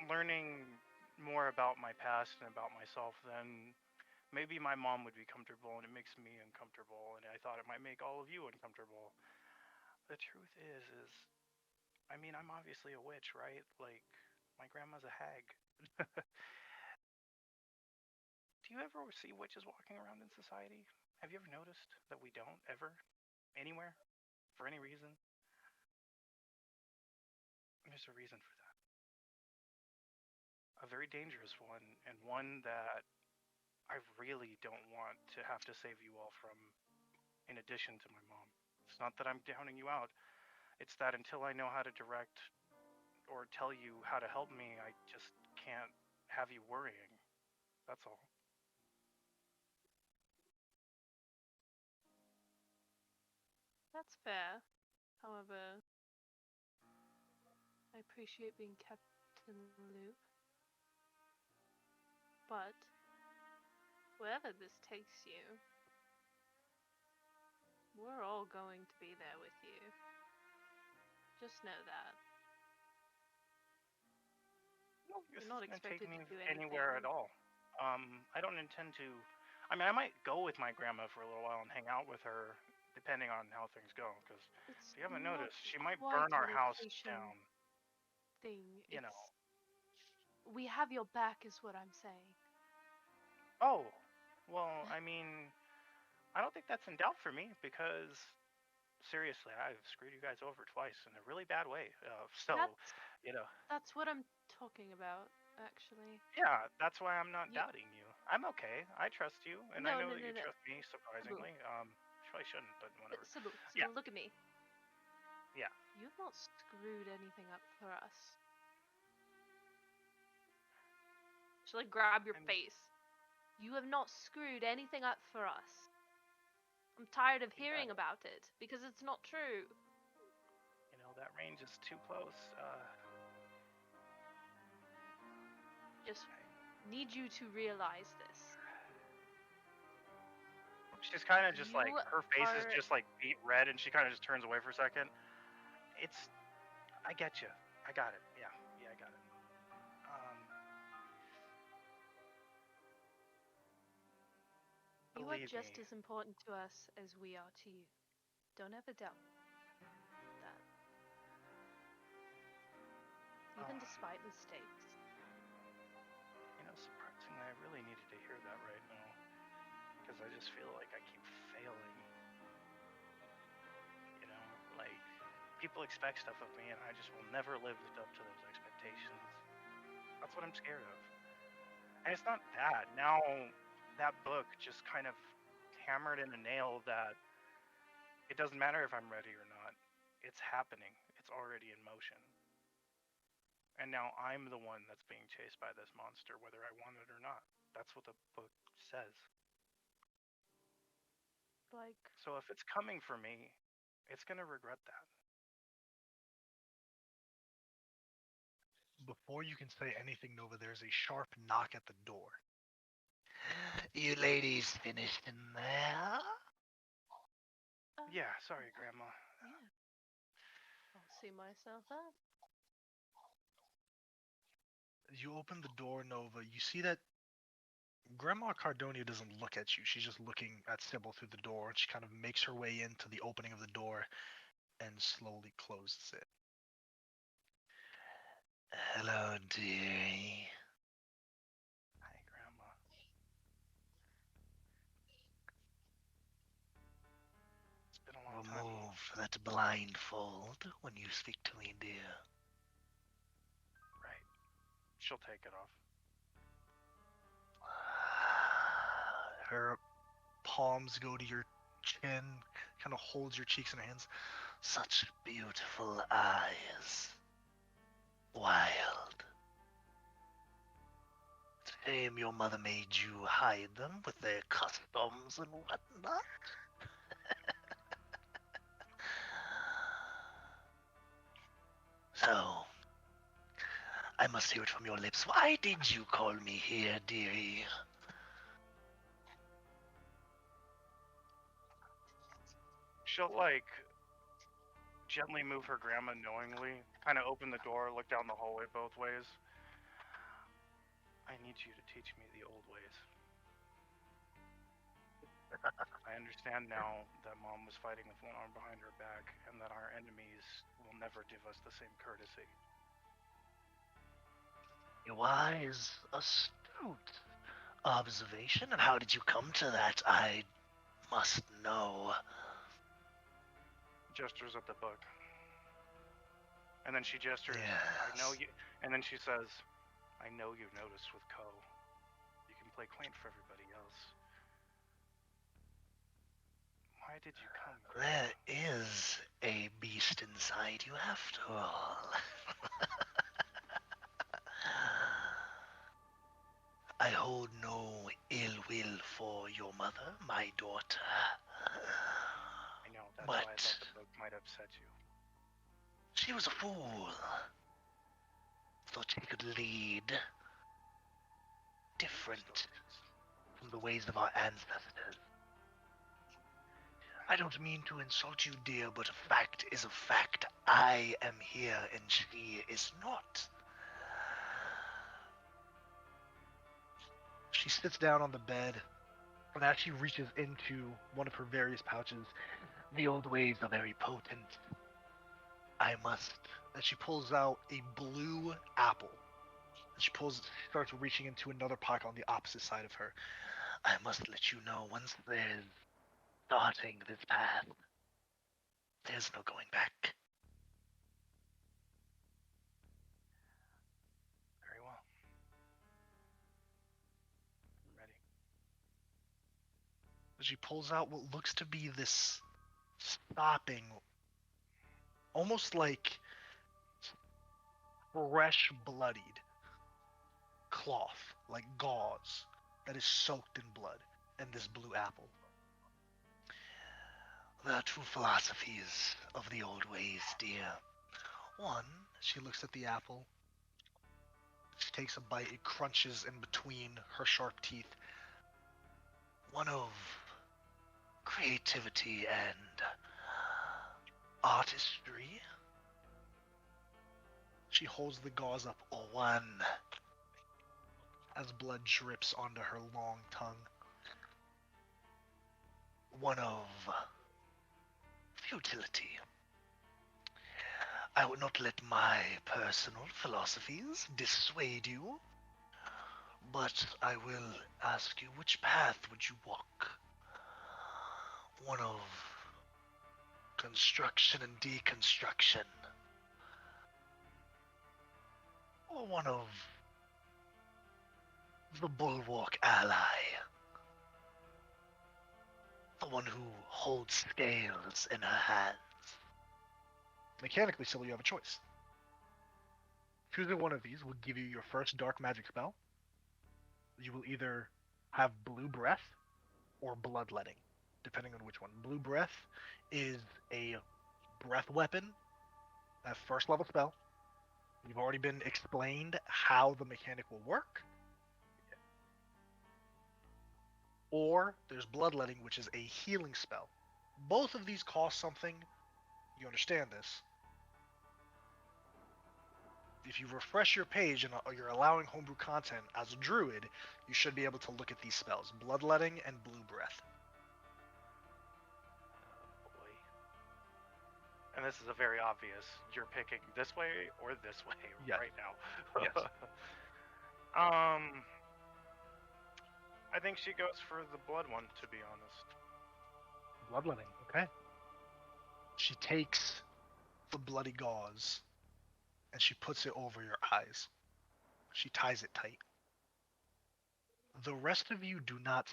learning more about my past and about myself than maybe my mom would be comfortable, and it makes me uncomfortable, and I thought it might make all of you uncomfortable. The truth is I mean, I'm obviously a witch, right? Like, my grandma's a hag. Do you ever see witches walking around in society? Have you ever noticed that we don't ever? Anywhere? For any reason? There's a reason for that. A very dangerous one, and one that I really don't want to have to save you all from, in addition to my mom. It's not that I'm downing you out. It's that until I know how to direct or tell you how to help me, I just can't have you worrying. That's all. That's fair. However, I appreciate being kept in the loop. But wherever this takes you, we're all going to be there with you. Just know that. No, this You're not isn't gonna take expected me to do anywhere at anything. all. I don't intend to. I mean, I might go with my grandma for a little while and hang out with her, depending on how things go. Because It's if you haven't not noticed, she might quite burn a our house location down. thing. You know. We have your back, is what I'm saying. Oh, well, I mean, I don't think that's in doubt for me because seriously, I've screwed you guys over twice in a really bad way. So, That's you know, that's what I'm talking about, actually. yeah, that's why I'm not You- doubting you. I'm okay. I trust you, and I No, know no, that no, you no. trust me. Surprisingly, probably shouldn't, but whatever. Sybil, Yeah. look at me. Yeah. You've not screwed anything up for us. Shall I grab your I'm- face? You have not screwed anything up for us. I'm tired of hearing about it because it's not true. You know, that range is too close. Just need you to realize this. She's kind of just like, You her face is are- just like beet red, and she kind of just turns away for a second. I get you. I got it. Yeah, I got it. You are believe just me. as important to us as we are to you. Don't ever doubt that. Even Oh. despite mistakes. Surprisingly, I really needed to hear that right now. Because I just feel like I keep failing. Like, people expect stuff of me, and I just will never live up to those expectations. That's what I'm scared of. And it's not that. Now, that book just kind of hammered in a nail that it doesn't matter if I'm ready or not. It's happening. It's already in motion. And now I'm the one that's being chased by this monster, whether I want it or not. That's what the book says. Like, So if it's coming for me, it's going to regret that. Before you can say anything, Nova, there's a sharp knock at the door. You ladies finished in there? Yeah, sorry, Grandma. yeah. I'll see myself out. You open the door, Nova. You see that Grandma Cardonia doesn't look at you. She's just looking at Sybil through the door. She kind of makes her way into the opening of the door and slowly closes it. Hello, dearie. Hi, Grandma. It's been a long time. Remove that blindfold when you speak to me, dear. Right. She'll take it off. Her palms go to your chin, kind of holds your cheeks in her hands. Such beautiful eyes. Wild. Shame your mother made you hide them with their customs and whatnot. So, I must hear it from your lips. Why did you call me here, dearie? She'll, gently move her grandma knowingly, kind of open the door, look down the hallway both ways. I need you to teach me the old ways. I understand now that Mom was fighting with one arm behind her back, and that our enemies will never give us the same courtesy. A wise, astute observation. And how did you come to that? I must know. Gestures at the book. And then she gestures, I know Yes. you, and then she says, I know you've noticed with Ko. You can play quaint for everybody else. Why did you come? There is a beast inside you after all. I hold no ill will for your mother, my daughter. I know, that's why I But thought the book might upset you. she was a fool. Thought she could lead different from the ways of our ancestors. I don't mean to insult you, dear, but a fact is a fact. I am here and she is not. She sits down on the bed, and as she reaches into one of her various pouches, the old ways are very potent. I must. And she pulls out a blue apple. And she starts reaching into another pocket on the opposite side of her. I must let you know, once there's starting this path, there's no going back. Very well. I'm ready. She pulls out what looks to be this stopping, almost like fresh bloodied cloth, like gauze, that is soaked in blood, and this blue apple. There are two philosophies of the old ways, dear. One, she looks at the apple, she takes a bite, it crunches in between her sharp teeth. One of creativity and artistry. She holds the gauze up. One, as blood drips onto her long tongue. one of futility. I would not let my personal philosophies dissuade you, but I will ask you, which path would you walk? One of construction and deconstruction, or one of the bulwark ally? The one who holds scales in her hands. Mechanically, Sybil, you have a choice. Choosing one of these will give you your first dark magic spell. You will either have blue breath or bloodletting, depending on which one. Blue breath is a breath weapon, a first level spell. You've already been explained how the mechanic will work. Or there's bloodletting, which is a healing spell. Both of these cost something. You understand this. If you refresh your page and you're allowing homebrew content as a druid, you should be able to look at these spells: bloodletting and blue breath. Boy. And this is a very obvious. You're picking this way or this way Yes. right now. Yes. I think she goes for the blood one, to be honest. Bloodletting, okay. She takes the bloody gauze and she puts it over your eyes. She ties it tight. The rest of you do not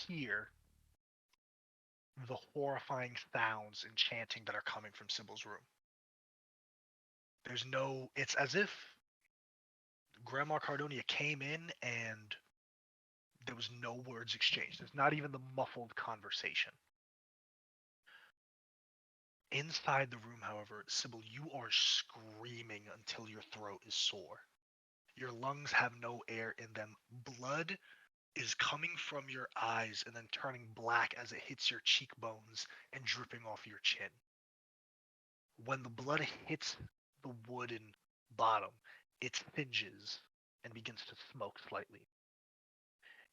hear the horrifying sounds and chanting that are coming from Sybil's room. It's as if Grandma Cardonia came in and there was no words exchanged. There's not even the muffled conversation. Inside the room, however, Sybil, you are screaming until your throat is sore. Your lungs have no air in them. Blood is coming from your eyes and then turning black as it hits your cheekbones and dripping off your chin. When the blood hits the wooden bottom, it singes and begins to smoke slightly.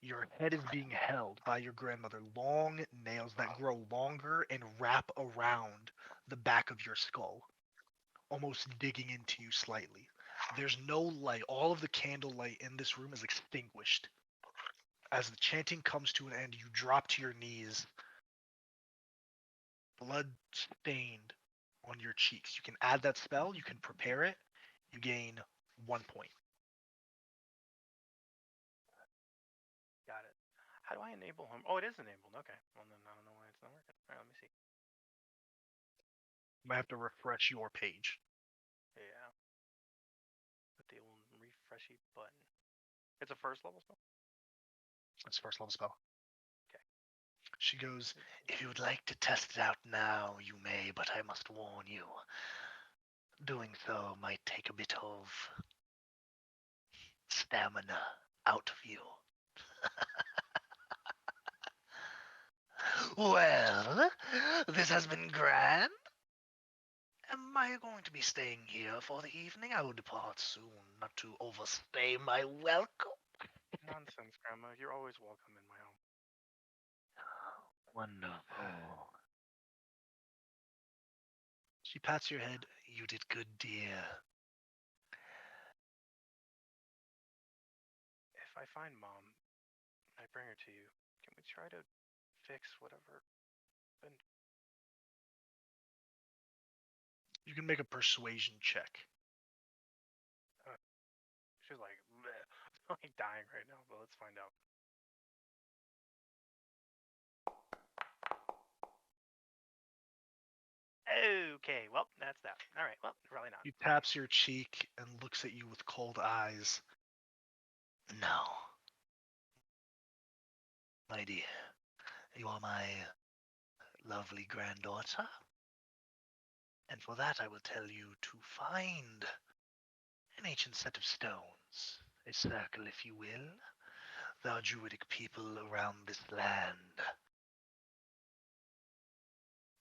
Your head is being held by your grandmother, long nails that grow longer and wrap around the back of your skull, almost digging into you slightly. There's no light. All of the candlelight in this room is extinguished. As the chanting comes to an end, you drop to your knees, blood stained on your cheeks. You can add that spell, you can prepare it, you gain 1 point. Got it. How do I enable him? Oh, it is enabled. Okay. Well, then I don't know why it's not working. All right, let me see. You might have to refresh your page. Yeah. With the old refreshy button. It's a first level spell? That's first level spell. Okay. She goes, if you would like to test it out now, you may, but I must warn you. Doing so might take a bit of stamina out of you. Well, this has been grand. Am I going to be staying here for the evening? I will depart soon, not to overstay my welcome. Nonsense, Grandma. You're always welcome in my home. Wonderful. She pats your head. You did good, dear. If I find Mom, I bring her to you. Can we try to fix whatever happened? You can make a persuasion check. She's like, bleh. I'm like dying right now, but let's find out. Okay, well, that's that. All right, well, probably not. He taps your cheek and looks at you with cold eyes. No. My dear, you are my lovely granddaughter. And for that I will tell you to find an ancient set of stones, a circle if you will. There are druidic people around this land.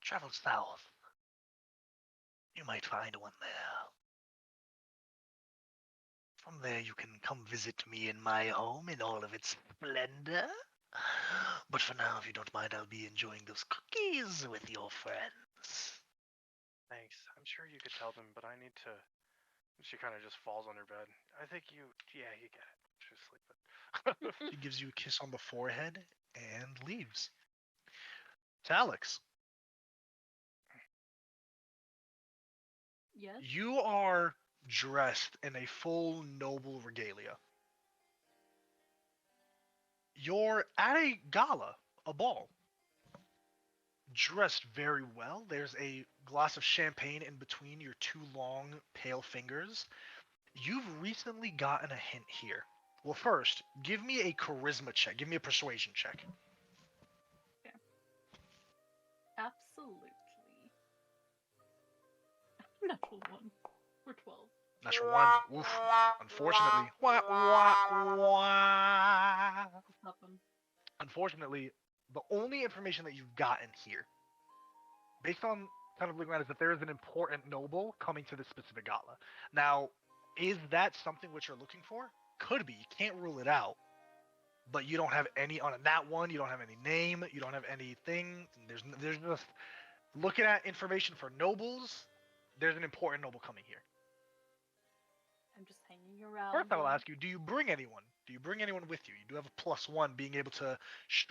Travel south. You might find one there. From there you can come visit me in my home in all of its splendor, But for now, if you don't mind, I'll be enjoying those cookies with your friends. Thanks. I'm sure you could tell them, but I need to. She kind of just falls on her bed. I think you. Yeah, you get it. She's sleeping. She gives you a kiss on the forehead and leaves. To Alex, Yes. you are dressed in a full noble regalia. You're at a gala, a ball, dressed very well. There's a glass of champagne in between your two long, pale fingers. You've recently gotten a hint here. Well, first, give me a charisma check. Give me a persuasion check. Absolutely. Natural 1 for 12. Natural one. Oof. Unfortunately. Wah, wah, wah. What's happened? Unfortunately, the only information that you've gotten here, based on kind of looking at, is that there is an important noble coming to this specific gala. Now, is that something which you're looking for? Could be. You can't rule it out. But you don't have any on that one. You don't have any name. You don't have anything. There's just looking at information for nobles. There's an important noble coming here. I'm just hanging around. First, I will then. ask you: do you bring anyone? Do you bring anyone with you? You do have a +1, being able to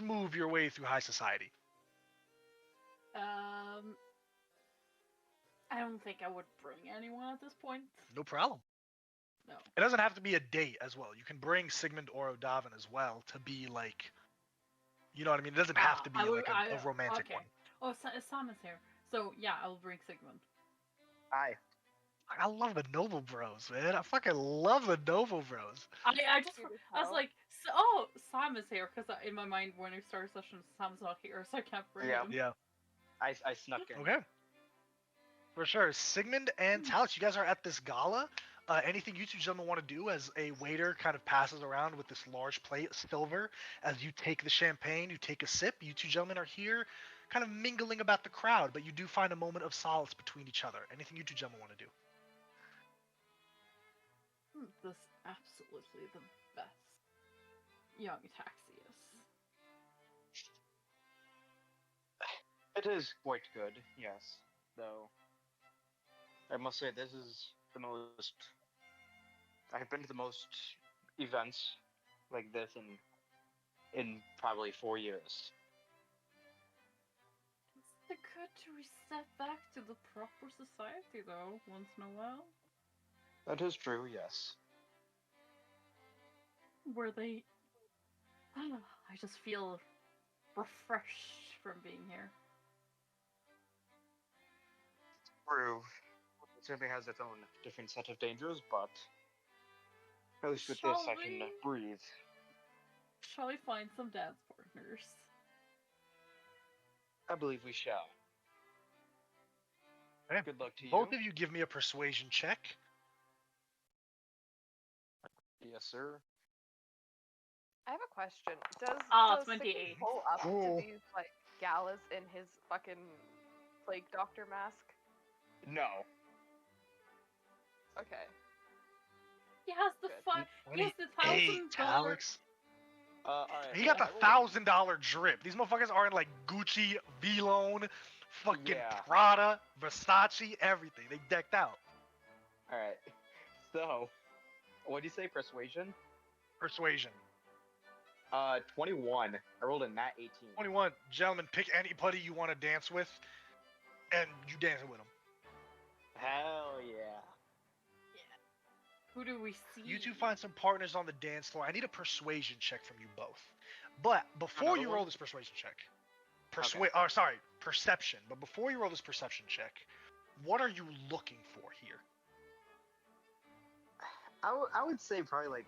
move your way through high society. I don't think I would bring anyone at this point. No problem. No. It doesn't have to be a date as well. You can bring Sigmund or Odavin as well to be like, you know what I mean? It doesn't have to be like a romantic okay. one. Oh, Sam is here. So yeah, I'll bring Sigmund. Hi. I love the Noble Bros, man. I fucking love the Noble Bros. I just Cute as I was hell. like, oh, Sam is here because in my mind when I started session, Sam's not here, so I can't bring Yeah. him. Yeah. I snuck in. Okay. For sure. Sigmund and Talix, you guys are at this gala. Anything you two gentlemen want to do as a waiter kind of passes around with this large plate of silver as you take the champagne, you take a sip. You two gentlemen are here kind of mingling about the crowd, but you do find a moment of solace between each other. Anything you two gentlemen want to do? This is absolutely the best young Taxius. It is quite good, yes. Though, I must say this is the most. I've been to the most events like this in probably 4 years. It's good to reset back to the proper society, though, once in a while. That is true, yes. Where they. I just feel refreshed from being here. True. It certainly has its own different set of dangers, but at least with this Shall I can we? breathe. Shall we find some dance partners? I believe we shall. Okay. Good luck to you. Both of you give me a persuasion check. Yes, sir. I have a question. Does 28. Sigmund pull up Cool. to these like galas in his fucking plague doctor mask? No. Okay. He has the Good. fun. He has the Hey, $1,000. Talix. Alright. He got the I will- $1,000 drip. These motherfuckers are in like Gucci, Vlone, fucking Yeah. Prada, Versace, everything. They decked out. Alright. So, what do you say, persuasion? Persuasion. 21. I rolled a nat 18. 21. Gentlemen, pick anybody you want to dance with, and you dancing with them. Hell yeah. Who do we see? You two find some partners on the dance floor. I need a persuasion check from you both. But before Another you one? roll this persuasion check, Okay. perception. But before you roll this perception check, what are you looking for here? I would say probably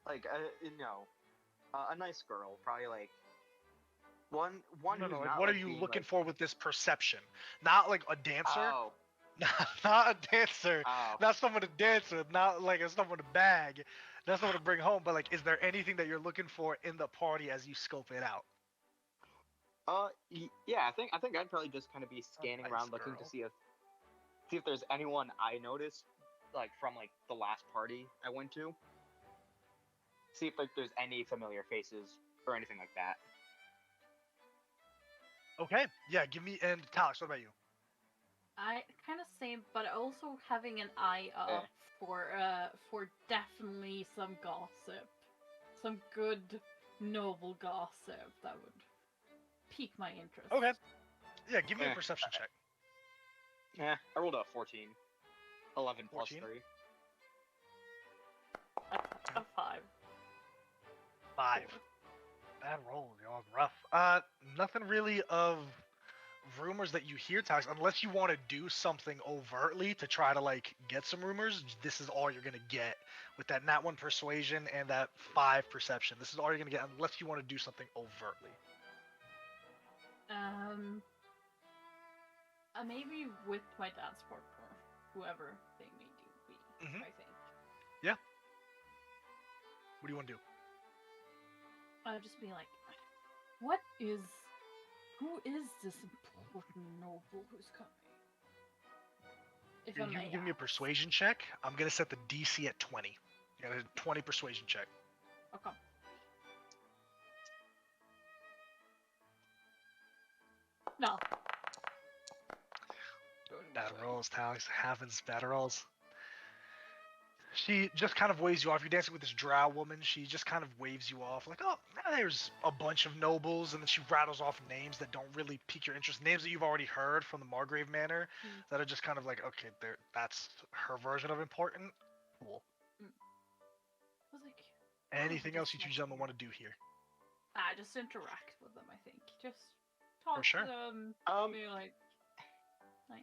a nice girl, probably like one No, who's like, not what are like you being, looking like, for with this perception? Not like a dancer. Oh, Not a dancer. oh. Not someone to dance with. Not like someone to bag. Not someone to bring home. But like, is there anything that you're looking for in the party as you scope it out? Yeah, I think I'd probably just kind of be scanning nice around looking girl. to see if there's anyone I noticed like from like the last party I went to. See if like there's any familiar faces or anything like that. Okay. Yeah. Give me and Talix. What about you? I kind of same, but also having an eye up for definitely some gossip, some good noble gossip that would pique my interest. Okay. Yeah. Give me a Eh, perception check. Yeah, I rolled a 14. 11 plus 14? 3. A 5. 5. Bad roll, y'all. Rough. Nothing really of rumors that you hear, Talix, unless you want to do something overtly to try to like get some rumors. This is all you're gonna get with that nat 1 persuasion and that 5 perception. This is all you're gonna get unless you want to do something overtly. Maybe with my dance partner, whoever they may be. Mhm. I think. What do you want to do? I'll just be like, who is this important noble who's coming? If You I may give me a ask. persuasion check. I'm gonna set the DC at 20. You got a 20 persuasion check. Okay. No. Bad rolls, Talix. Happens. Bad rolls. She just kind of waves you off. You're dancing with this drow woman. She just kind of waves you off, like, oh, there's a bunch of nobles. And then she rattles off names that don't really pique your interest. Names that you've already heard from the Margrave Manor that are just kind of like, okay, that's her version of important. Cool. I was like, Anything else you this two might gentlemen be- want to do here? just interact with them, I think. Just talk sure. to them. Be like, nice.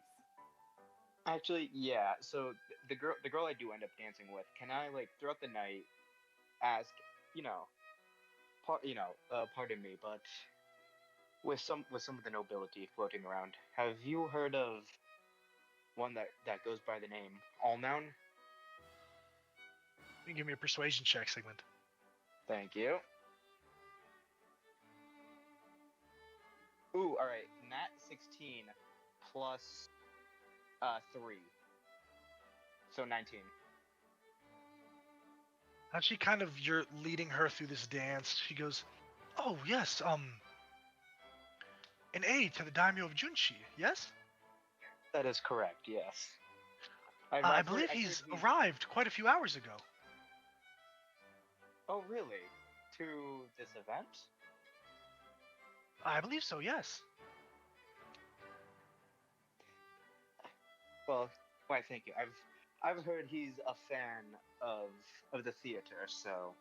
Actually, yeah. So the girl I do end up dancing with, can I like throughout the night ask, pardon me, but with some of the nobility floating around, have you heard of one that goes by the name Allnoun? You can give me a persuasion check, Sigmund. Thank you. Ooh, all right. Nat 16 plus 3, so 19. And she you're leading her through this dance. She goes, oh, yes, an aide to the daimyo of Junshi, yes? That is correct. Yes. I believe he's arrived quite a few hours ago. Oh, really? To this event? I believe so, yes. Well, why? Thank you. I've heard he's a fan of the theater, so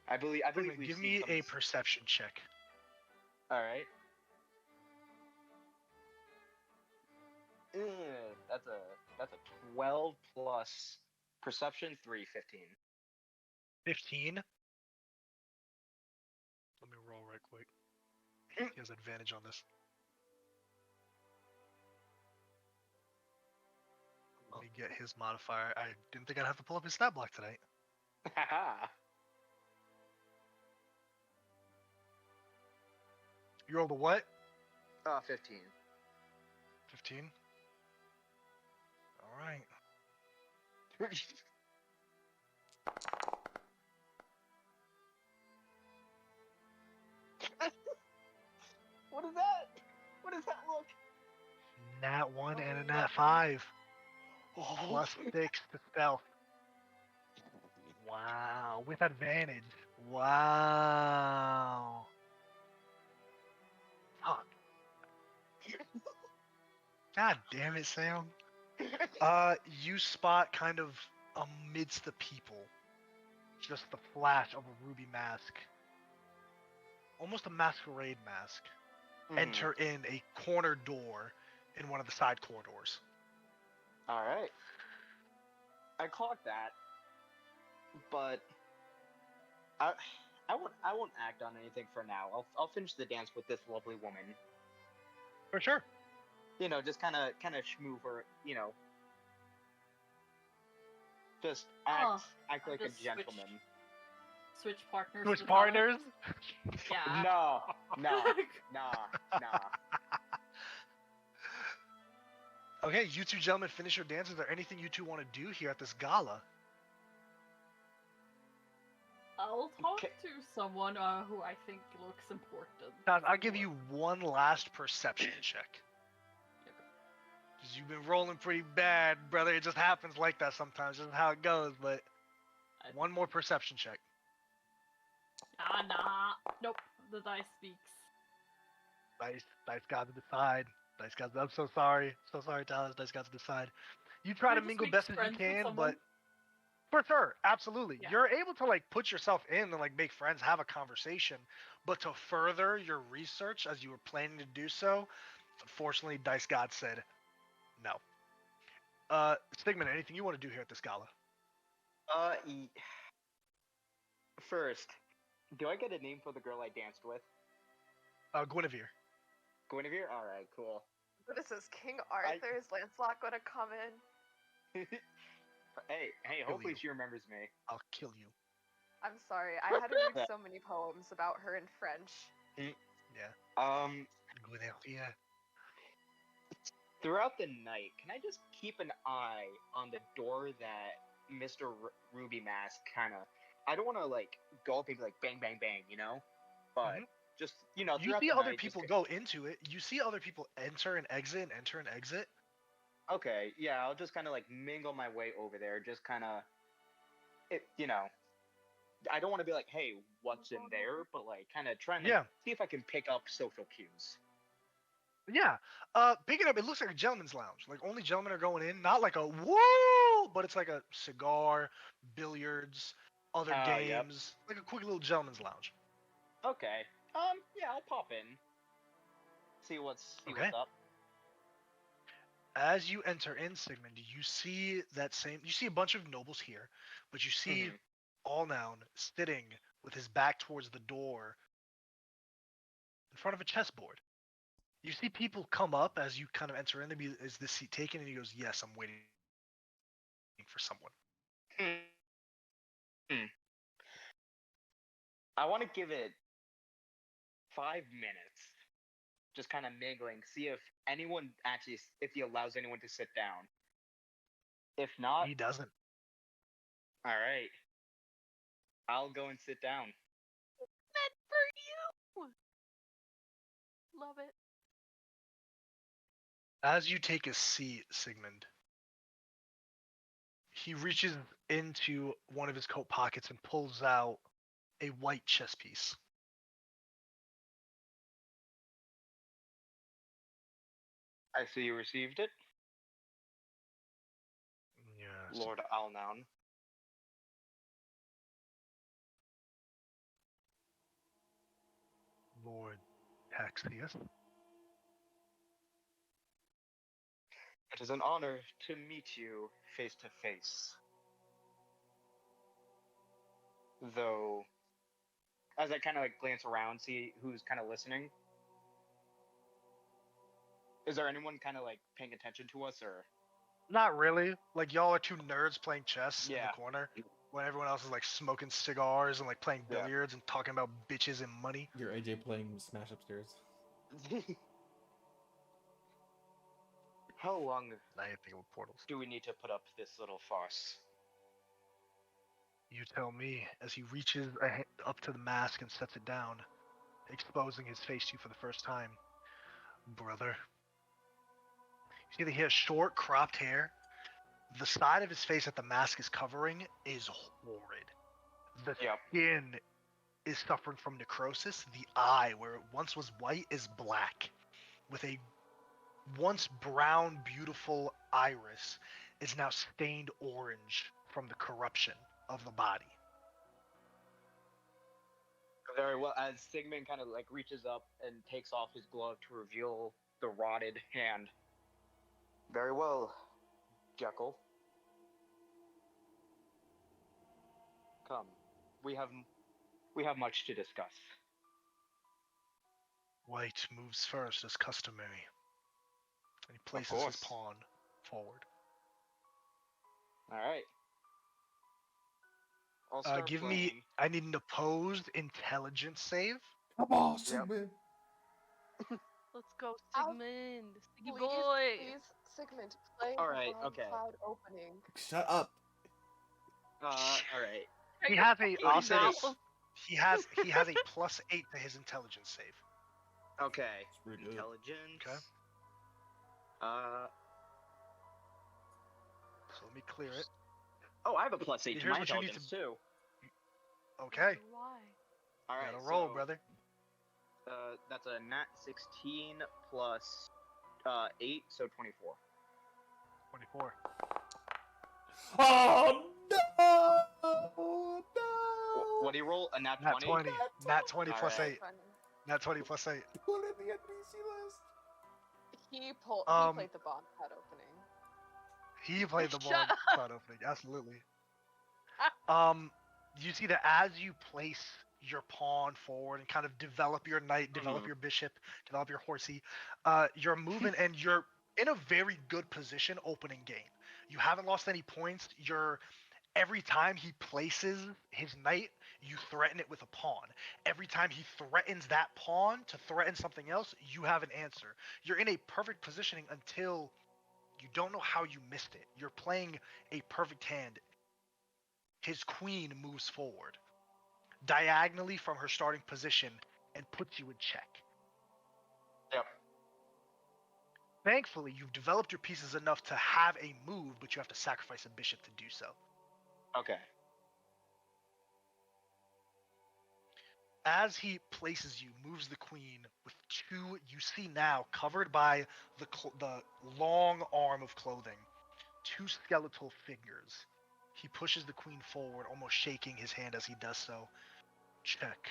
I believe. We've Give seen me some a of this- perception check. All right. That's a 12 plus perception 3, 15. 15. Let me roll right quick. He has advantage on this. Let me get his modifier. I didn't think I'd have to pull up his stat block tonight. Haha. You rolled a what? 15. 15? Alright. What is that? What does that look? Nat 1 and a nat 5. Plus 6 to stealth. Wow. With advantage. Wow. Fuck. God damn it, Sam. You spot kind of amidst the people just the flash of a ruby mask. Almost a masquerade mask. Enter in a corner door in one of the side corridors. All right. I clocked that, but I won't act on anything for now. I'll finish the dance with this lovely woman. For sure. Just kind of schmoo her. Just act like a just gentleman. Switch partners. Switch with partners? Yeah. No, nah. Okay, you two gentlemen finish your dance. Is there anything you two want to do here at this gala? I'll talk Okay. to someone who I think looks important. Now, I'll give you one last perception check. Because you've been rolling pretty bad, brother. It just happens like that sometimes. This is how it goes, but one more perception check. Nah. Nope. The dice speaks. Dice gotta decide. Dice gods. I'm so sorry. So sorry, Talus. Dice gods decide. You try Can I to just mingle make best as you friends with can, someone? but for sure, absolutely. Yeah. You're able to like put yourself in and like make friends, have a conversation, but to further your research as you were planning to do so, unfortunately, Dice God said no. Stigman, anything you want to do here at this gala? First, do I get a name for the girl I danced with? Guinevere. Guinevere? Alright, cool. What is this, King Arthur? Is Lancelot gonna come in? Hey, Kill hopefully you. she remembers me. I'll kill you. I'm sorry, I had to read so many poems about her in French. Yeah. Guinevere. Throughout the night, can I just keep an eye on the door that Mr. Ruby Mask kind of... I don't want to, like, go up and be like, bang, bang, bang, you know? But, just, You throughout see the other night, people just... go into it. You see other people enter and exit and enter and exit. Okay, yeah, I'll just kind of, like, mingle my way over there. Just kind of... I don't want to be like, hey, what's in there? But, like, kind of trying to see if I can pick up social cues. Yeah. Pick it up. It looks like a gentleman's lounge. Like only gentlemen are going in. Not like a woo, but it's like a cigar, billiards, other games. Yep. Like a quick little gentleman's lounge. Okay. Yeah, I'll pop in. See what's up. As you enter in, Sigmund, you see you see a bunch of nobles here, but you see Allnoun sitting with his back towards the door in front of a chessboard. You see people come up as you kind of enter in. Is this seat taken? And he goes, yes, I'm waiting for someone. I want to give it 5 minutes. Just kind of mingling. See if if he allows anyone to sit down. If not... He doesn't. Alright. I'll go and sit down. Meant for you! Love it. As you take a seat, Sigmund, he reaches into one of his coat pockets and pulls out a white chess piece. I see you received it, Yes. Lord Alnoun. Lord Taxius. It is an honor to meet you face to face. Though, as I kind of like glance around, see who's kind of listening. Is there anyone kind of like paying attention to us, or? Not really. Like y'all are two nerds playing chess in Yeah. the corner, when everyone else is like smoking cigars and like playing Yeah. billiards and talking about bitches and money. You're AJ playing Smash upstairs. How long I think of portals. do we need to put up this little farce? You tell me. As he reaches up to the mask and sets it down, exposing his face to you for the first time. Brother. You see that he has short, cropped hair. The side of his face that the mask is covering is horrid. The skin is suffering from necrosis. The eye, where it once was white, is black. With a once brown, beautiful iris, is now stained orange from the corruption of the body. Very well. As Sigmund kind of like reaches up and takes off his glove to reveal the rotted hand. Very well, Jekyll. Come, we have much to discuss. White moves first as customary. And he places his pawn forward. All right. Give me. I need an opposed intelligence save. Come on, Sigmund. Let's go, Sigmund. Siggy Please, boy. please, Sigmund, play All right, the okay. cloud opening. Shut up. All right. He has a. I'll say Thirty this. six. He has a +8 to his intelligence save. Okay. It's pretty good. Intelligence. Okay. So let me clear it. Oh, I have a +8 to Here's my what you need intelligence too. Okay. Why? All right. Gotta roll, so, brother. That's a nat 16 plus 8, so 24. 24. Oh no! What do you roll? A nat Nat 20? 20. Nat 20 plus Alright. 8. Nat 20 plus 8. Put in the NPC list. He Um, played the bomb pad opening. He played the Shut ball up. card opening. Absolutely. You see that as you place your pawn forward and kind of develop your knight, develop Mhm. your bishop, develop your horsey, you're moving and you're in a very good position opening game. You haven't lost any points. Every time he places his knight, you threaten it with a pawn. Every time he threatens that pawn to threaten something else, you have an answer. You're in a perfect positioning until you don't know how you missed it. You're playing a perfect hand. His queen moves forward diagonally from her starting position and puts you in check. Yep. Thankfully, you've developed your pieces enough to have a move, but you have to sacrifice a bishop to do so. Okay. As he places you, moves the queen with two, you see now, covered by the long arm of clothing, two skeletal figures. He pushes the queen forward, almost shaking his hand as he does so. Check.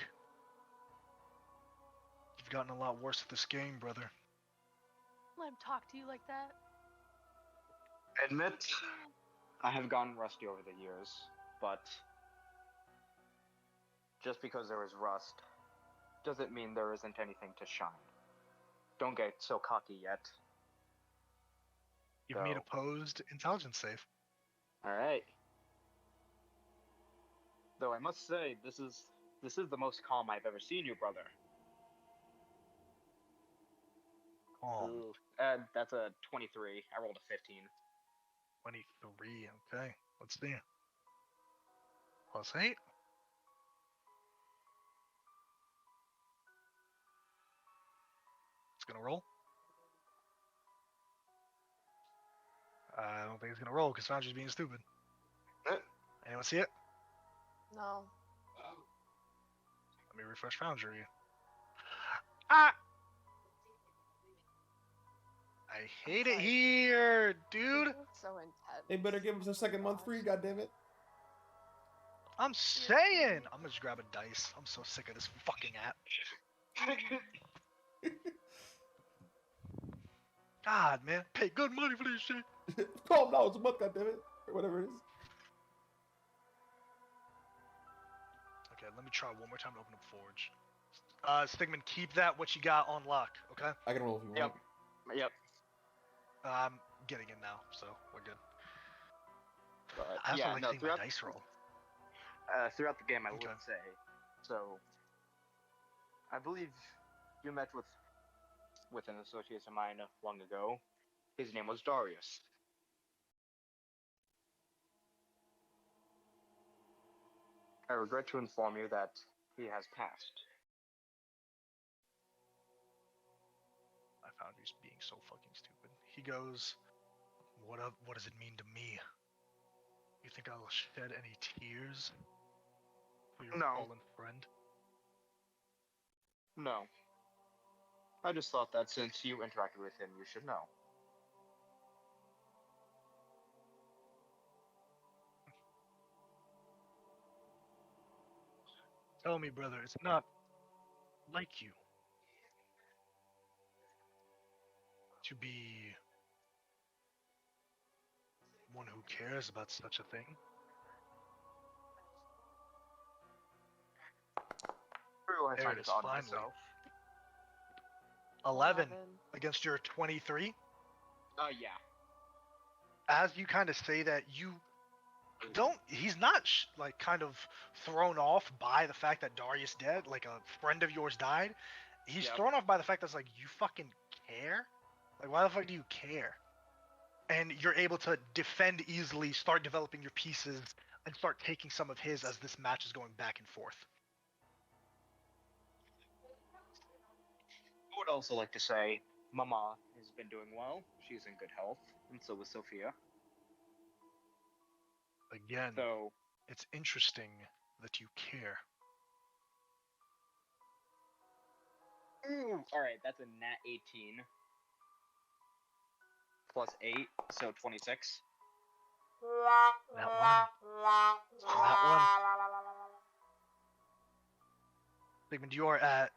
You've gotten a lot worse at this game, brother. Let him talk to you like that. Admit, I have gotten rusty over the years, but just because there is rust doesn't mean there isn't anything to shine. Don't get so cocky yet. Give me an opposed intelligence save. Alright. Though I must say, this is the most calm I've ever seen you, brother. Calm. Ooh, that's a 23. I rolled a 15. 23, okay. Let's see. Plus 8. It's gonna roll. I don't think it's gonna roll because Foundry's being stupid. Anyone see it? No. Let me refresh Foundry. Ah! I hate it like- here, dude. It's so intense. They better give us a second month free, goddammit. I'm saying. I'm gonna just grab a dice. I'm so sick of this fucking app. God, man, pay good money for this shit. $12 a month, goddammit. Or whatever it is. Okay, let me try one more time to open up Forge. Stigman, keep that what you got on lock, okay? I can roll if you want. Yep. I'm getting in now, so we're good. But, I also yeah, like no, seeing my dice roll. throughout the game, I Okay. would say. So, I believe you met with an associate of mine long ago. His name was Darius. I regret to inform you that he has passed. I found he's being so fucking stupid. He goes, what does it mean to me? You think I'll shed any tears for your No. fallen friend? No. I just thought that since you interacted with him, you should know. Tell me, brother, it's not like you to be one who cares about such a thing. True, I There find it it is, odd finally. myself. 11 against your 23. Yeah. As you kind of say that, you don't. He's not like kind of thrown off by the fact that Darius dead, like a friend of yours died. He's Yep. thrown off by the fact that's like, you fucking care? Like, why the fuck do you care? And you're able to defend easily, start developing your pieces, and start taking some of his as this match is going back and forth. I would also like to say Mama has been doing well. She's in good health, and so is Sophia. Again, So, it's interesting that you care. alright, that's a nat 18. Plus 8, so 26. That one. That one. Sigmund, you are at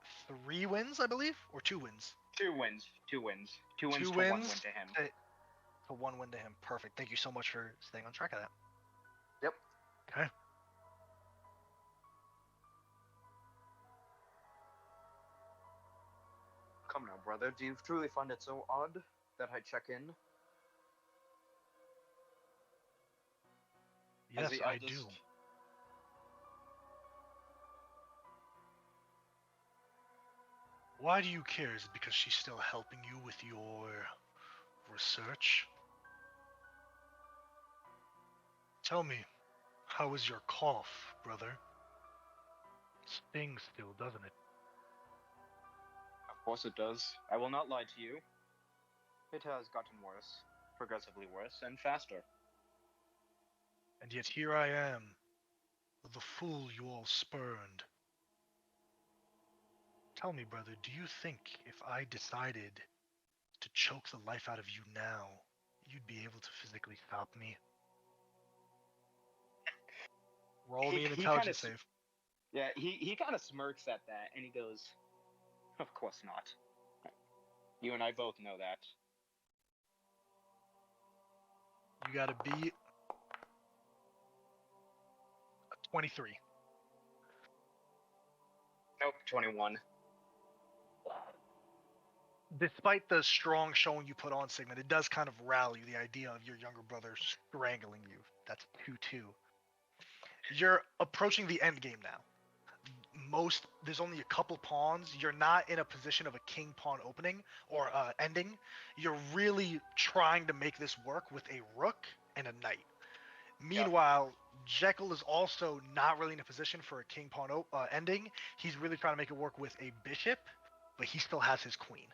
3 wins, I believe, or 2 wins. 2 wins. 2 wins. 2 wins Two to 1 win wins to him. To 1 win to him. Perfect. Thank you so much for staying on track of that. Yep. Okay. Come now, brother. Do you truly find it so odd that I check in? Yes, the I eldest- do. Why do you care? Is it because she's still helping you with your research? Tell me, how is your cough, brother? Stings still, doesn't it? Of course it does. I will not lie to you. It has gotten worse. Progressively worse, and faster. And yet here I am, the fool you all spurned. Tell me, brother, do you think if I decided to choke the life out of you now, you'd be able to physically stop me? Roll me an intelligence save. Yeah, he kind of smirks at that, and he goes, "Of course not. You and I both know that." You gotta beat 23. Nope, 21. Despite the strong showing you put on, Sigmund, it does kind of rally the idea of your younger brother strangling you. That's 2-2. You're approaching the end game now. There's only a couple pawns. You're not in a position of a king pawn opening or ending. You're really trying to make this work with a rook and a knight. Meanwhile, Jekyll is also not really in a position for a king pawn ending. He's really trying to make it work with a bishop, but he still has his queen.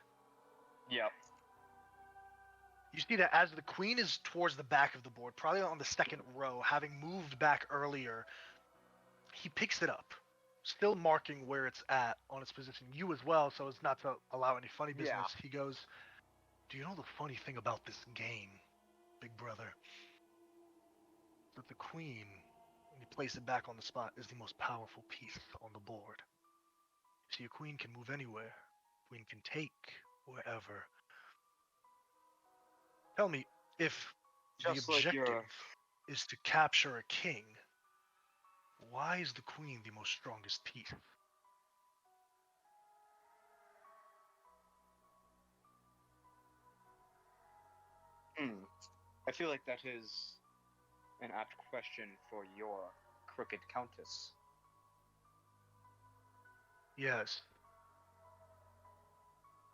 Yep. You see that as the queen is towards the back of the board, probably on the second row, having moved back earlier, he picks it up, still marking where it's at on its position. You as well, so as not to allow any funny business. Yeah. He goes, "Do you know the funny thing about this game, big brother? That the queen, when you place it back on the spot, is the most powerful piece on the board. See, a queen can move anywhere. A queen can take wherever. Tell me, if Just the like objective is to capture a king, why is the queen the most strongest piece?" I feel like that is an apt question for your crooked countess. Yes.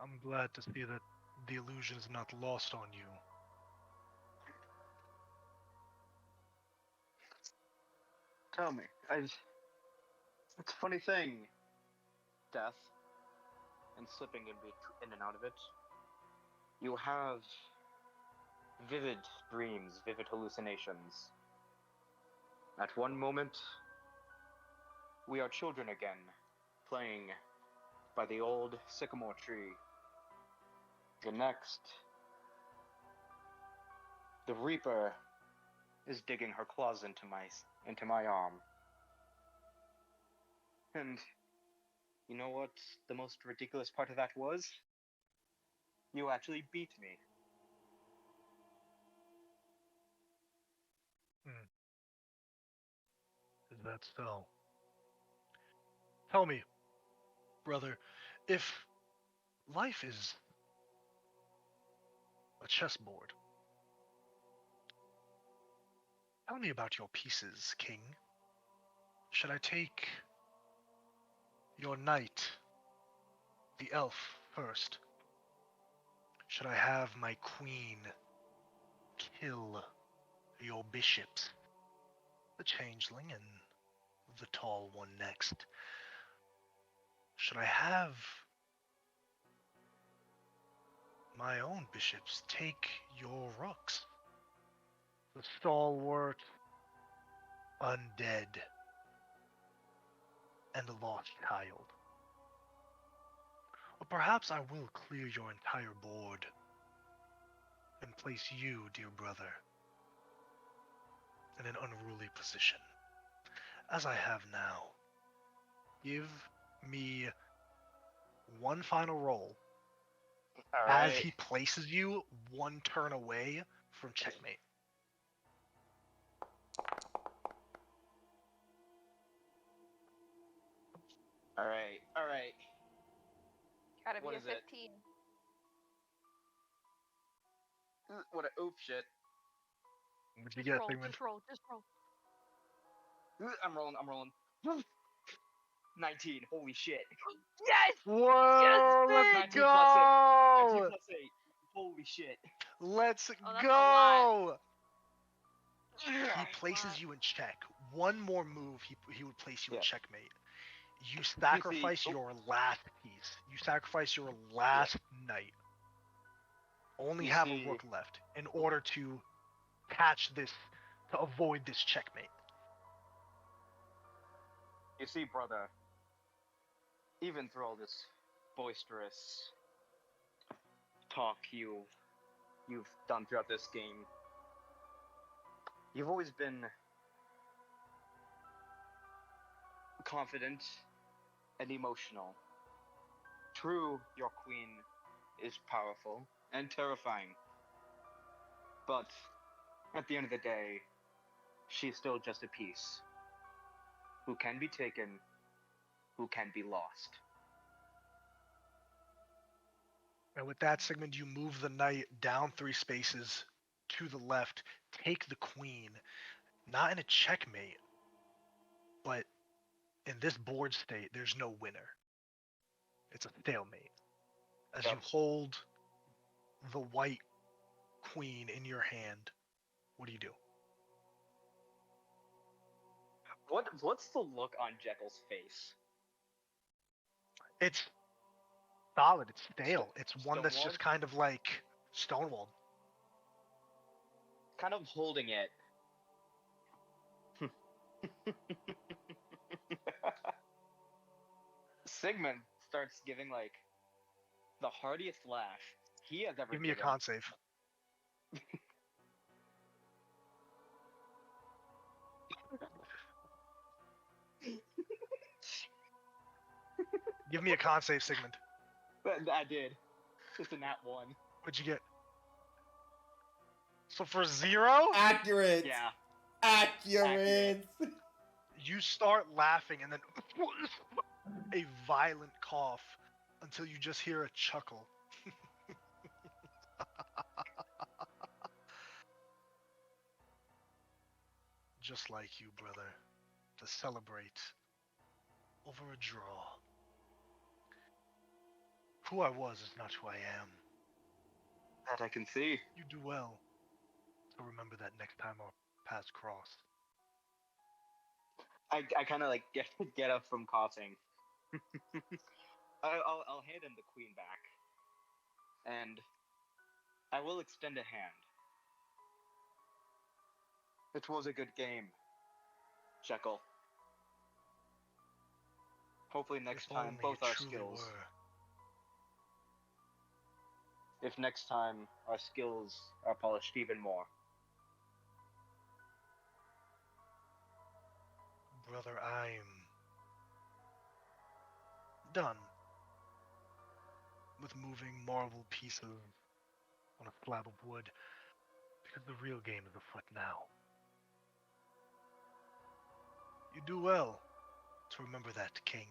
I'm glad to see that the illusion is not lost on you. Tell me, it's a funny thing, death, and slipping in and out of it. You have vivid dreams, vivid hallucinations. At one moment, we are children again, playing by the old sycamore tree. The next, the Reaper is digging her claws into my arm. And you know what the most ridiculous part of that was? You actually beat me. Is that so? Tell me, brother, if life is a chessboard, tell me about your pieces, king. Should I take your knight, the elf, first? Should I have my queen kill your bishops? the changeling and the tall one next. Should I have my own bishops take your rooks? The stalwart, undead, and the lost child. Or perhaps I will clear your entire board and place you, dear brother, in an unruly position, as I have now. Give me one final roll as he places you one turn away from checkmate. Alright. Gotta be What a is it? 15. What a oop shit. What'd you Just get, roll, Sigmund? just roll, just roll. I'm rolling. 19, holy shit. Yes! Whoa, Yes, let's 19 plus 8. 19 go! plus 8. Holy shit. Let's Oh, that's a go! He That's a places lot. you in check. One more move, he would place you in Yeah. checkmate. You sacrifice oh. your last piece. You sacrifice your last knight. Only You have see- a rook left in order to catch this, to avoid this checkmate. You see, brother, even through all this boisterous talk you've done throughout this game, you've always been confident and emotional. True, your queen is powerful and terrifying, but at the end of the day, she's still just a piece who can be taken, who can be lost. And with that, Sigmund, you move the knight down 3 spaces to the left, take the queen, not in a checkmate, but in this board state, there's no winner. It's a stalemate. As you Yep. hold the white queen in your hand, what do you do? What's the look on Jekyll's face? It's solid, it's stale. It's one that's Stonewalled? just kind of like stonewalled. Kind of holding it. Sigmund starts giving like the heartiest laugh he has ever Give me a given. con save. Give me a con save, Sigmund. I did. Just a nat 1. What'd you get? So for 0, Accurate. Yeah. Accurate. you start laughing and then a violent cough until you just hear a chuckle. Just like you, brother, to celebrate over a draw. Who I was is not who I am. That I can see. You do well to remember that next time our paths cross. I kind of like get up from coughing. I'll hand him the queen back, and I will extend a hand. It was a good game, Jekyll. Hopefully next If time only both it our truly skills. were. If next time our skills are polished even more. Brother, I'm done with moving marble pieces on a slab of wood, because the real game is afoot now. You do well to remember that, King.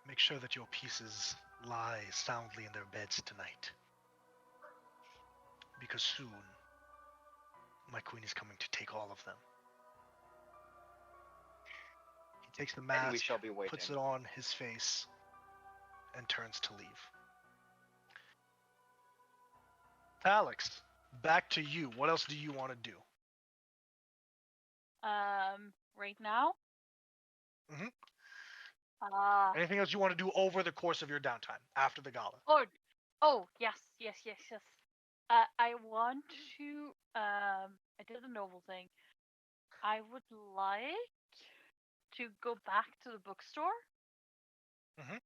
Make sure that your pieces lie soundly in their beds tonight, because soon my queen is coming to take all of them. He takes the And mask, we shall be waiting. puts it on his face, and turns to leave. Alex, back to you. What else do you want to do? Right now? Mhm. Uh, Anything else you want to do over the course of your downtime after the gala? oh, yes. I want to, I did a novel thing. I would like to go back to the bookstore Mhm.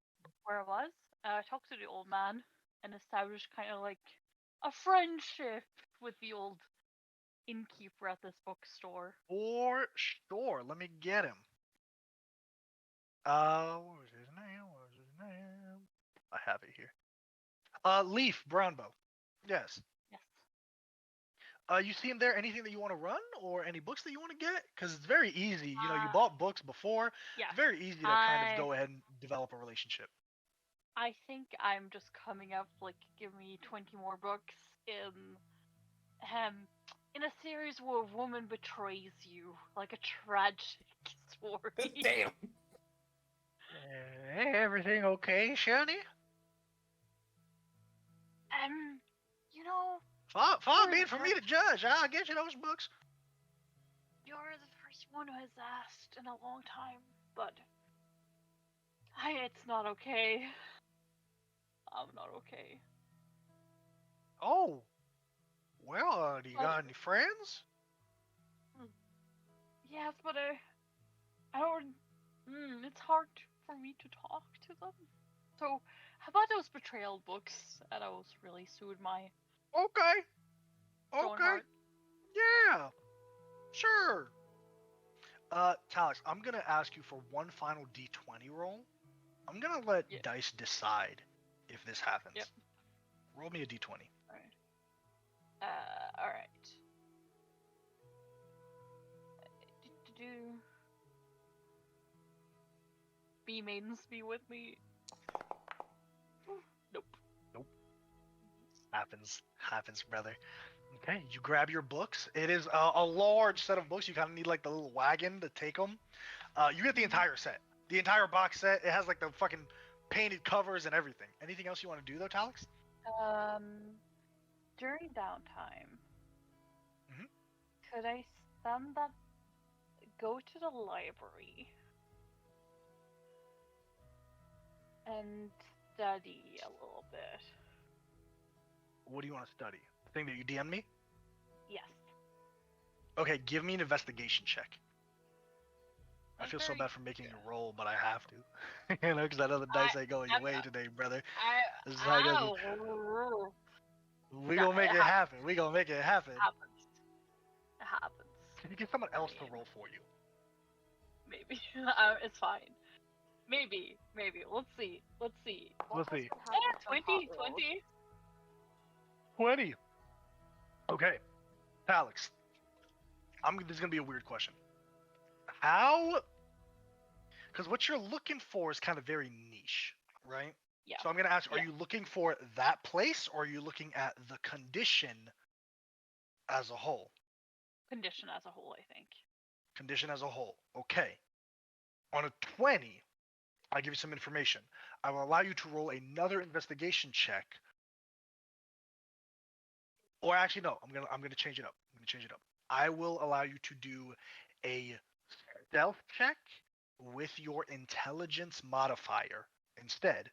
where I was. Talk to the old man and establish kind of like a friendship with the old innkeeper at this bookstore. For sure. Let me get him. What was his name? I have it here. Leaf Brownbow. Yes. Yes. You see him there? Anything that you want to run, or any books that you want to get? Because it's very easy. You know, you Uh, bought books before. Yeah. It's very easy to kind of go ahead and develop a relationship. I think I'm just coming up like give me 20 more books in a series where a woman betrays you, like a tragic story. Damn. Hey, everything okay, Shani? You know, Far be it for me to judge. I'll get you those books. you're the first one who has asked in a long time, but it's not okay. I'm not okay. Oh, well, do you Well- got any friends? Yes, but I don't. It's hard for me to talk to them. So, how about those betrayal books? And those really soothe my Okay. stone Okay. heart. Yeah. Sure. Talix, I'm gonna ask you for one final D20 roll. I'm gonna let Yeah. dice decide if this happens. Yep. Roll me a D20. Alright. Alright. Bee maidens be with me. Nope. Happens, brother. Okay, you grab your books. It is a large set of books. You kind of need like the little wagon to take them. You get the entire set, the entire box set. It has like the fucking painted covers and everything. Anything else you want to do though, Talix? During downtime, Mhm. could I go to the library and study a little bit? What do you want to study? The thing that you DM me? Yes. Okay, give me an investigation check. I feel so very bad for making you roll, but I have to. You know, because I know the dice ain't going your way today, brother. This is how it goes. We gonna make it happen. We gonna make it happen. It happens. Can you get someone else to roll for you? Maybe. It's fine. Maybe. Let's see. Let's see. 20. 20. Okay. Alex. This is gonna be a weird question. Because what you're looking for is kind of very niche, right? Yeah. So I'm gonna ask, are Yeah. you looking for that place, or are you looking at the condition as a whole? Condition as a whole, I think. Condition as a whole. Okay. On a 20, I give you some information. I will allow you to roll another investigation check. Or actually, no. I'm gonna change it up. I will allow you to do a stealth check with your intelligence modifier instead.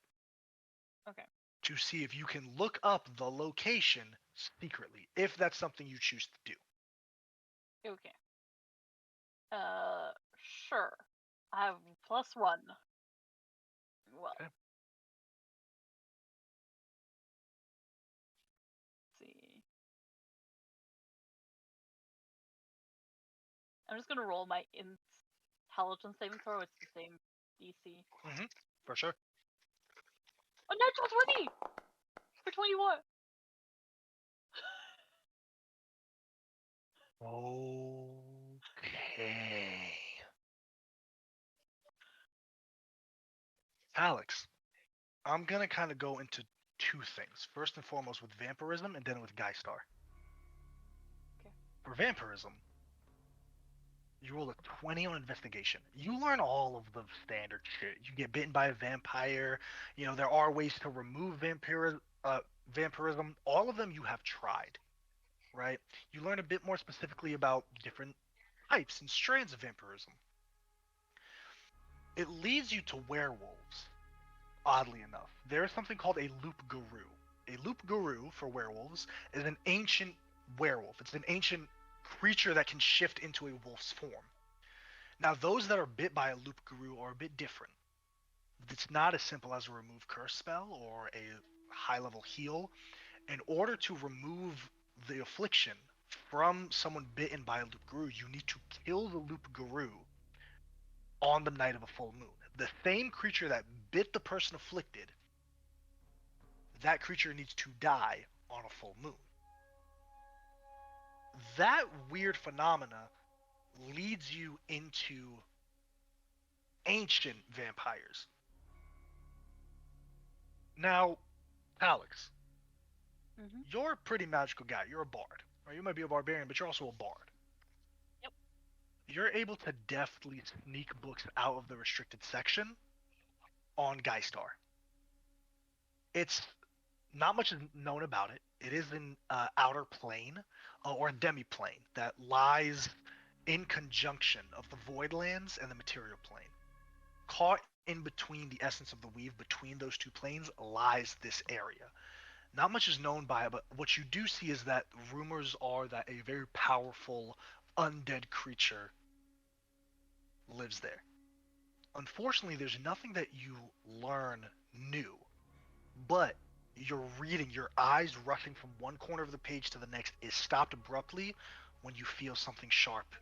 Okay. To see if you can look up the location secretly, if that's something you choose to do. Okay. Sure. I have +1. Well. Okay. Let's see. I'm just gonna roll my intelligence saving throw. It's the same DC. For sure. Oh, natural 20 for 21. Okay. Alex, I'm gonna kind of go into two things. First and foremost with vampirism, and then with Guystar. Okay. For vampirism, you roll a 20 on investigation. You learn all of the standard shit. You get bitten by a vampire. You know, there are ways to remove vampirism. All of them you have tried, right? You learn a bit more specifically about different types and strands of vampirism. It leads you to werewolves, oddly enough. There is something called a loup-garou. A loup-garou, for werewolves, is an ancient werewolf. It's an ancient creature that can shift into a wolf's form. Now, those that are bit by a loup-garou are a bit different. It's not as simple as a remove curse spell or a high-level heal. In order to remove the affliction from someone bitten by a loup-garou, you need to kill the loup-garou on the night of a full moon. The same creature that bit the person afflicted, that creature needs to die on a full moon. That weird phenomena leads you into ancient vampires. Now, Alex, Mhm. you're a pretty magical guy. You're a bard. Or you might be a barbarian, but you're also a bard. Yep. You're able to deftly sneak books out of the restricted section on Geistar. It's not much is known about it. It is an outer plane or a demi-plane that lies in conjunction of the void lands and the material plane. Caught in between the essence of the weave, between those two planes, lies this area. Not much is known by it, but what you do see is that rumors are that a very powerful undead creature lives there. Unfortunately, there's nothing that you learn new, but your reading, your eyes rushing from one corner of the page to the next, is stopped abruptly when you feel something sharp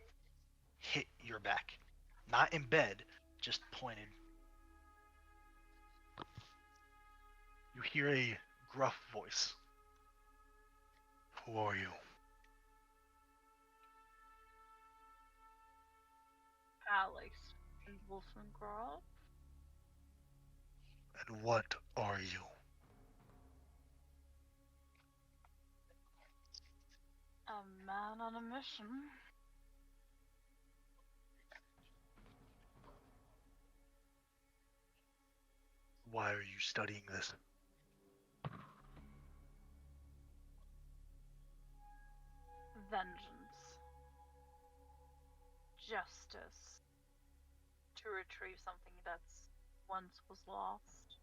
hit your back. Not in bed, just pointed. You hear a gruff voice. Who are you? Alex and Wolfengrove. And what are you? A man on a mission. Why are you studying this? Vengeance. Justice. To retrieve something that's once was lost.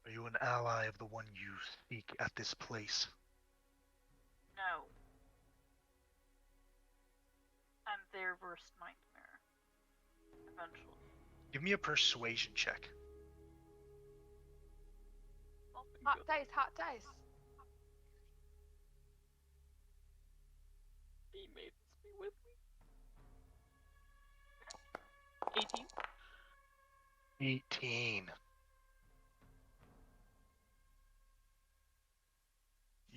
Are you an ally of the one you seek at this place? No. I'm their worst nightmare. Eventually. Give me a persuasion check. Oh my Hot God. dice, hot dice. He made this be with me. 18. 18.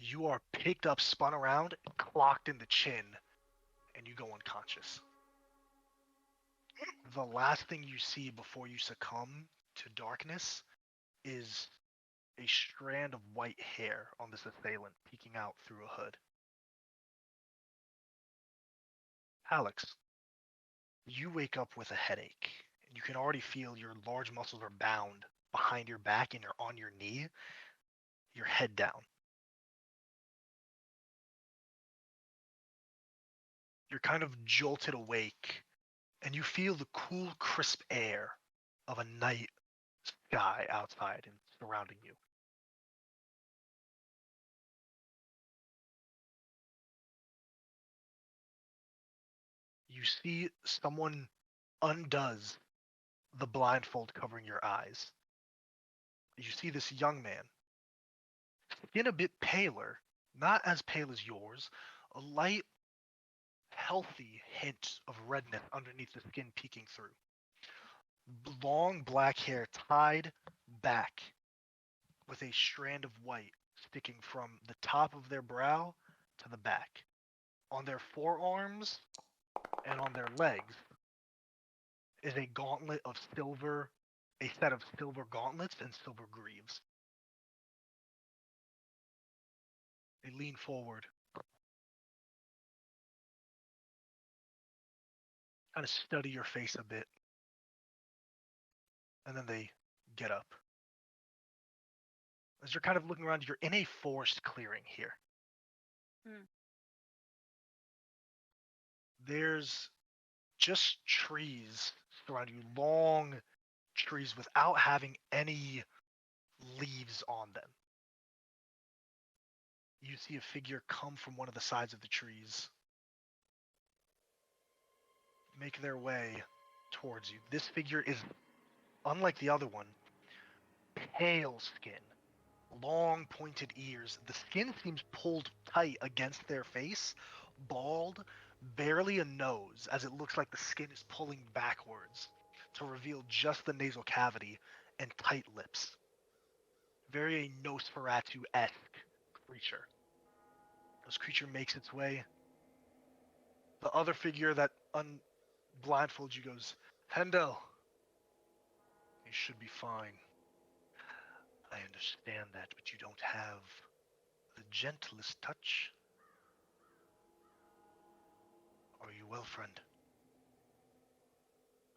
You are picked up, spun around, clocked in the chin, and you go unconscious. The last thing you see before you succumb to darkness is a strand of white hair on this assailant peeking out through a hood. Alex, you wake up with a headache, and you can already feel your large muscles are bound behind your back and you're on your knee, your head down. You're kind of jolted awake, and you feel the cool, crisp air of a night sky outside and surrounding you. You see someone undoes the blindfold covering your eyes. You see this young man, skin a bit paler, not as pale as yours, a light, healthy hint of redness underneath the skin peeking through. Long black hair tied back with a strand of white sticking from the top of their brow to the back. On their forearms and on their legs is a gauntlet of silver, a set of silver gauntlets and silver greaves. They lean forward, kind of study your face a bit, and then they get up. As you're kind of looking around, you're in a forest clearing here. Hmm. There's just trees surrounding you, long trees without having any leaves on them. You see a figure come from one of the sides of the trees, make their way towards you. This figure is, unlike the other one, pale skin, long pointed ears. The skin seems pulled tight against their face, bald, barely a nose, as it looks like the skin is pulling backwards to reveal just the nasal cavity and tight lips. Very a Nosferatu-esque creature. This creature makes its way. The other figure that blindfolds you goes, Hendel, you should be fine. I understand that, but you don't have the gentlest touch. Are you well, friend?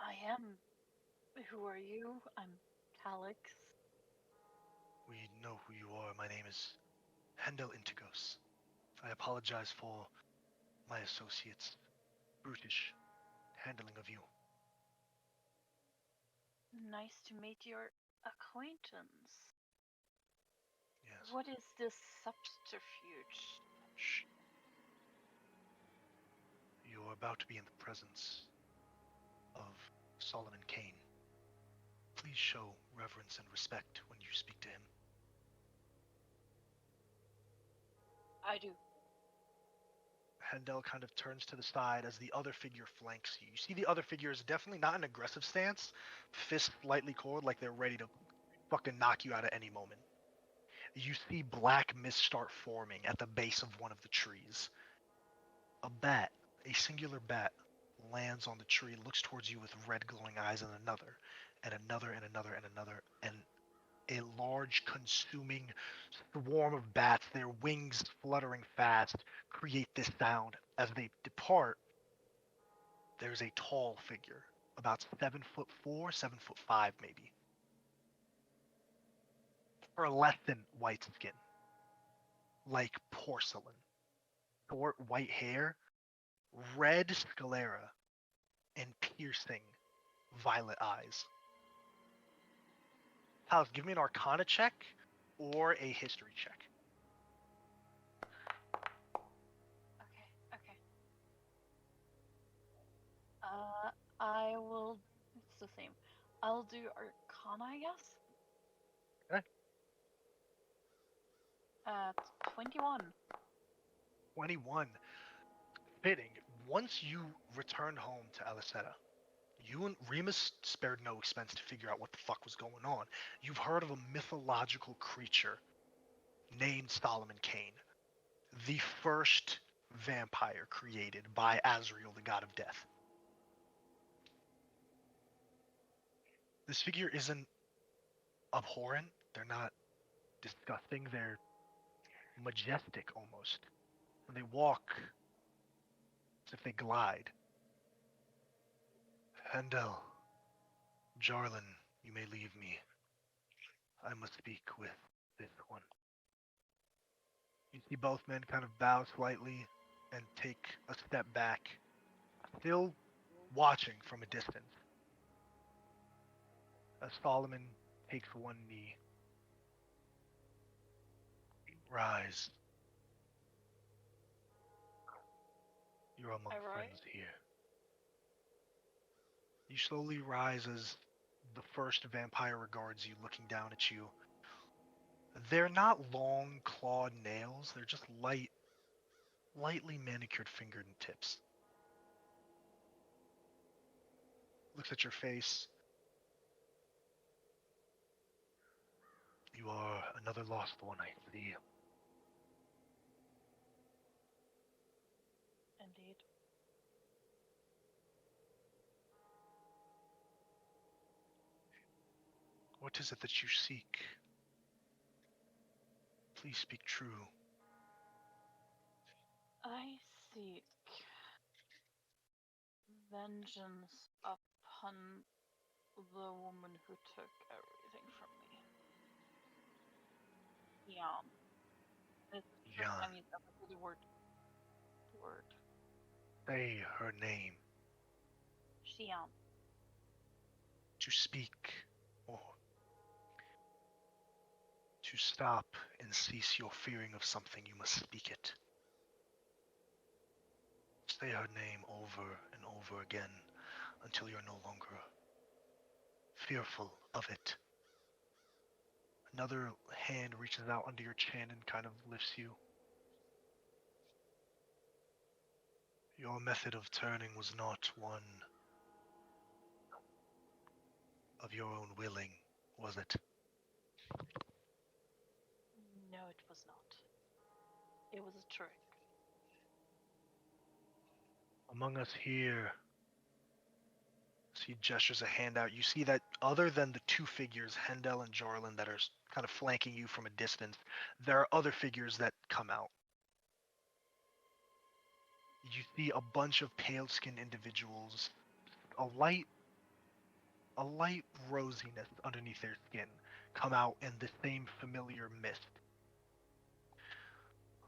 I am. Who are you? I'm Calix. We know who you are. My name is Hendel Intigos. I apologize for my associates' brutish handling of you. Nice to meet your acquaintance. Yes. What is this subterfuge? Shh. You are about to be in the presence of Solomon Kane. Please show reverence and respect when you speak to him. I do. Hendel kind of turns to the side as the other figure flanks you. You see the other figure is definitely not an aggressive stance, fist lightly coiled like they're ready to fucking knock you out at any moment. You see black mist start forming at the base of one of the trees. A bat, a singular bat, lands on the tree, looks towards you with red glowing eyes, and another, and another, and another, and another, and a large consuming swarm of bats, their wings fluttering fast, create this sound. As they depart, there's a tall figure, about 7'4", 7'5" maybe. Or less than white skin, like porcelain. Short white hair, red sclera, and piercing violet eyes. House, give me an Arcana check or a History check. Okay. I will. It's the same. I'll do Arcana, I guess. Okay. 21. 21. Fitting. Once you returned home to Aliceta, you and Remus spared no expense to figure out what the fuck was going on. You've heard of a mythological creature named Solomon Kane, the first vampire created by Azrael, the god of death. This figure isn't abhorrent. They're not disgusting. They're majestic almost. When they walk, as if they glide. Handel, Jarlin, you may leave me. I must speak with this one. You see both men kind of bow slightly and take a step back, still watching from a distance. As Solomon takes one knee. Rise. You're among friends here. You slowly rise as the first vampire regards you, looking down at you. They're not long clawed nails, they're just lightly manicured fingertips. Looks at your face. You are another lost one, I see. Indeed. What is it that you seek? Please speak true. I seek vengeance upon the woman who took everything from me. Jan. It's the first Jan. time he's ever said the word. Say her name. Xian. To speak, or to stop and cease your fearing of something, you must speak it. Say her name over and over again until you're no longer fearful of it. Another hand reaches out under your chin and kind of lifts you. Your method of turning was not one of your own willing, was it? No, it was not. It was a trick. Among us here, he gestures a hand out. You see that other than the two figures, Hendel and Jorlin, that are kind of flanking you from a distance, there are other figures that come out. You see a bunch of pale-skinned individuals, a light rosiness underneath their skin, come out in the same familiar mist.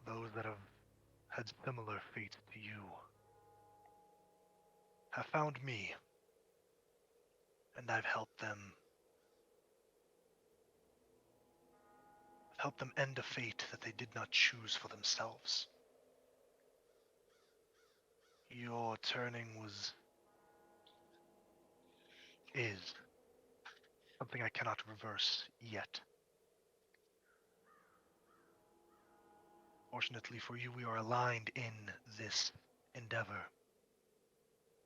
Those that have had similar fates to you have found me, and I've helped them end a fate that they did not choose for themselves. Your turning is something I cannot reverse yet. Fortunately for you, we are aligned in this endeavor.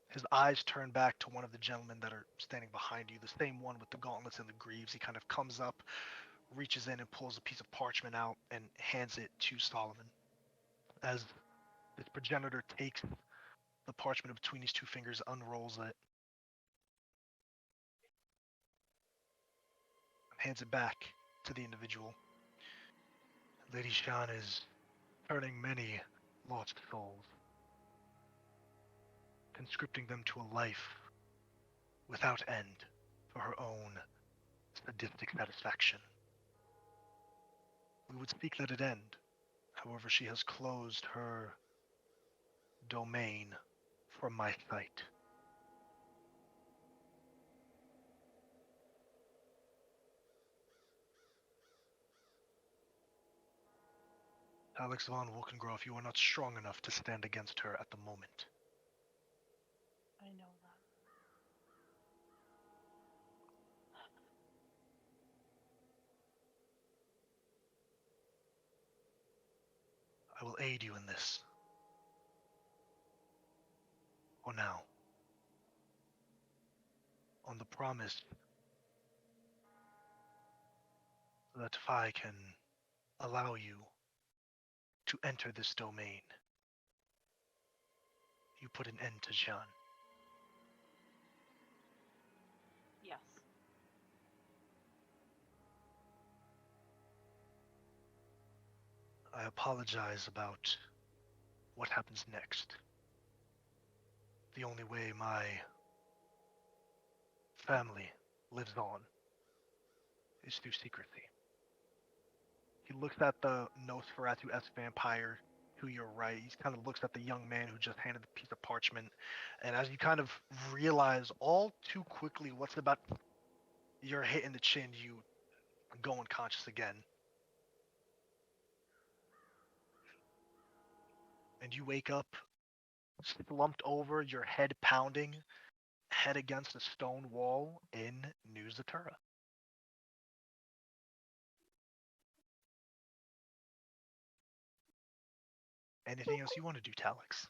His eyes turn back to one of the gentlemen that are standing behind you, the same one with the gauntlets and the greaves. He kind of comes up, reaches in and pulls a piece of parchment out and hands it to Solomon. As this progenitor takes the parchment between his two fingers, unrolls it, hands it back to the individual. Lady Shan is turning many lost souls, conscripting them to a life without end for her own sadistic satisfaction. We would speak that it end. However, she has closed her domain from my sight. Alex von Wolkengroff, you are not strong enough to stand against her at the moment. I know that. I will aid you in this. For now. On the promise that if I can allow you to enter this domain, you put an end to Jean. Yes. I apologize about what happens next. The only way my family lives on is through secrecy. He looks at the Nosferatu S vampire, who you're right. He kind of looks at the young man who just handed the piece of parchment. And as you kind of realize all too quickly what's about your hit in the chin, you go unconscious again. And you wake up slumped over, your head pounding, head against a stone wall in New Zatura. Anything else you want to do, Talix?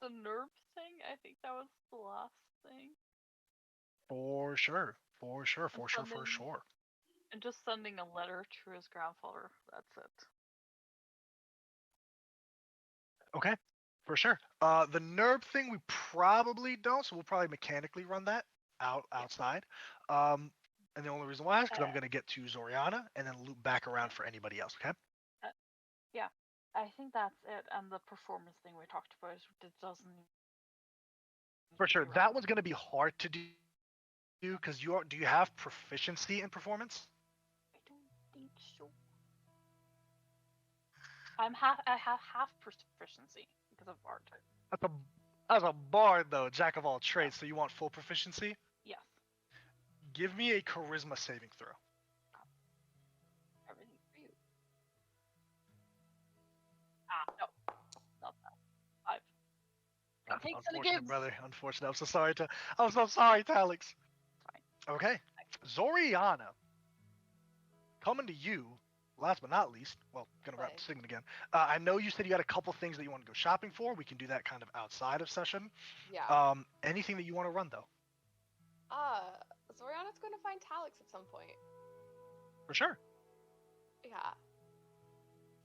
The nerve thing, I think that was the last thing. For sure. And just sending a letter to his grandfather. That's it. Okay, for sure. The nerve thing we probably don't, so we'll probably mechanically run that outside. And the only reason why is because I'm going to get to Zoriana and then loop back around for anybody else, okay? Yeah, I think that's it. And the performance thing we talked about, it doesn't. For sure, that one's going to be hard to do because do you have proficiency in performance? I don't think so. I have half proficiency because of art. As a bard, though, jack of all trades, so you want full proficiency? Yes. Give me a charisma saving throw. Everything for you. No. Not that. 5. Takes it Unfortunate, again. brother. Unfortunate. I'm so sorry, Talix. Fine. Okay. Zoriana. Coming to you, last but not least, well, gonna wrap Play. the segment again. I know you said you got a couple things that you want to go shopping for. We can do that kind of outside of session. Yeah. Anything that you want to run, though? Zoriana's going to find Talix at some point. For sure. Yeah.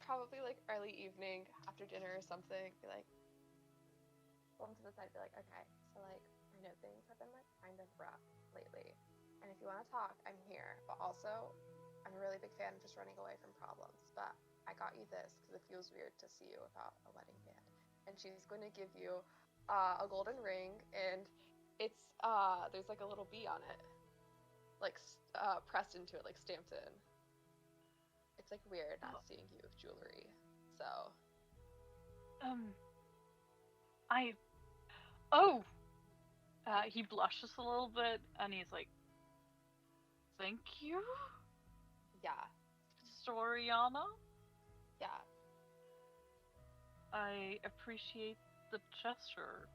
Probably like early evening, after dinner or something. Be like, pull him to the side, be like, okay, so like, I know things have been like kind of rough lately. And if you want to talk, I'm here. But also, I'm a really big fan of just running away from problems. But I got you this because it feels weird to see you without a wedding band. And she's going to give you a golden ring, and it's there's like a little bee on it, like pressed into it, like stamped in. It's like weird not seeing you with jewelry. So He blushes a little bit and he's like, "Thank you, yeah, Soriana. yeah. I appreciate the gesture."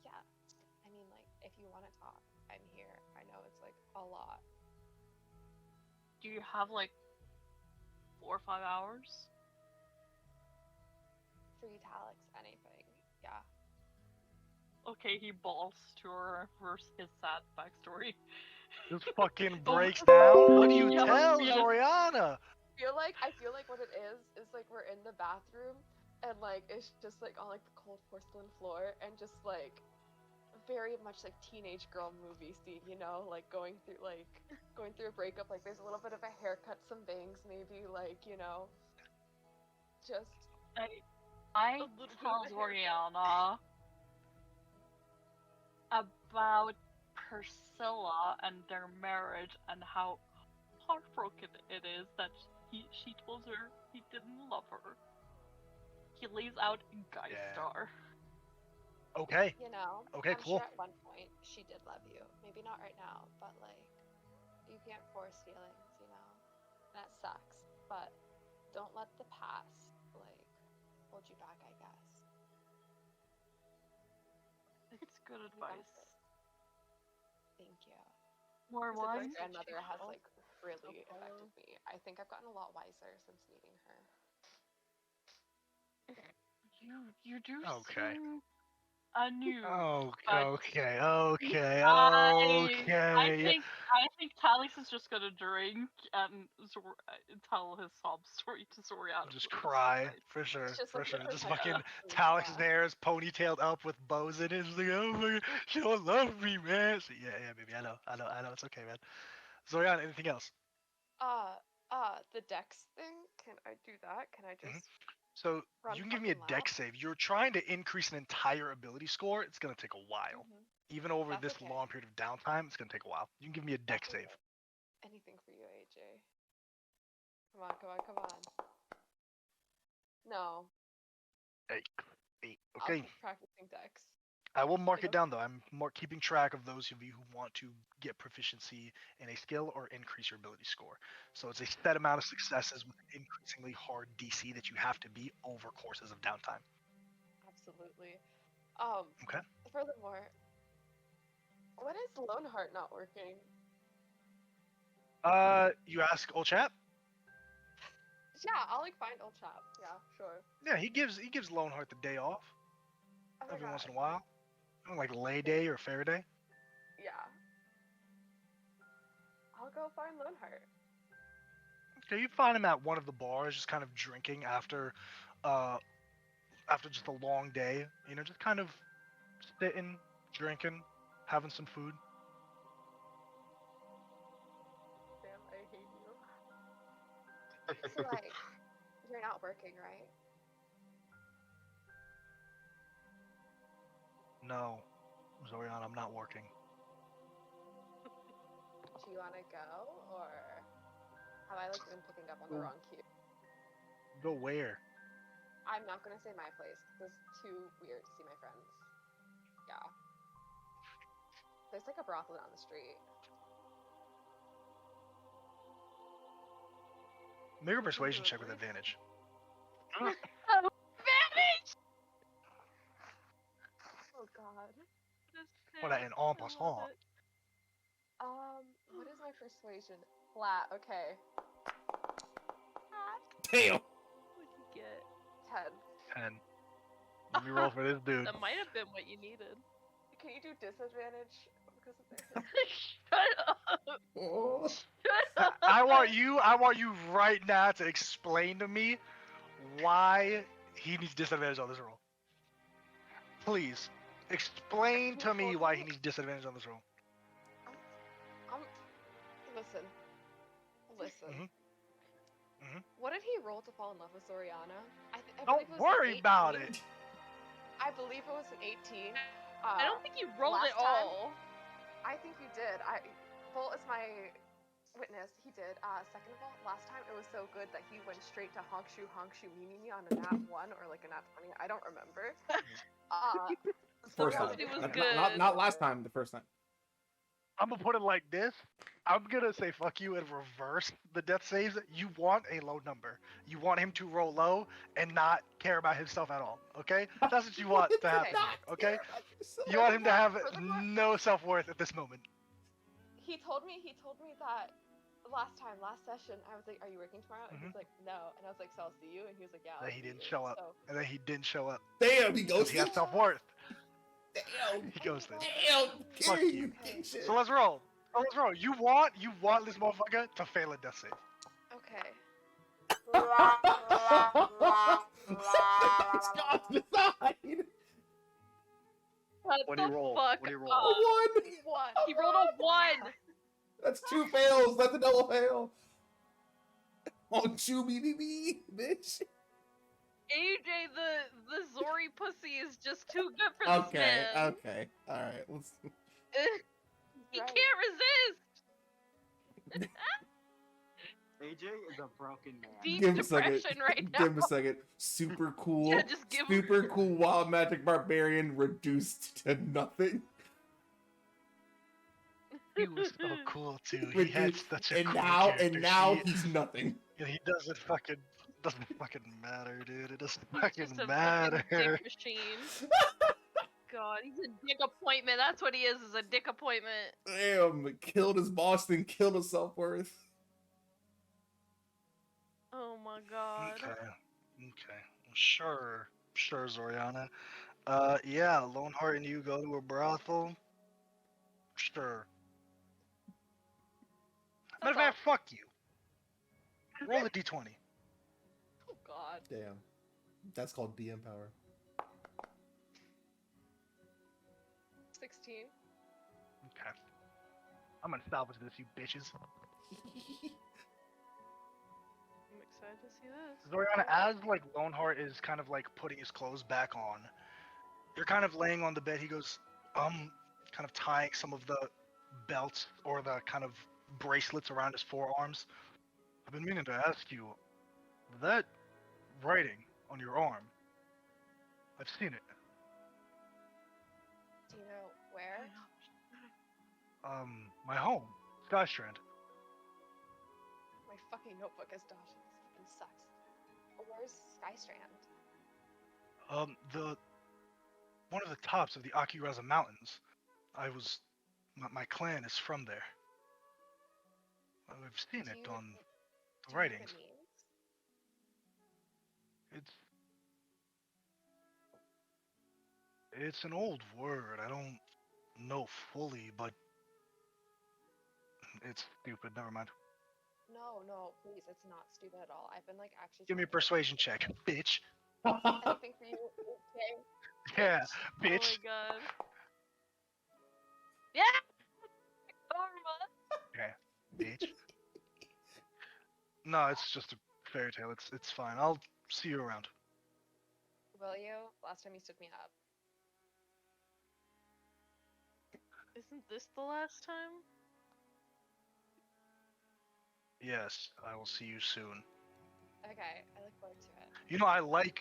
Yeah, I mean, like, if you want to talk, I'm here. I know it's like a lot. Do you have like 4 or 5 hours? Free Talix, anything. Yeah. Okay, he balls to her for his sad backstory. Just fucking breaks down. What do you Yes, tell yes. Zoriana? I feel like what it is like we're in the bathroom and like it's just like on like the cold porcelain floor and just like very much like teenage girl movie scene, you know, like going through a breakup, like there's a little bit of a haircut, some bangs maybe, like, you know, just I a little bit tell of a haircut. Zoriana about Priscilla and their marriage and how heartbroken it is that she told her he didn't love her. He lays out Geistar. Okay. You know, Okay, I'm cool. sure at one point she did love you. Maybe not right now, but like, you can't force feelings, you know? That sucks. But don't let the past, like, hold you back, I guess. It's good You got advice. this. Thank you. More Because my wine? grandmother has, like, really affected me. I think I've gotten a lot wiser since meeting her. You do Okay. seem anew. Oh, but okay. I think Talix is just gonna drink and tell his sob story to Zoriana. Just for the rest of the cry night. for sure, It's just for like sure. her Just type fucking of thing, Talix yeah. there is ponytailed up with bows in it. Just like, oh my god, she don't love me, man. So, yeah, baby, I know. It's okay, man. Zoriana, anything else? The dex thing, can I do that? Can I just So run you can give me a fucking dex save. You're trying to increase an entire ability score. It's gonna take a while. Mhm. Even over That's this okay. long period of downtime, it's gonna take a while. You can give me a dex That's save. okay. Anything for you, AJ. Come on. No, Eight. I'll Okay. keep practicing dex. I will mark It'll- it down though. I'm keeping track of those of you who want to get proficiency in a skill or increase your ability score. So it's a set amount of successes with an increasingly hard DC that you have to beat over courses of downtime. Absolutely. Okay. Furthermore, what is Loneheart not working? You ask old chap? Yeah, I'll like find old chap. Yeah, sure. Yeah, he gives Loneheart the day off Oh my every once in a God. while. Like Lay Day or Fair Day. Yeah. I'll go find Loneheart. Okay, you find him at one of the bars, just kind of drinking after just a long day. You know, just kind of sitting, drinking, having some food. Sam, I hate you. So like, you're not working, right? No, Zoriana, I'm not working. Do you want to go, or have I like been picking up on the wrong cue? Go where? I'm not gonna say my place because it's too weird to see my friends. Yeah. There's like a brothel down the street. Make a persuasion you check with agree? advantage. Advantage! Oh god. Voilà, an en passant. What is my persuasion? Flat. Okay. Damn. What'd you get? 10. 10. Let me roll for this dude. That might have been what you needed. Can you do disadvantage because of this? Shut up! Oh. Shut up! I want you right now to explain to me why he needs disadvantage on this roll. Please, explain to me why he needs disadvantage on this roll. Listen. Mhm. Mhm. What did he roll to fall in love with Zoriana? I Don't believe it was worry an about 18. it. I believe it was an 18. I don't think you rolled last it all. I think you did. Bolt is my witness. He did. Second of all, last time it was so good that he went straight to honk shoe me on a nat 1 or like a nat 20. I don't remember. First time. It was Not- good. Not last time. The first time. I'm gonna put it like this. I'm gonna say fuck you and reverse the death saves. You want a low number. You want him to roll low and not care about himself at all. Okay? That's what you want to happen. Okay? You want him to have no self-worth at this moment. He told me that last session, I was like, "Are you working tomorrow?" And he's like, "No." And I was like, "So I'll see you." And he was like, "Yeah." That he didn't show up. And then he didn't show up. Damn, he Because goes. he has self-worth. Damn. He goes there. Damn. Fuck Gary, you. king shit. So let's roll. Oh, let's roll. You want this motherfucker to fail a death save. Okay. It's got to decide. What What do you the roll? fuck? What do you roll? A one. What? He rolled a 1! That's 2 fails. That's a double fail. Oh, chew me, bitch. AJ, the Zori pussy is just too good for this Okay, man. okay. Alright, let's. He Right. can't resist! AJ is a broken man. Deep Give him a second. depression right now. Give him a second. Super cool. Yeah, just give him- super cool wild magic barbarian reduced to nothing. He was so cool too. He had such a and cool now character. and now sheet. he's nothing. And he doesn't fucking matter, dude. It doesn't He's fucking just a matter. fucking dick machine. God, he's a dick appointment. That's what he is a dick appointment. Damn, killed his boss, then killed his self-worth. Oh my god. Okay. Sure, Zoriana. Yeah, Loneheart and you go to a brothel. Sure. Matter of fact, fuck you. Roll a d20. Oh god. Damn. That's called DM power. 16. Okay. I'm gonna salvage this, you bitches. I'm excited to see this. Zoriana, as like Loneheart is kind of like putting his clothes back on, you're kind of laying on the bed. He goes, kind of tying some of the belts or the kind of bracelets around his forearms. I've been meaning to ask you, that writing on your arm, I've seen it. Do you know where? My home, Skystrand. My fucking notebook is dodged. This fucking sucks. Where's Skystrand? One of the tops of the Akiraza Mountains. My clan is from there. I've seen Do it you- on do the you know what writings. it means? It's an old word. I don't know fully, but it's stupid. Never mind. No, please, it's not stupid at all. I've been like actually. Give me a trying to- persuasion check, bitch. Anything for you, okay? Yeah, Oh bitch. my god. Yeah! Karma! Bitch. No, it's just a fairy tale. It's fine. I'll see you around. Will you? Last time you stood me up. Isn't this the last time? Yes, I will see you soon. Okay, I look forward to it. You know, I like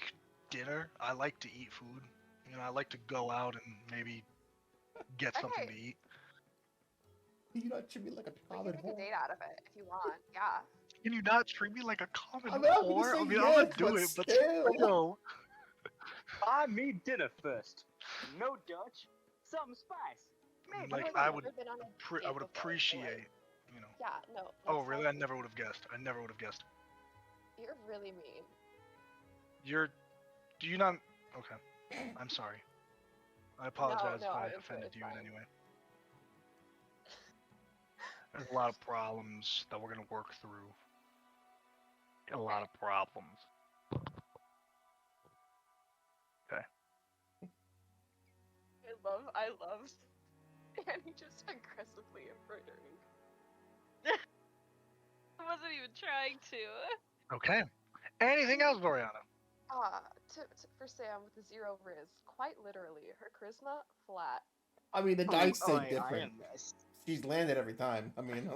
dinner. I like to eat food. You know, I like to go out and maybe get something to Okay. eat. You not treat me like a We common can make a whore. date out of it if you want. Yeah. Can you not treat me like a common I mean, I'm gonna whore? say I mean, I'm yes, gonna do but it, but still. still. I need dinner first. No Dutch, some spice. Maybe Like, I've a I little. would, never been on a I date would before, so, like, appreciate, you know. yeah, no. Oh, Let's really? I not. never would have guessed. I never would have guessed. You're really mean. You're. Do you not? Okay. I'm sorry. I apologize No, if I I'm into it. offended It's you in fine. any way. There's a lot of problems that we're gonna work through. A lot of problems. Okay. I love Annie just aggressively embroidering. I wasn't even trying to. Okay. Anything else, Oriana? For Sam with the 0 Riz, quite literally, her charisma flat. I mean, the dice say different. am missed. She's landed every time. I mean,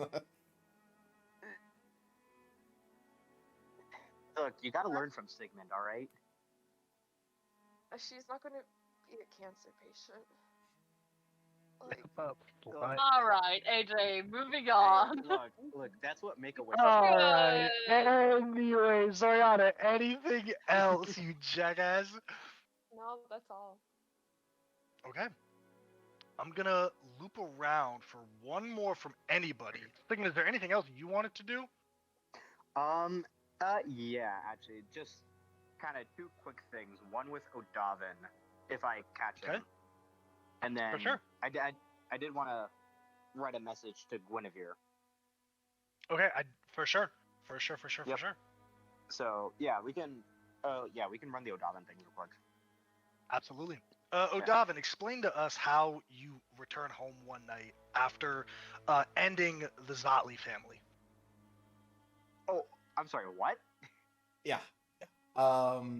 Look, you gotta learn from Sigmund, all right? She's not going to be a cancer patient. Like, All right, AJ, moving Hey, on. look, that's what Make-A-Wish is. Alright. Anyway, Zoriana, anything else, you jackass? no, that's all. Okay. I'm gonna loop around for one more from anybody. Thinking, is there anything else you wanted to do? Yeah, actually, just kind of two quick things. One with O'Davin, if I catch him. Okay. And then For sure. I did want to write a message to Guinevere. Okay, for sure. Yep. So yeah, we can run the O'Davin thing real quick. Absolutely. O'Davin, explain to us how you return home one night after ending the Zotley family. Oh, I'm sorry, what? yeah. He was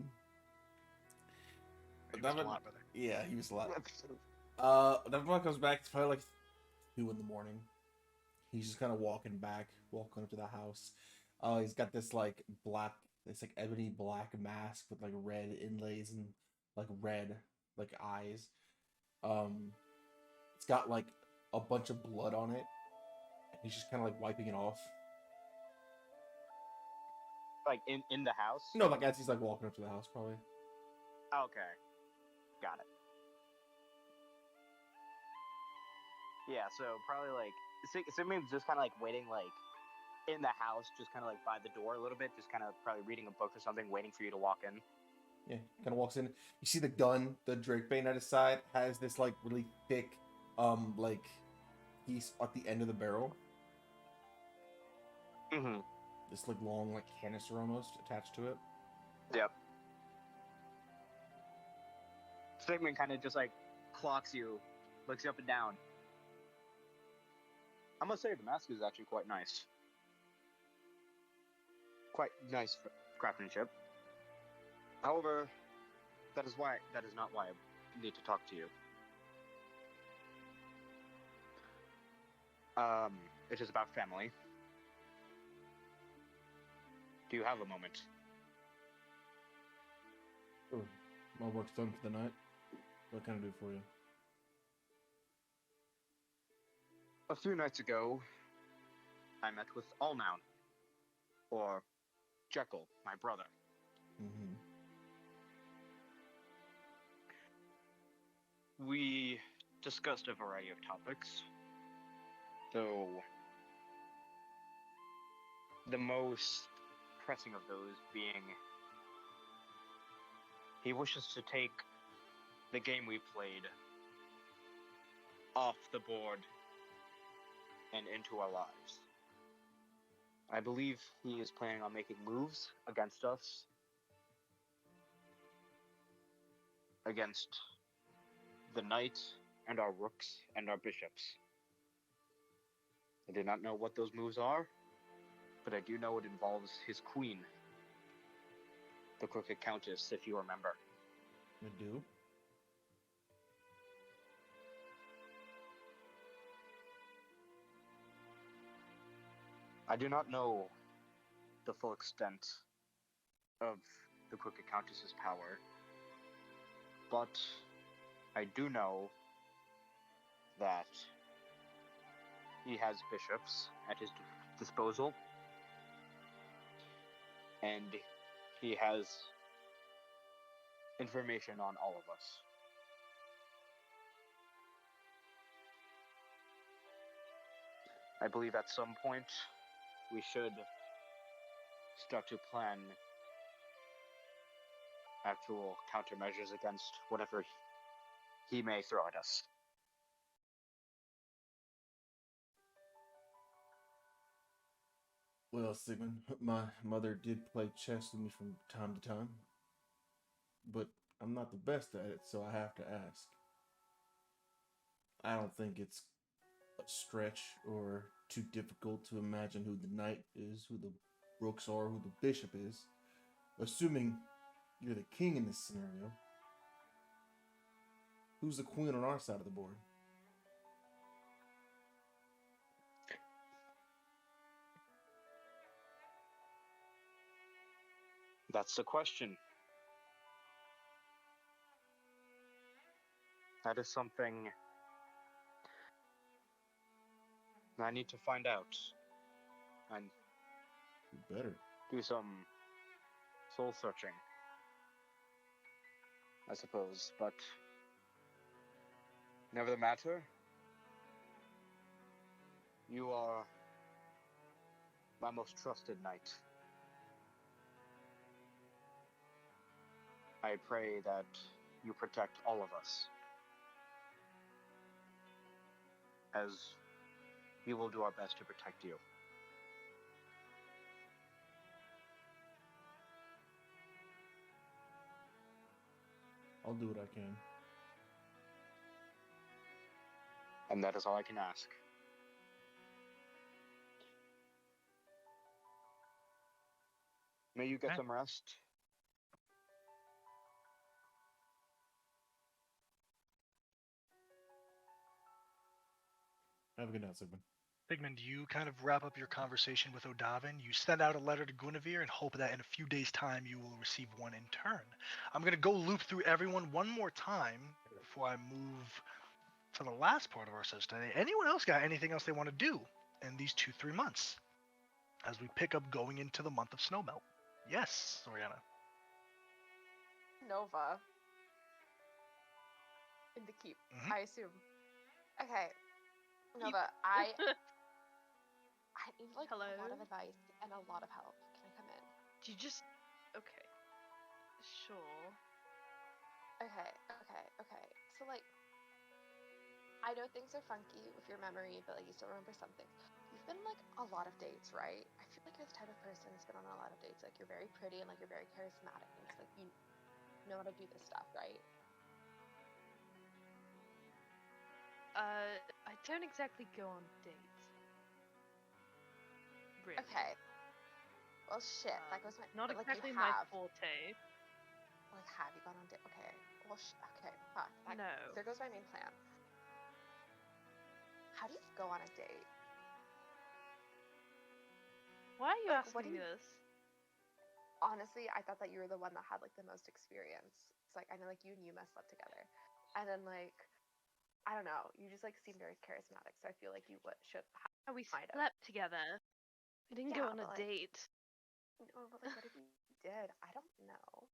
Devin- a lot better. Yeah, he was a lot. Devin comes back. It's probably like 2 in the morning. He's just kind of walking up to the house. He's got this like ebony black mask with like red inlays and like red like eyes. It's got like a bunch of blood on it. He's just kind of like wiping it off. Like in the house? No, like as he's like walking up to the house, probably. Okay, got it. Yeah, so probably like Sigmund's just kind of like waiting like in the house, just kind of like by the door a little bit, just kind of probably reading a book or something, waiting for you to walk in. Yeah, kind of walks in. You see the gun, the Drake Bane at his side has this like really thick, like piece at the end of the barrel. Mm-hmm. This like long like canister almost attached to it. Yep. Sigmund kind of just like clocks you, looks you up and down. I must say the mask is actually quite nice. Quite nice craftsmanship. However, that is not why I need to talk to you. It is about family. Do you have a moment? Sure. My work's done for the night. What can I do for you? A few nights ago, I met with Allnoun, or Jekyll, my brother. Mm-hmm. We discussed a variety of topics, though the most pressing of those being he wishes to take the game we played off the board and into our lives. I believe he is planning on making moves against us, against the knight and our rooks and our bishops. I do not know what those moves are, but I do know it involves his queen, the Crooked Countess, if you remember. I do. I do not know the full extent of the Crooked Countess's power, but I do know that he has bishops at his disposal, and he has information on all of us. I believe at some point we should start to plan actual countermeasures against whatever he may throw at us. Well, Sigmund, my mother did play chess with me from time to time, but I'm not the best at it, so I have to ask. I don't think it's a stretch or too difficult to imagine who the knight is, who the rooks are, who the bishop is. Assuming you're the king in this scenario, who's the queen on our side of the board? That's the question. That is something I need to find out and You better. do some soul searching, I suppose. But never the matter. You are my most trusted knight. I pray that you protect all of us, as we will do our best to protect you. I'll do what I can. And that is all I can ask. May you get Okay. some rest. Have a good night, Sigmund. Sigmund, you kind of wrap up your conversation with Odavin. You send out a letter to Guinevere and hope that in a few days' time you will receive one in turn. I'm going to go loop through everyone one more time before I move to the last part of our session today. Anyone else got anything else they want to do in these 2-3 months as we pick up going into the month of Snowmelt? Yes, Oriana. Nova. In the keep, Mhm. I assume. Okay. Nova, I need like Hello? a lot of advice and a lot of help. Can I come in? Do you just... Okay. Sure. Okay. So like, I know things are funky with your memory, but like you still remember some things. You've been like a lot of dates, right? I feel like you're the type of person who's been on a lot of dates. Like you're very pretty and like you're very charismatic and just like you know how to do this stuff, right? I don't exactly go on dates. Really. Okay. Well, shit. That goes my. Not but, like, exactly you my have. forte. Like, have you gone on date? Okay. Well, okay. Fuck. No. There goes my main plan. How do you go on a date? Why are you Like, what asking do me you- this? Honestly, I thought that you were the one that had like the most experience. It's like I know like you and Yuma slept together, and then like I don't know, you just like seem very charismatic. So I feel like you should. Oh, we might have. slept together. We didn't go Yeah, on a but, like- date. No, but like, what if you did? I don't know.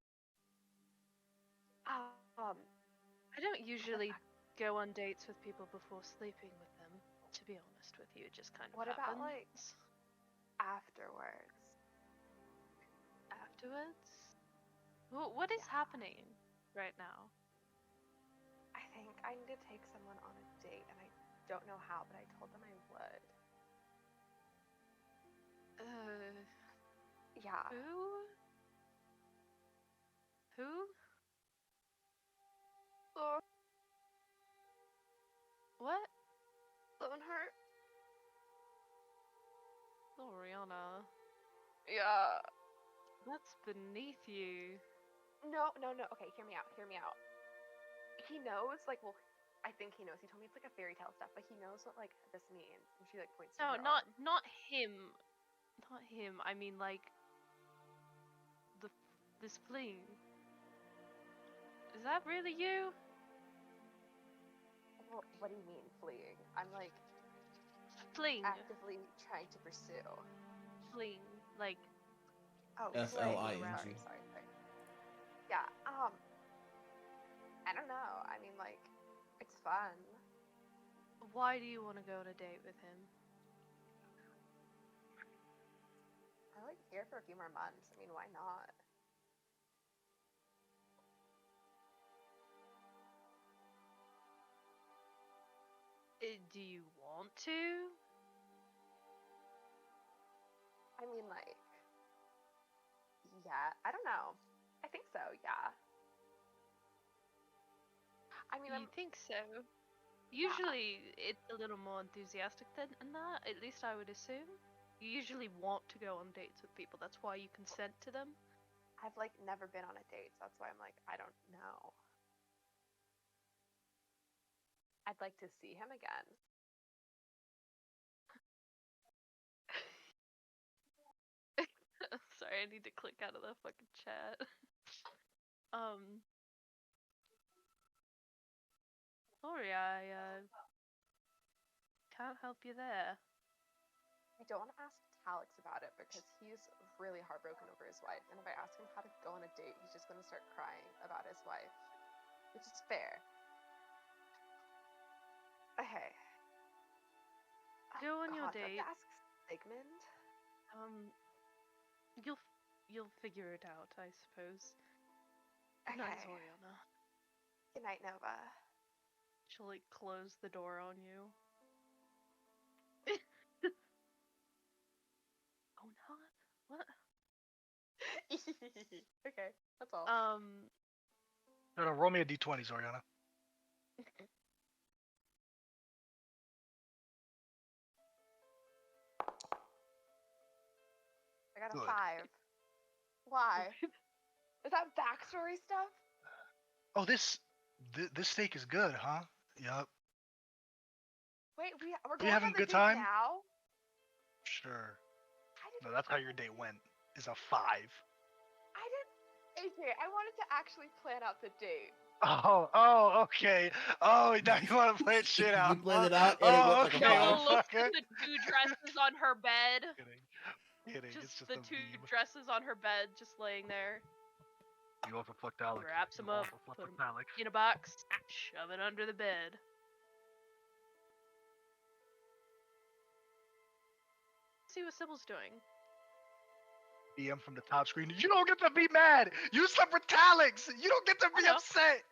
I don't usually go on dates with people before sleeping with them. To be honest with you, it just kind of What about, happens. like, afterwards? Afterwards? What is happening right now? I think I need to take someone on a date, and I don't know how, but I told them I would. Yeah. Who? Who? What? Loneheart? Oh, Rihanna. Yeah. That's beneath you. No. Okay, hear me out. He knows, like, well, I think he knows. He told me it's like a fairy tale stuff, but he knows what like this means. And she like points to No, her not arm. him. Not him. I mean like the this fling. Is that really you? What do you mean fleeing? I'm like Fling. actively trying to pursue. Fling. Like, Oh, F-L-I-N-G. sorry. Yeah, I don't know. I mean, like, it's fun. why do you want to go on a date with him? I'm like here for a few more months. I mean, why not? Do you want to? I mean, like, yeah, I don't know. I think so, yeah. I mean, You think so? Usually, it's a little more enthusiastic than that. At least I would assume. You usually want to go on dates with people. That's why you consent to them. I've like never been on a date, so that's why I'm like, I don't know. I'd like to see him again. Sorry, I need to click out of the fucking chat. Sorry, I can't help you there. I don't want to ask Talix about it because he's really heartbroken over his wife, and if I ask him how to go on a date, he's just going to start crying about his wife, which is fair. Okay. Go on your God, do I date. have to ask Sigmund? You'll figure it out, I suppose. Good night, Okay. Zoriana. Good night, Nova. She'll like close the door on you. Oh no! What? Okay, that's all. No, roll me a d20, Zoriana. I got a Good. 5. Why? Is that backstory stuff? Oh, this steak is good, huh? Yup. Wait, we're you going having on a the good date time? now? Sure. I didn't. No, that's how your date went. Is a 5. AJ, I wanted to actually plan out the date. Oh, okay. Oh, now you want to play it shit out. You planned it out and it went like a okay, Nova five. looks motherfucker. at the 2 dresses on her bed. Kidding. It's Just just the a 2 meme. dresses on her bed, just laying there. You also fucked Alex. Wraps them You up, also fucked put 'em Alex. in a box, shove it under the bed. See what Sybil's doing. DM from the top screen. You don't get to be mad. You slept with Talix. You don't get to I be know. upset.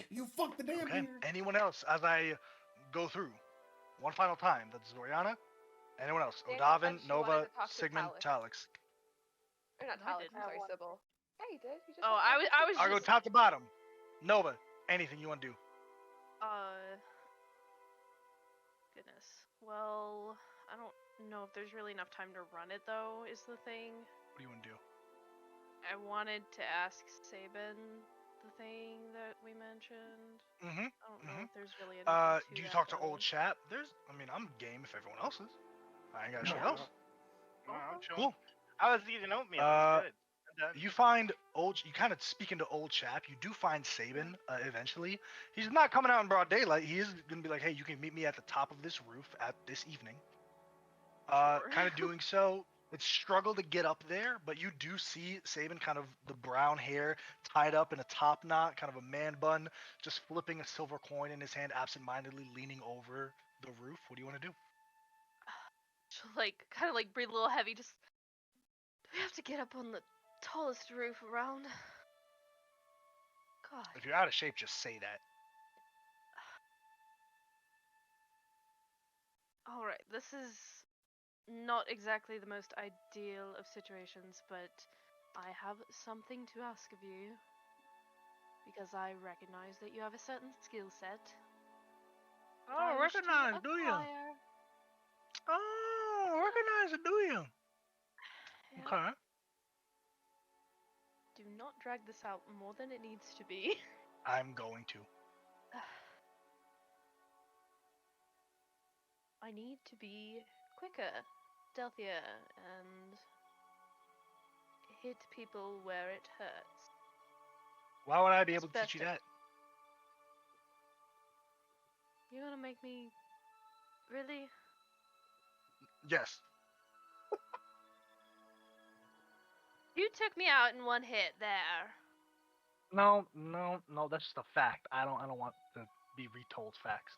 You fucked the damn Okay. beard. Anyone else as I go through one final time? That's Zoriana. Anyone else? Daniel Odavin, said she wanted Nova, to talk to Sigmund, Talix. Talix. Or not No, I Talix, didn't. I'm sorry, Sybil. Yeah, you did. You just Oh, said I was I'll go just top to bottom. Nova, anything you want to do. Goodness. Well, I don't know if there's really enough time to run it though, is the thing. What do you want to do? I wanted to ask Sabin the thing that we mentioned. Mm-hmm. I don't know if there's really anything to Do you that, talk to though. old chap? I'm game if everyone else is. I ain't got shit Yeah. else. No, I'm chilling. Cool. I was eating oatmeal. It's good. I'm done. You find you kind of speaking to old chap. You do find Sabin eventually. He's not coming out in broad daylight. He is gonna be like, hey, you can meet me at the top of this roof at this evening. Sure. Kind of doing so. It's struggle to get up there, but you do see Sabin kind of the brown hair tied up in a top knot, kind of a man bun, just flipping a silver coin in his hand, absentmindedly leaning over the roof. What do you want to do? She'll kind of breathe a little heavy. Just, do we have to get up on the tallest roof around? God. If you're out of shape, just say that. All right, this is not exactly the most ideal of situations, but I have something to ask of you. Because I recognize that you have a certain skill set. Oh, recognize, do you? Oh, recognize it, do you? Yeah. Okay. Do not drag this out more than it needs to be. I'm going to. I need to be quicker, stealthier, and hit people where it hurts. Why would I be able to teach you Better. that? You're gonna make me. Really? Yes. You took me out in one hit there. No. That's just a fact. I don't want to be retold facts.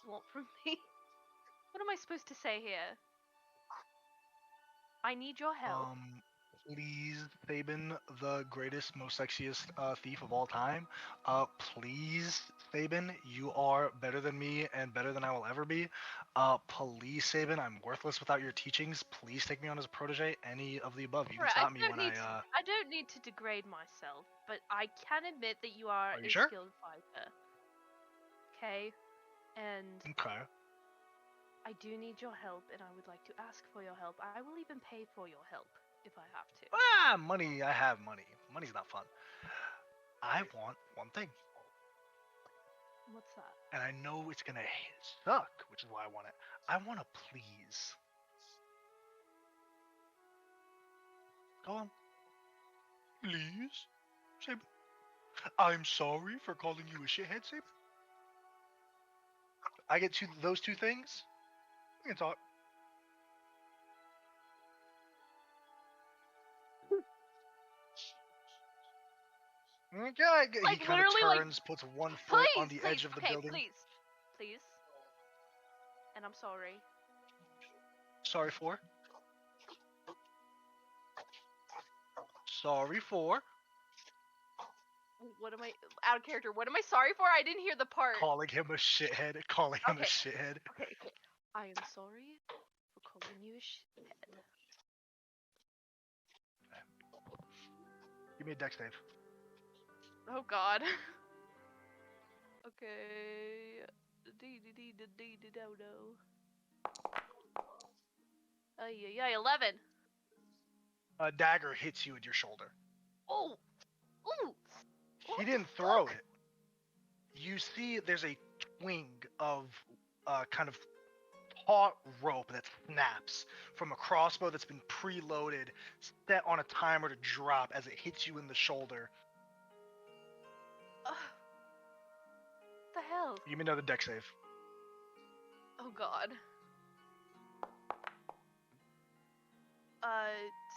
Want from me? What am I supposed to say here? I need your help. Please, Sabin, the greatest, most sexiest thief of all time. Please, Sabin, you are better than me and better than I will ever be. Please, Sabin, I'm worthless without your teachings. Please take me on as a protege. Any of the above. You can Right, stop me when I don't need to degrade myself, but I can admit that you are you a sure? skilled fighter. Okay? And Okay. I do need your help, and I would like to ask for your help. I will even pay for your help if I have to. Money. I have money. Money's not fun. I want one thing, What's that? and I know it's gonna suck, which is why I want it. I want to please. Go on. Please, Sabin. I'm sorry for calling you a shithead, Sabin. I get those two things. We can talk. Okay, he Like, kind of literally, like, turns, puts one foot on the edge of the building. Please. And I'm sorry. Sorry for. Sorry for What am I out of character? What am I sorry for? I didn't hear the part. calling him a shithead. Calling him a Okay. shithead. Okay. I am sorry for calling you a shithead. Give me a dex save. Oh God. Okay. Ay, 11. A dagger hits you in your shoulder. Oh. Ooh. He didn't throw it. You see, there's a twing of kind of taut rope that snaps from a crossbow that's been preloaded, set on a timer to drop as it hits you in the shoulder. What the hell? Give me another dex save. Oh God.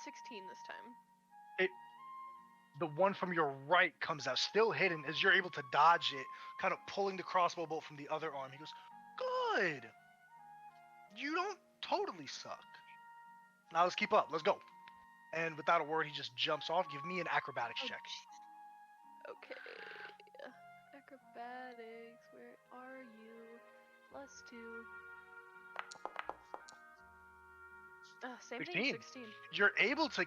16 this time. The one from your right comes out, still hidden, as you're able to dodge it, kind of pulling the crossbow bolt from the other arm. He goes, "Good. You don't totally suck. Now let's keep up. Let's go." And without a word, he just jumps off. Give me an acrobatics check. Okay. Acrobatics, where are you? +2. Same 16. thing, 16. You're able to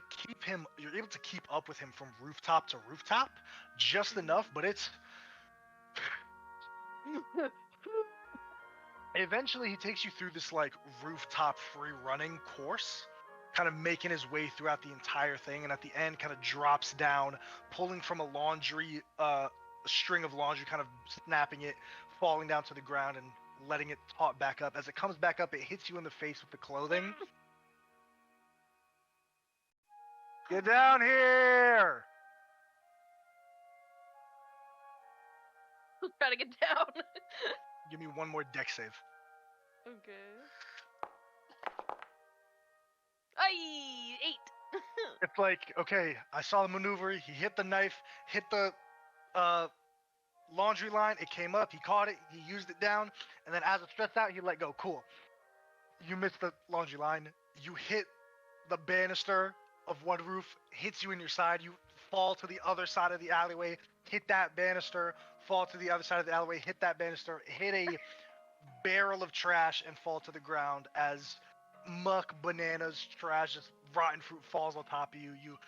keep up with him from rooftop to rooftop, just enough, but it's eventually he takes you through this like rooftop free running course, kind of making his way throughout the entire thing, and at the end kind of drops down, pulling from a laundry string of laundry, kind of snapping it, falling down to the ground and letting it taut back up. As it comes back up, it hits you in the face with the clothing. Get down here! Try to get down. Give me one more dex save. Okay. Ay, 8. It's like, okay, I saw the maneuver. He hit the knife, hit the laundry line. It came up. He caught it. He used it down. And then as it stretched out, he let go. Cool. You missed the laundry line. You hit the banister of one roof, hits you in your side. You fall to the other side of the alleyway, hit that banister, fall to the other side of the alleyway, hit that banister, hit a barrel of trash, and fall to the ground as muck, bananas, trash, just rotten fruit falls on top of you. You.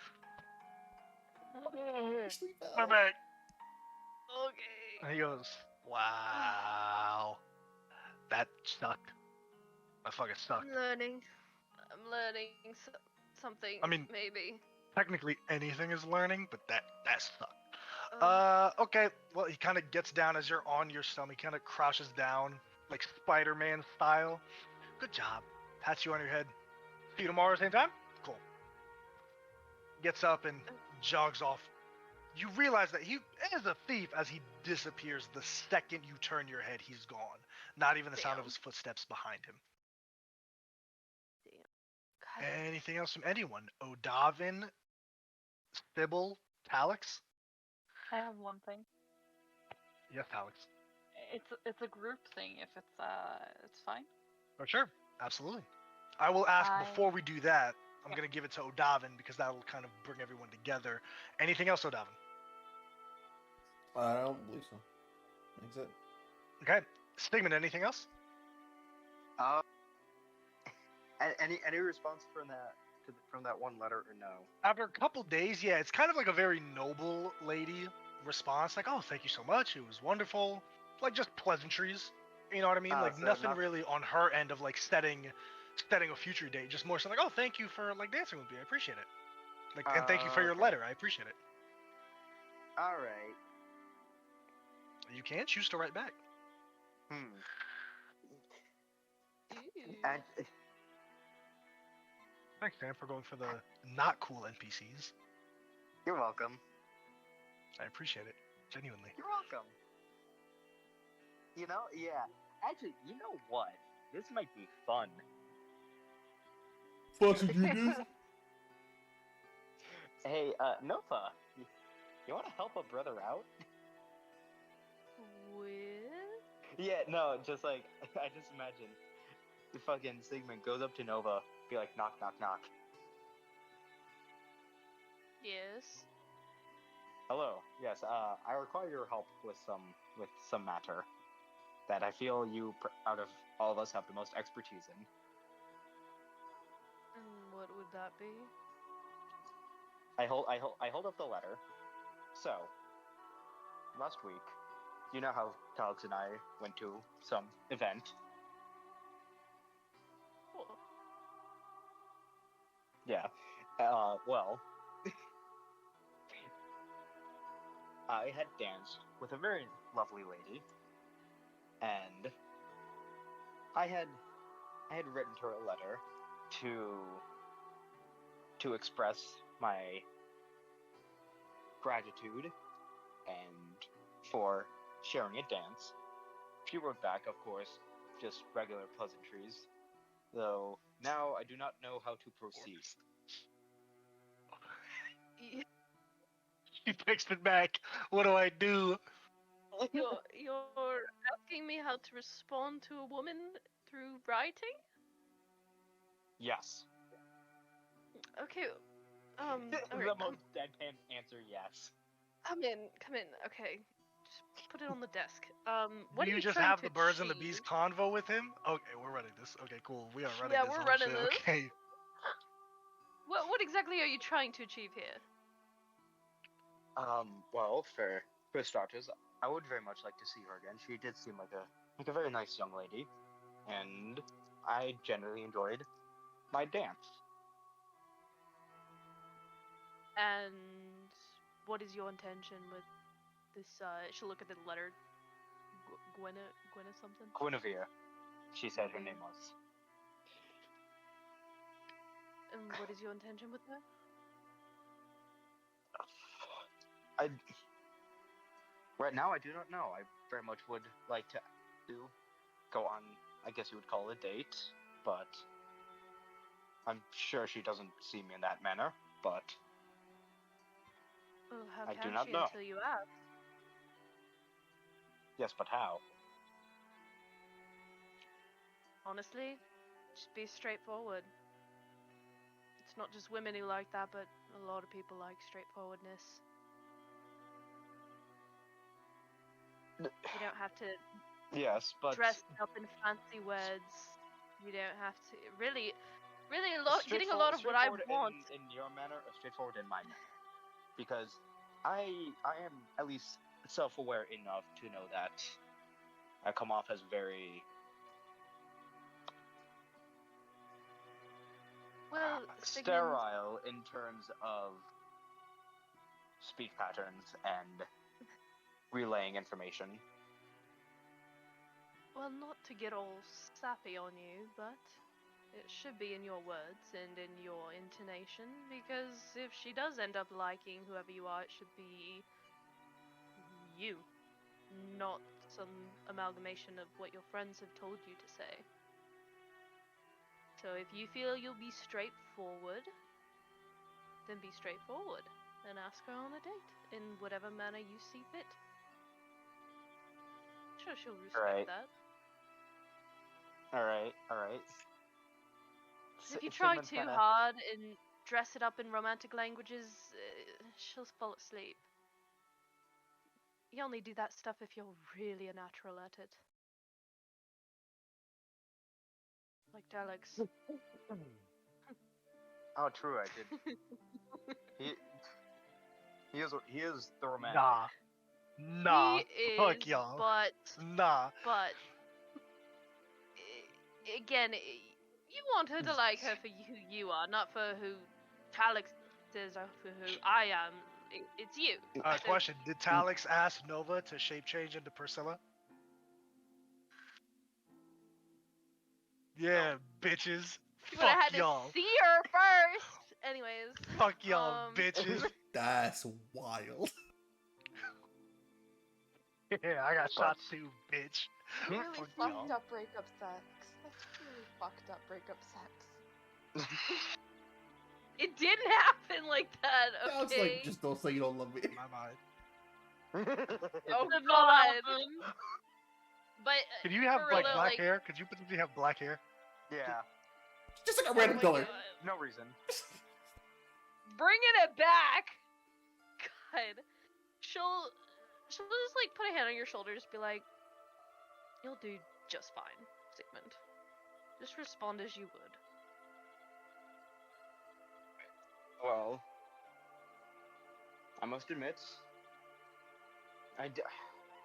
My back. Okay. And he goes, "Wow, that sucked. That fucking sucked." I'm learning something. I mean, maybe. Technically, anything is learning, but that sucked. Okay. Well, he kind of gets down as you're on your stomach. He kind of crouches down, like Spider-Man style. Good job. Pats you on your head. See you tomorrow, same time? Cool. Gets up and jogs off. You realize that he is a thief as he disappears the second you turn your head. He's gone. Not even the sound of his footsteps behind him. God. Anything else from anyone? Odavin, Sybil, Talix? I have one thing. Yes, Talix. It's a group thing. If it's fine. Oh, sure. Absolutely. I will ask before we do that. I'm gonna give it to Odavin because that'll kind of bring everyone together. Anything else, Odavin? I don't believe so. That's it. Okay. Stigman, anything else? Any response from that one letter or no? After a couple days, yeah, it's kind of like a very noble lady response. Like, oh, thank you so much. It was wonderful. Like just pleasantries. You know what I mean? Like So nothing not- really on her end of like setting a future date. Just more so like, oh, thank you for like dancing with me. I appreciate it. Like, and thank you for your Okay. letter. I appreciate it. All right. You can choose to write back. And Thanks, Dan, for going for the not cool NPCs. you're welcome. I appreciate it. Genuinely. You're welcome. You know, yeah. Actually, you know what? This might be fun. What did you do? Hey, Nova, you want to help a brother out? With? Yeah, no, just like, I just imagine the fucking Sigmund goes up to Nova, be like, knock, knock, knock. Yes. Hello, yes, I require your help with some matter that I feel you, out of all of us, have the most expertise in. What would that be? I hold up the letter. So, last week, you know how Talix and I went to some event? Cool. Yeah. Well, I had danced with a very lovely lady, and I had written her a letter to express my gratitude and for sharing a dance. She wrote back, of course, just regular pleasantries, though now I do not know how to proceed. She texted it back. What do I do? You're asking me how to respond to a woman through writing? Yes. Okay. The Alright, most deadpan answer, yes. come in. Okay, just put it on the desk. What Do are you you just trying have to the birds and the bees achieve? convo with him? Okay, we're running this. Okay, cool. We are running Yeah, this. we're Oh, running shit. this. Okay. What exactly are you trying to achieve here? Well, for starters, I would very much like to see her again. She did seem like a very nice young lady, and I generally enjoyed my dance. And what is your intention with this? She'll look at the letter. Gwenna something. Guinevere, she said her name was. And what is your intention with that? Right now, I do not know. I very much would like to go on, I guess you would call it a date, but I'm sure she doesn't see me in that manner, but Well, how I can do not she know. until you ask? Yes, but how? Honestly, just be straightforward. It's not just women who like that, but a lot of people like straightforwardness. You don't have to Yes, but dress up in fancy words. You don't have to really getting a lot of what I straightforward want. in your manner or straightforward in my manner, because I am at least self-aware enough to know that I come off as very Well, Sigmund, sterile in terms of speech patterns and relaying information. Well, not to get all sappy on you, but it should be in your words and in your intonation, because if she does end up liking whoever you are, it should be you, not some amalgamation of what your friends have told you to say. So if you feel you'll be straightforward, then be straightforward and ask her on a date in whatever manner you see fit. Sure, she'll respect Right. that. Alright. If you try too hard and dress it up in romantic languages, she'll fall asleep. You only do that stuff if you're really a natural at it. Like Alex. Oh, true, I did. He is the romantic. Nah, He fuck is, y'all. But again, you want her to like her for who you are, not for who Alex is or for who I am. It's you. Question: did Talix ask Nova to shape change into Priscilla? Yeah, bitches. You would have had Fuck y'all. to see her first. Anyways. Fuck y'all, bitches. That's wild. Yeah, I got shot too, bitch. Really Fuck fucked y'all. up breakup sex. That's really fucked up breakup sex. It didn't happen like that, okay? Sounds like just don't say you don't love me. In my mind. Oh Did not god. happen. But Could you have for like real, black hair? Could you potentially have black hair? Yeah, Just like a oh random my color. God. no reason. Bringing it back. God. She'll just like put a hand on your shoulder, just be like, "You'll do just fine, Sigmund. Just respond as you would." Well, I must admit,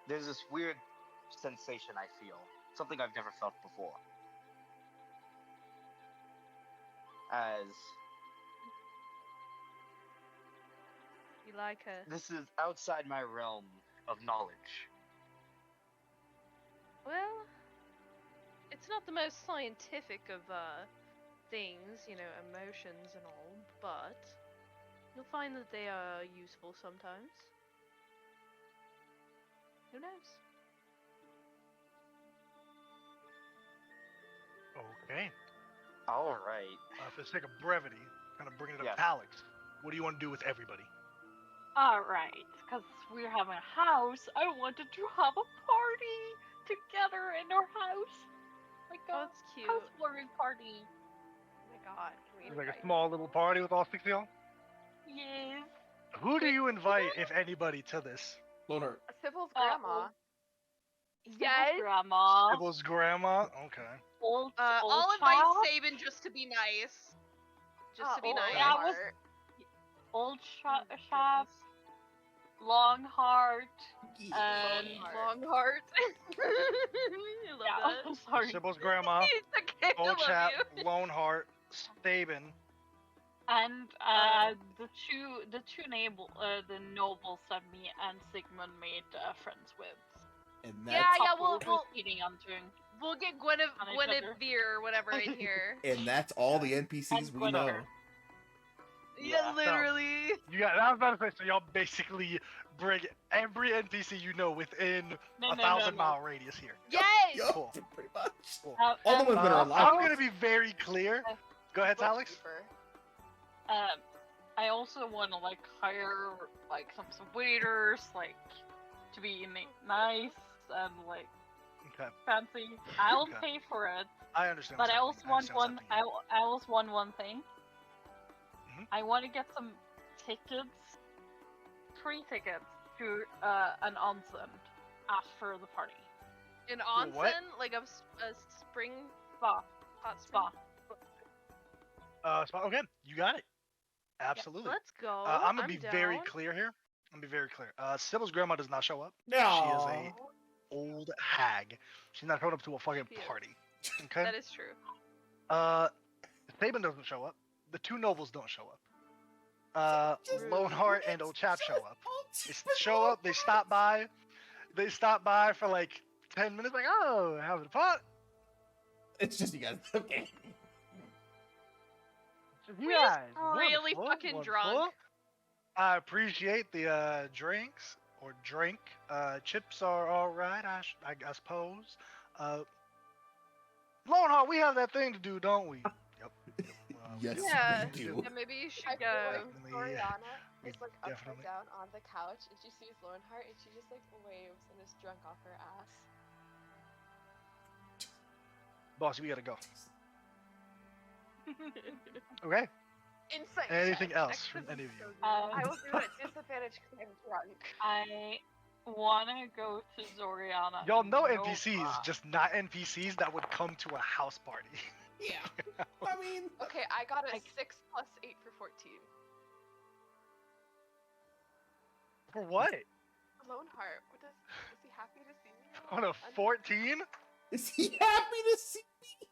there's this weird sensation I feel. Something I've never felt before. As You like her. this is outside my realm of knowledge. Well, it's not the most scientific of things, emotions and all, but you'll find that they are useful sometimes. Who knows? Okay. All right. For the sake of brevity, kind of bringing it up Yes. to Alex. What do you want to do with everybody? Alright, because we're having a house, I wanted to have a party together in our house. Like Oh, a it's cute. housewarming party. Oh my god, can we It's like a invite small little party with all 6 of y'all? Yes. Who do you invite, if anybody, to this? Loner. Sybil's grandma. Yes. Grandma. Sybil's grandma? Okay. Old I'll invite child. Sabin just to be nice. Just to be Oh, nice. yeah, I was- Old shop. Longheart. And Longhart. I love yeah, that. sorry. Sybil's grandma, It's okay, I Old love Chap, you. Loneheart, Staben. And the two the nobles that me and Sigmund made friends with. And Yeah, that's, yeah, Couple we'll cheating on doing. we'll get on each other. Guinevere or whatever in here. and that's all the NPCs we know. Gwendolen. Yeah, literally. You got. I was about to say, so y'all basically bring every NPC you know within No, a no, 1,000-mile radius here. Yes. Yup, Cool. pretty much. Cool. All the ones that are alive. I'm gonna be very clear. Go ahead, Alex. I also want to like hire like some waiters, like to be nice and like Okay, fancy. I'll Okay. pay for it, I understand. but what's I also happening. want understand what's one. happening. I also want one thing. Mhm. I want to get some tickets, free tickets to an onsen after the party. An What? onsen, like a spring Spa, hot spring. spa. Okay, you got it. Absolutely. Let's go. I'm gonna be very down. clear here. I'm gonna be very clear. Sybil's grandma does not show up. No. She is a old hag. She's not showing up to a fucking She is. party. Okay. That is true. Saban doesn't show up. The two nobles don't show up. Loneheart and Old Chap show up. They show up. They stop by. They stop by for like 10 minutes, like, oh, having a pot. It's just you guys. Okay. We Yeah, just really fucking drunk. I appreciate the drinks or drink. Chips are all right, I suppose. Longhorn, we have that thing to do, don't we? Yep. Yes, Yeah. we do. Yeah, maybe you I should feel go. like Definitely, Oriana we is like upside definitely- down on the couch, and she sees Loneheart, and she just like waves and is drunk off her ass. Boss, we gotta go. Okay. Insight Anything check. else from any of you? I will do it at disadvantage because I'm drunk. I wanna go to Zoriana. Y'all know and NPCs, Nova. just not NPCs that would come to a house party. Yeah. I mean, Okay, I got a I- 6 plus 8 for 14. For what? Loneheart, what does? Is he happy to see me? On a I'm- 14? is he happy to see me?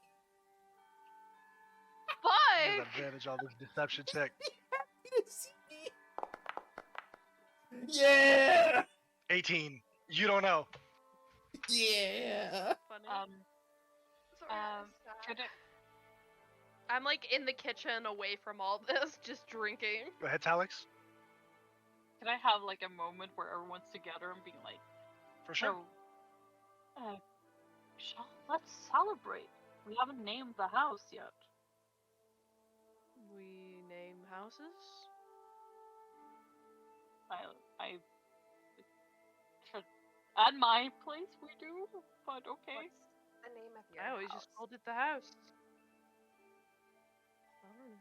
Bye! There's advantage on this deception check. Happy to see me? Yeah. 18. You don't know. Yeah. Funny. Zoriana's sad. Could it, I'm like in the kitchen away from all this, just drinking. Go ahead, Talix. could I have like a moment where everyone's together and being like, For sure. so, let's celebrate. We haven't named the house yet. We name houses? I should, at my place we do, but okay. What's the name of your I always house? just called it the house. I don't know.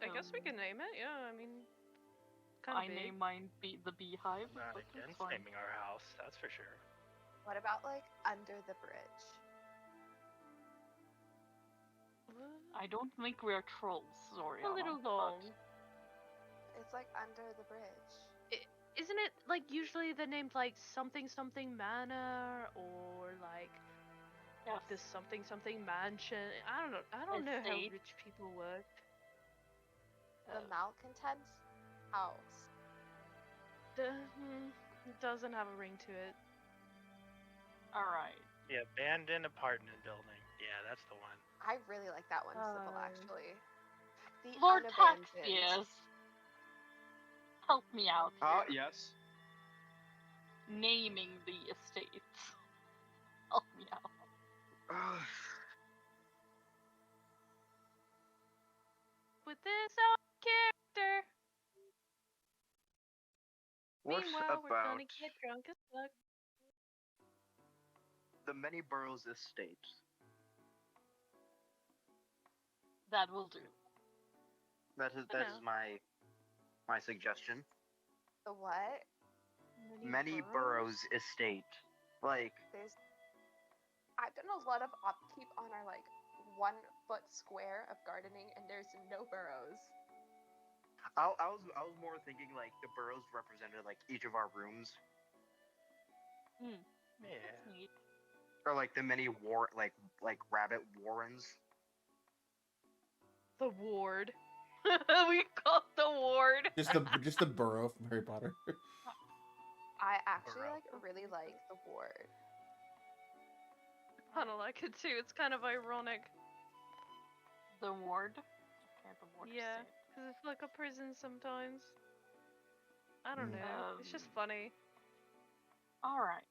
I guess we can name it, yeah, I mean, kind of I big. name mine the beehive. Not but it's against fine. naming our house, that's for sure. What about like under the bridge? I don't think we're trolls, Zoriana. A little but long. It's like under the bridge. Isn't it like usually the name's like something something manor or like Yes. the something something mansion? I don't know. I don't know how Estate. rich people work. The Malcontent house. Doesn't have a ring to it. Alright. The abandoned apartment building. Yeah, that's the one. I really like that one, Sybil, actually. The Lord unabandoned. Taxius, help me out here. Yes. Naming the estates. Help me out. With this out character. What Meanwhile, we're about gonna get drunk as fuck. the many Burroughs estate? That will do. That is For now. my suggestion. The what? Many Burroughs estate. Like, There's. I've done a lot of upkeep on our like 1 foot square of gardening, and there's no burrows. I was more thinking like the Burroughs represented like each of our rooms, Yeah. That's neat. or like the many like rabbit warrens. The ward. We call it the ward. Just the burrow from Harry Potter. I actually Burrow. like really like the ward. I don't like it too. It's kind of ironic. The ward? Okay, the ward Yeah. estate. Because it's like a prison sometimes. I don't know. It's just funny. Alright.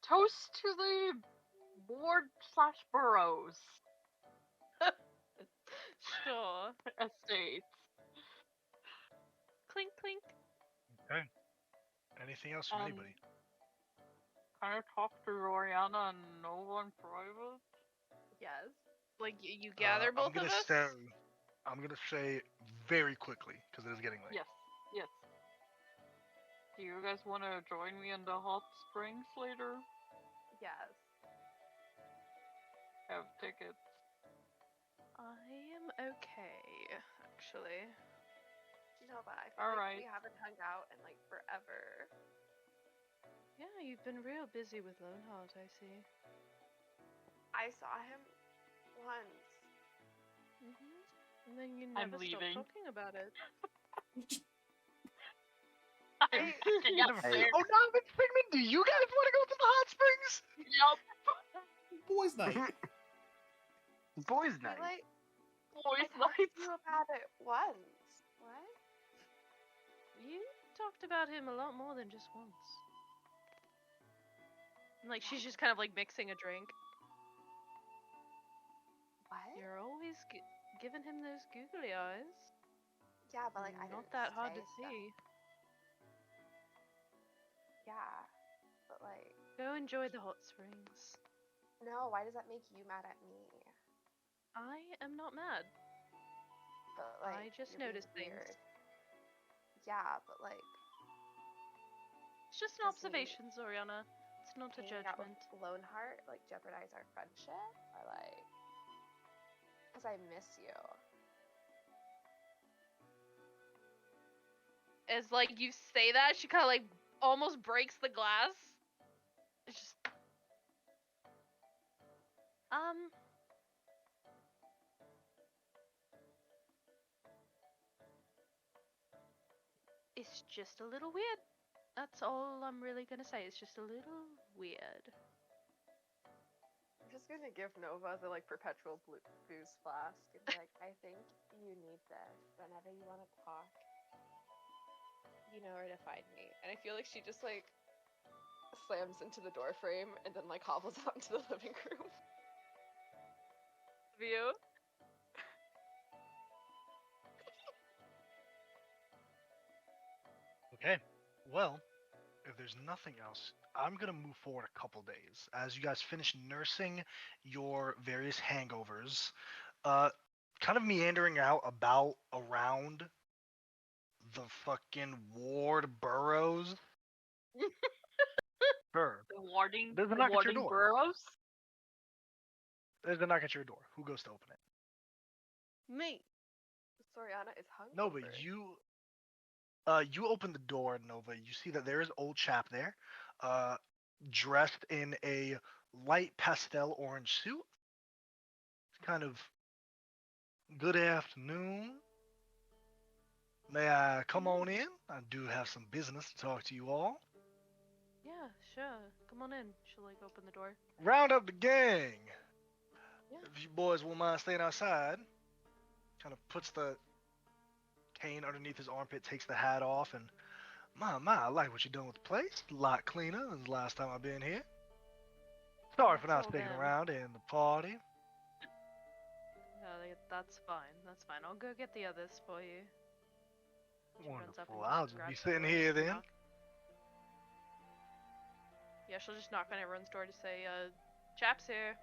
Toast to the ward / Burroughs Sure. estates. Clink clink. Okay. Anything else from Um, anybody? Can I talk to Zoriana and Nova in private? Yes. Like you gather both I'm of gonna us? say, I'm gonna say very quickly because it is getting late. Yes, yes. Do you guys want to join me in the hot springs later? Yes. Have tickets. I am okay, actually. No, but I feel Alright. like we haven't hung out in like forever. Yeah, you've been real busy with Loneheart, I see. I saw him once. And then you I'm never stopped leaving. talking about it. I'm fucking up Hey. there. Oh, now I'm in Figment. Do you guys want to go to the hot springs? Yup. Boys' night. Boys' We night. like Boys' I talked night. to you about it once. What? You talked about him a lot more than just once. Like, she's just kind of like mixing a drink. What? You're always giving him those googly eyes. Yeah, but like I Not didn't that hard say to stuff. see. Yeah, but like Go enjoy the hot springs. no. Why does that make you mad at me? I am not mad. But like I just you're being noticed things. weird. Yeah, but like It's just an Does he- observation, Zoriana. It's not a hanging out with judgment. Loneheart like jeopardize our friendship, or like because I miss you. As like you say that, she kind of like almost breaks the glass. It's just it's just a little weird. That's all I'm really gonna say. It's just a little weird. I'm just gonna give Nova the like perpetual booze flask and be like, I think you need this whenever you want to talk. You know where to find me. And I feel like she just like slams into the door frame and then like hobbles out into the living room. View. Okay. Well, if there's nothing else, I'm gonna move forward a couple days as you guys finish nursing your various hangovers. Kind of meandering out around the fucking ward Burroughs. Sure. The warding, There's a the knock at your warding door. Burroughs. There's a knock at your door. Who goes to open it? Me. Soriana is hungry. Nova, you open the door, Nova. You see that there is old chap there, dressed in a light pastel orange suit. Kind of, good afternoon. May I come on in? I do have some business to talk to you all. Yeah, sure. Come on in. She'll like open the door. Round up the gang. Yeah. If you boys won't mind staying outside. Kind of puts the cane underneath his armpit, takes the hat off, and my, I like what you're doing with the place. A lot cleaner than the last time I've been here. Sorry for not It's all sticking them. around in the party. That's fine. That's fine. I'll go get the others for you. She runs up Wonderful. and I'll just grabs be the sitting door here and then. knock. Yeah, she'll just knock on everyone's door to say, chap's here.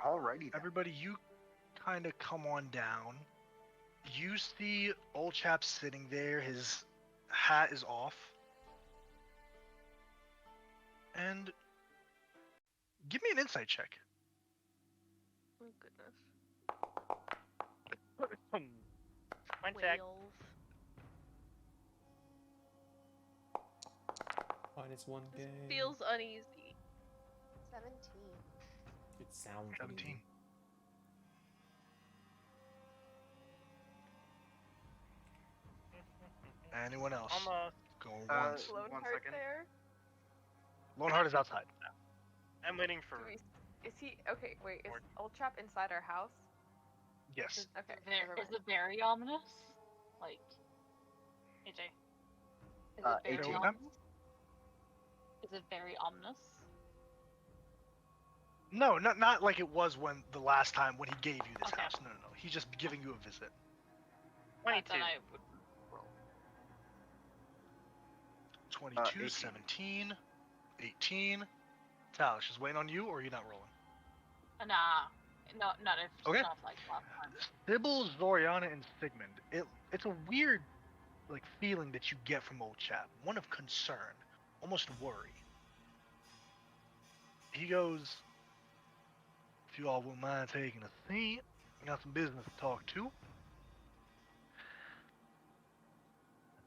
Alrighty then. Everybody, you kind of come on down. You see old chap sitting there. His hat is off. And give me an insight check. Oh, goodness. One sec. 12. -1 This game. feels uneasy. 17. It sounds 17. uneasy. Anyone else? Almost. Go Uh, once. One Loneheart second. there? Loneheart is outside. I'm waiting for. Do we, is he okay? Wait, is Or- old chap inside our house? Yes. Okay. There never is mind. it very ominous? Like, AJ. Is AJ. it very What time? ominous? Is it very ominous? No, not like it was when the last time when he gave you this Okay. house. No. He's just giving you a visit. 22. Then I would roll. 22, 18. 17, 18. Talish, is waiting on you, or are you not rolling? Nah, not if Okay. not like last time. Sybil, Zoriana, and Sigmund. It's a weird like feeling that you get from old chap. One of concern, almost worry. He goes, if you all wouldn't mind taking a seat, I got some business to talk to.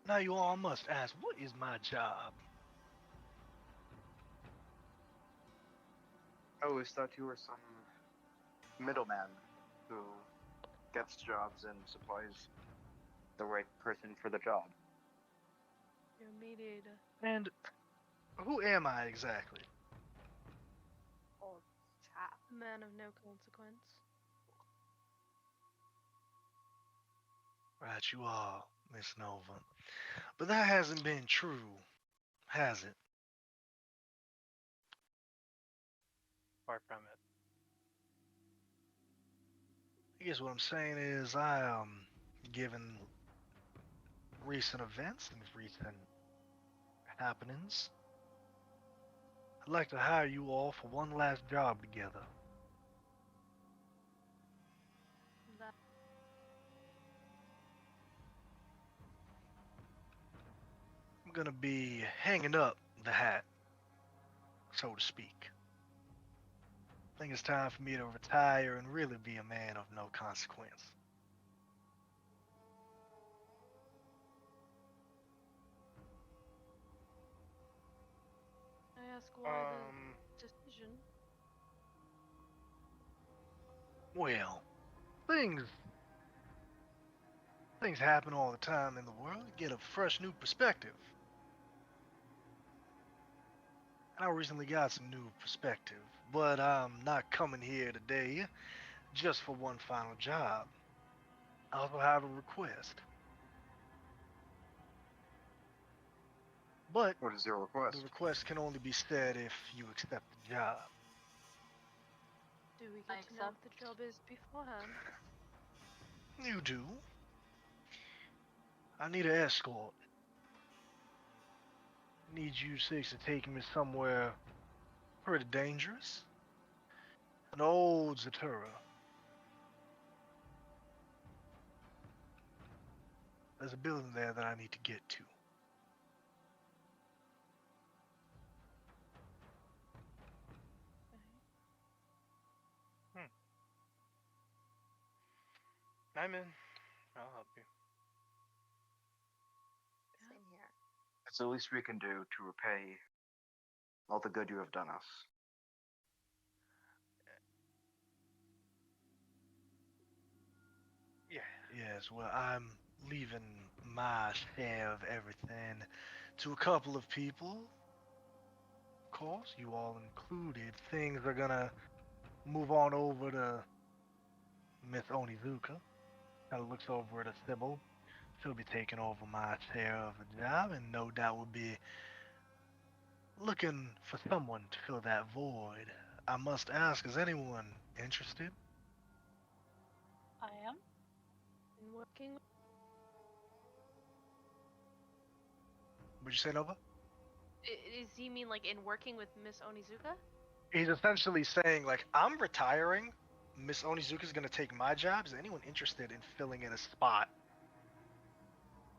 Now you all must ask, what is my job? I always thought you were some middleman who gets jobs and supplies the right person for the job. You're a mediator. And who am I exactly? Old chap. Man of no consequence. Right, you are, Miss Nova. But that hasn't been true, has it? Far from it. I guess what I'm saying is given recent events and recent happenings, I'd like to hire you all for one last job together. That I'm gonna be hanging up the hat, so to speak. I think it's time for me to retire and really be a man of no consequence. I ask why the decision. Well, things happen all the time in the world. You get a fresh new perspective. And I recently got some new perspective, but I'm not coming here today just for one final job. I also have a request. But What is your request? the request can only be said if you accept the job. Do we I get to know what accept. the job is beforehand? You do. I need an escort. Need you six to take me somewhere pretty dangerous. An old Zatura. There's a building there that I need to get to. I'm in. I'll help you. Same here. It's the least we can do to repay all the good you have done us. Yeah. Yes, well, I'm leaving my share of everything to a couple of people. Of course, you all included. Things are gonna move on over to Miss Onizuka. Kind of looks over at a Sybil. She'll be taking over my share of the job, and no doubt will be looking for someone to fill that void. I must ask, is anyone interested? I am. In working with Would you say, Nova? Does he mean like in working with Miss Onizuka? He's essentially saying, like, I'm retiring. Miss Onizuka's gonna take my job. Is anyone interested in filling in a spot?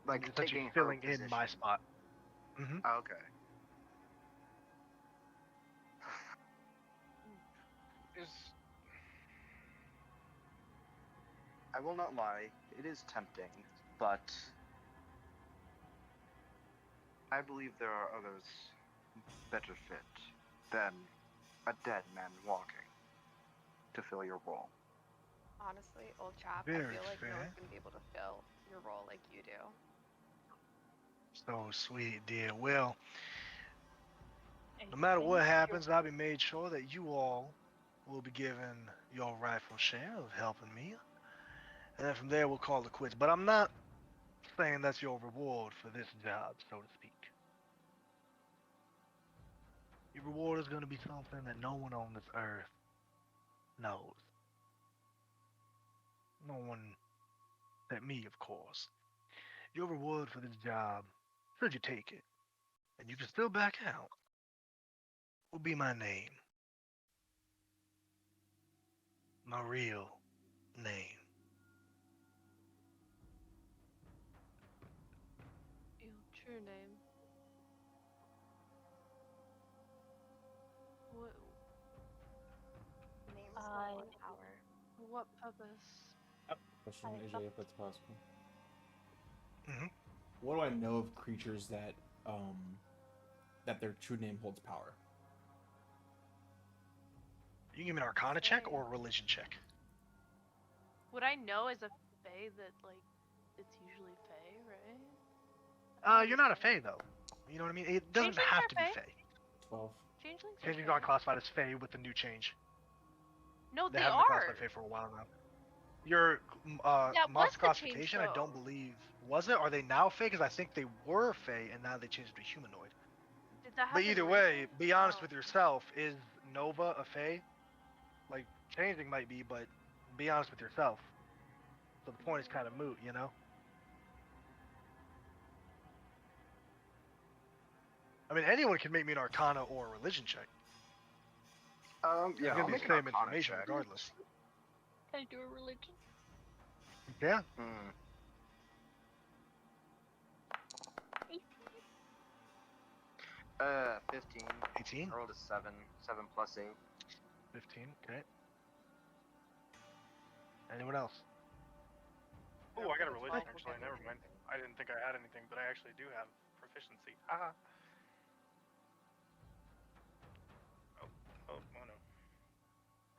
Like Essentially taking filling her in my position. spot. Mm-hmm. Okay. Is I will not lie, it is tempting, but I believe there are others better fit than a dead man walking to fill your role. Honestly, old chap, I Very feel like no fair. one's gonna be able to fill your role like you do. So sweet, dear. Well, I no matter what think happens, I'll be made sure that you all will be given your rightful share of helping me. And then from there, we'll call it quits. But I'm not saying that's your reward for this job, so to speak. Your reward is going to be something that no one on this earth knows. No one except me, of course. Your reward for this job, should you take it, and you can still back out, will be my name. My real name. Your true name. What? Name is I- not one power. What purpose? Question, I AJ, thought- if that's possible. Mhm. What do I know of creatures that that their true name holds power? You can give me an Arcana check or a Religion check. Would I know as a fae that like it's usually fae, right? You're not a fae though. You know what I mean? It doesn't Changelings have are to be fae? fae. 12. Changelings are Changelings fae? aren't classified as fae with the new change. No, They they haven't been are. classified fae for a while now. Your That was monster the change, classification, I don't though. believe, was it? Are they now fae? Because I think they were fae and now they changed to humanoid. Did that But happen either way, recently? be honest Oh. with yourself. Is Nova a fae? Like, changing might be, but be honest with yourself. So the point is kind of moot, you know? I mean, anyone can make me an Arcana or a Religion check. Yeah, It's gonna I'll be make the an same Arcana information check. regardless. Can I do a religion? Yeah. Hmm. 15. 18. I rolled a 7. 7 plus 8. 15. Okay. Anyone else? Oh, I got a religion actually. Never mind. I didn't think I had anything, but I actually do have proficiency. Haha. Oh no.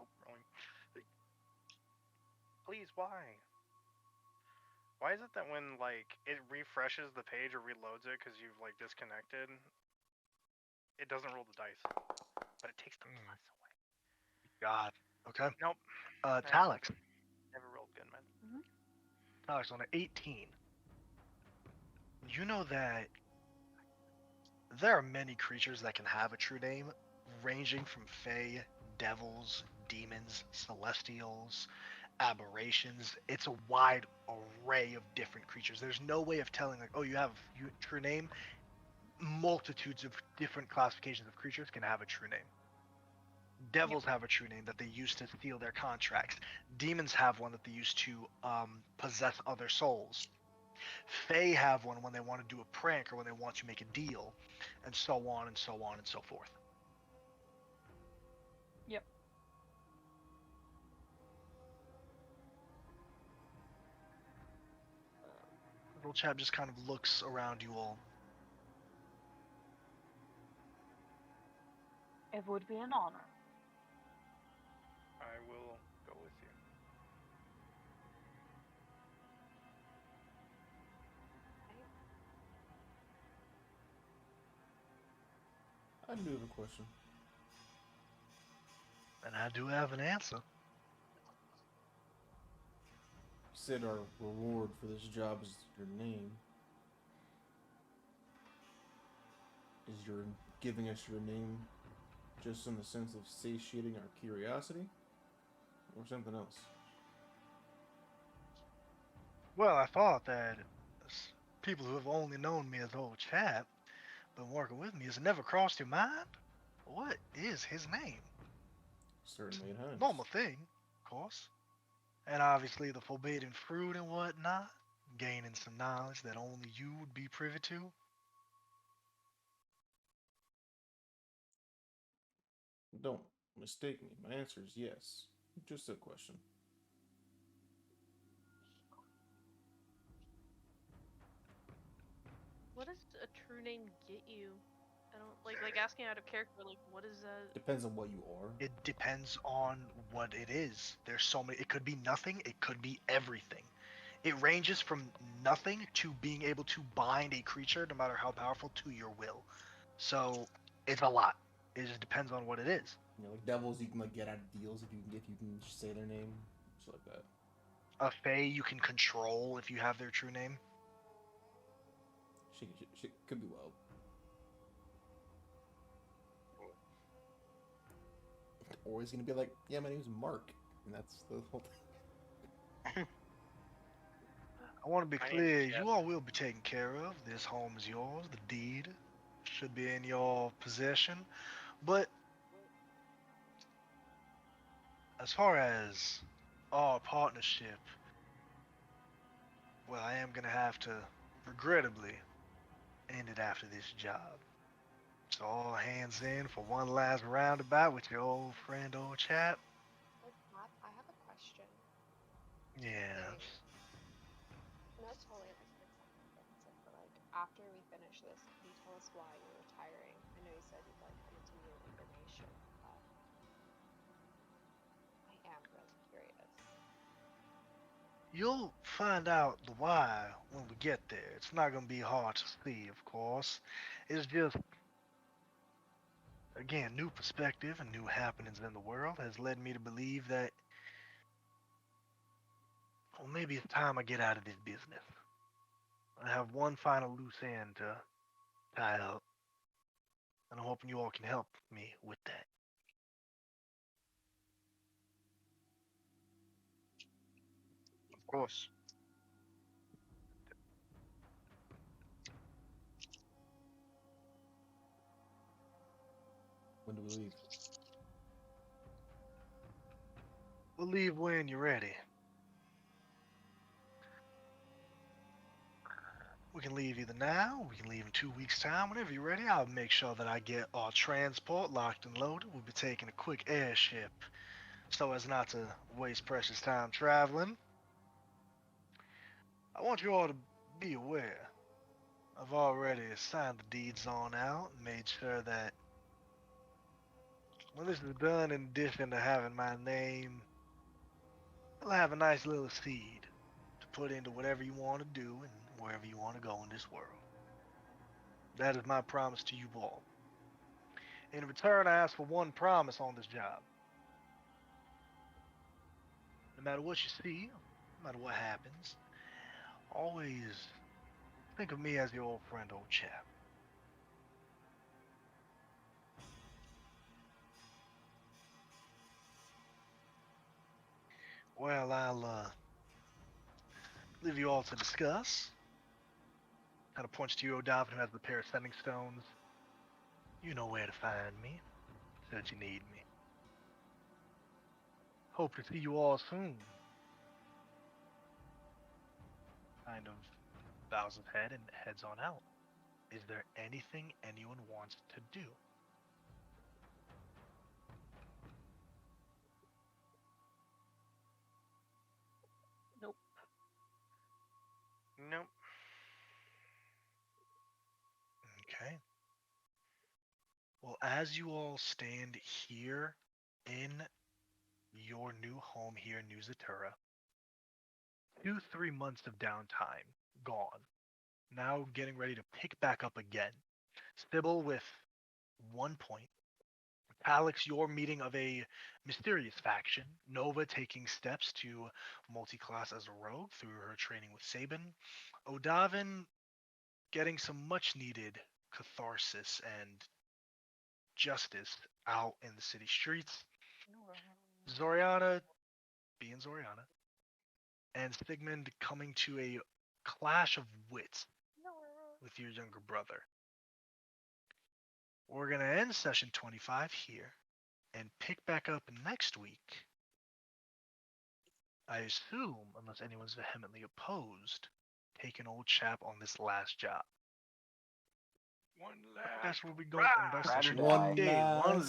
Oh, rolling. Please, why? Why is it that when like it refreshes the page or reloads it because you've like disconnected, it doesn't roll the dice, but it takes the plus away? God. Okay. Nope. Talix. Never rolled good, man. Talix on an 18. You know that there are many creatures that can have a true name, ranging from fae, devils, demons, celestials, aberrations. It's a wide array of different creatures. There's no way of telling, like, oh, you have a true name. Multitudes of different classifications of creatures can have a true name. Devils have a true name that they use to steal their contracts. Demons have one that they use to possess other souls. Fae have one when they want to do a prank or when they want to make a deal, and so on and so on and so forth. Yep. Little chap just kind of looks around you all. It would be an honor. I will go with you. I do have a question. And I do have an answer. You said our reward for this job is your name. Is your giving us your name just in the sense of satiating our curiosity? Or something else? Well, I thought that people who have only known me as old chap, been working with me, has never crossed your mind? What is his name? Certainly it has. Normal thing, of course. And obviously the forbidden fruit and whatnot, gaining some knowledge that only you would be privy to. Don't mistake me. My answer is yes. Just a question. What does a true name get you? I don't like asking out of character. Like, what is that? Depends on what you are. It depends on what it is. There's so many. It could be nothing. It could be everything. It ranges from nothing to being able to bind a creature, no matter how powerful, to your will. So it's a lot. It just depends on what it is. You know, like devils, you can like get out of deals if you can just say their name, shit like that. A fae you can control if you have their true name. Shit could be wild. Or he's gonna be like, yeah, my name's Mark, and that's the whole thing. I want to be I need clear, to check. you all will be taken care of. This home is yours. The deed should be in your possession. But as far as our partnership, well, I am going to have to, regrettably, end it after this job. So all hands in for one last roundabout with your old friend, old chap. Oh, Pat, I have a question. Yeah. No, it's totally like an executive answer, but like after we finish this, can you tell us why you're retiring? I know you said you'd like to continue information, but I am really curious. You'll find out the why when we get there. It's not gonna be hard to see, of course. It's just, again, new perspective and new happenings in the world has led me to believe that, well, maybe it's time I get out of this business. I have one final loose end to tie up, and I'm hoping you all can help me with that. Of course. When do we leave? We'll leave when you're ready. We can leave either now, or we can leave in 2 weeks' time. Whenever you're ready, I'll make sure that I get our transport locked and loaded. We'll be taking a quick airship so as not to waste precious time traveling. I want you all to be aware. I've already signed the deeds on out and made sure that when this is done, in addition to having my name, I'll have a nice little seed to put into whatever you want to do and wherever you want to go in this world. That is my promise to you all. In return, I ask for one promise on this job. No matter what you see, no matter what happens, always think of me as your old friend, old chap. Well, I'll leave you all to discuss. Kind of points to you, O'Donovan, who has the pair of sending stones. You know where to find me, should you need me. Hope to see you all soon. Kind of bows his head and heads on out. Is there anything anyone wants to do? Nope. Nope. Okay. Well, as you all stand here in your new home here in New Zatura, 2-3 months of downtime gone. Now getting ready to pick back up again. Sybil with 1 point. Alex, your meeting of a mysterious faction. Nova taking steps to multi-class as a rogue through her training with Sabin. O'Davin getting some much-needed catharsis and justice out in the city streets. Zoriana being Zoriana. And Sigmund coming to a clash of wits with your younger brother. We're going to end session 25 here and pick back up next week. I assume, unless anyone's vehemently opposed, take an old chap on this last job. One last That's where we go. ride. Session Ride or die. one day, one last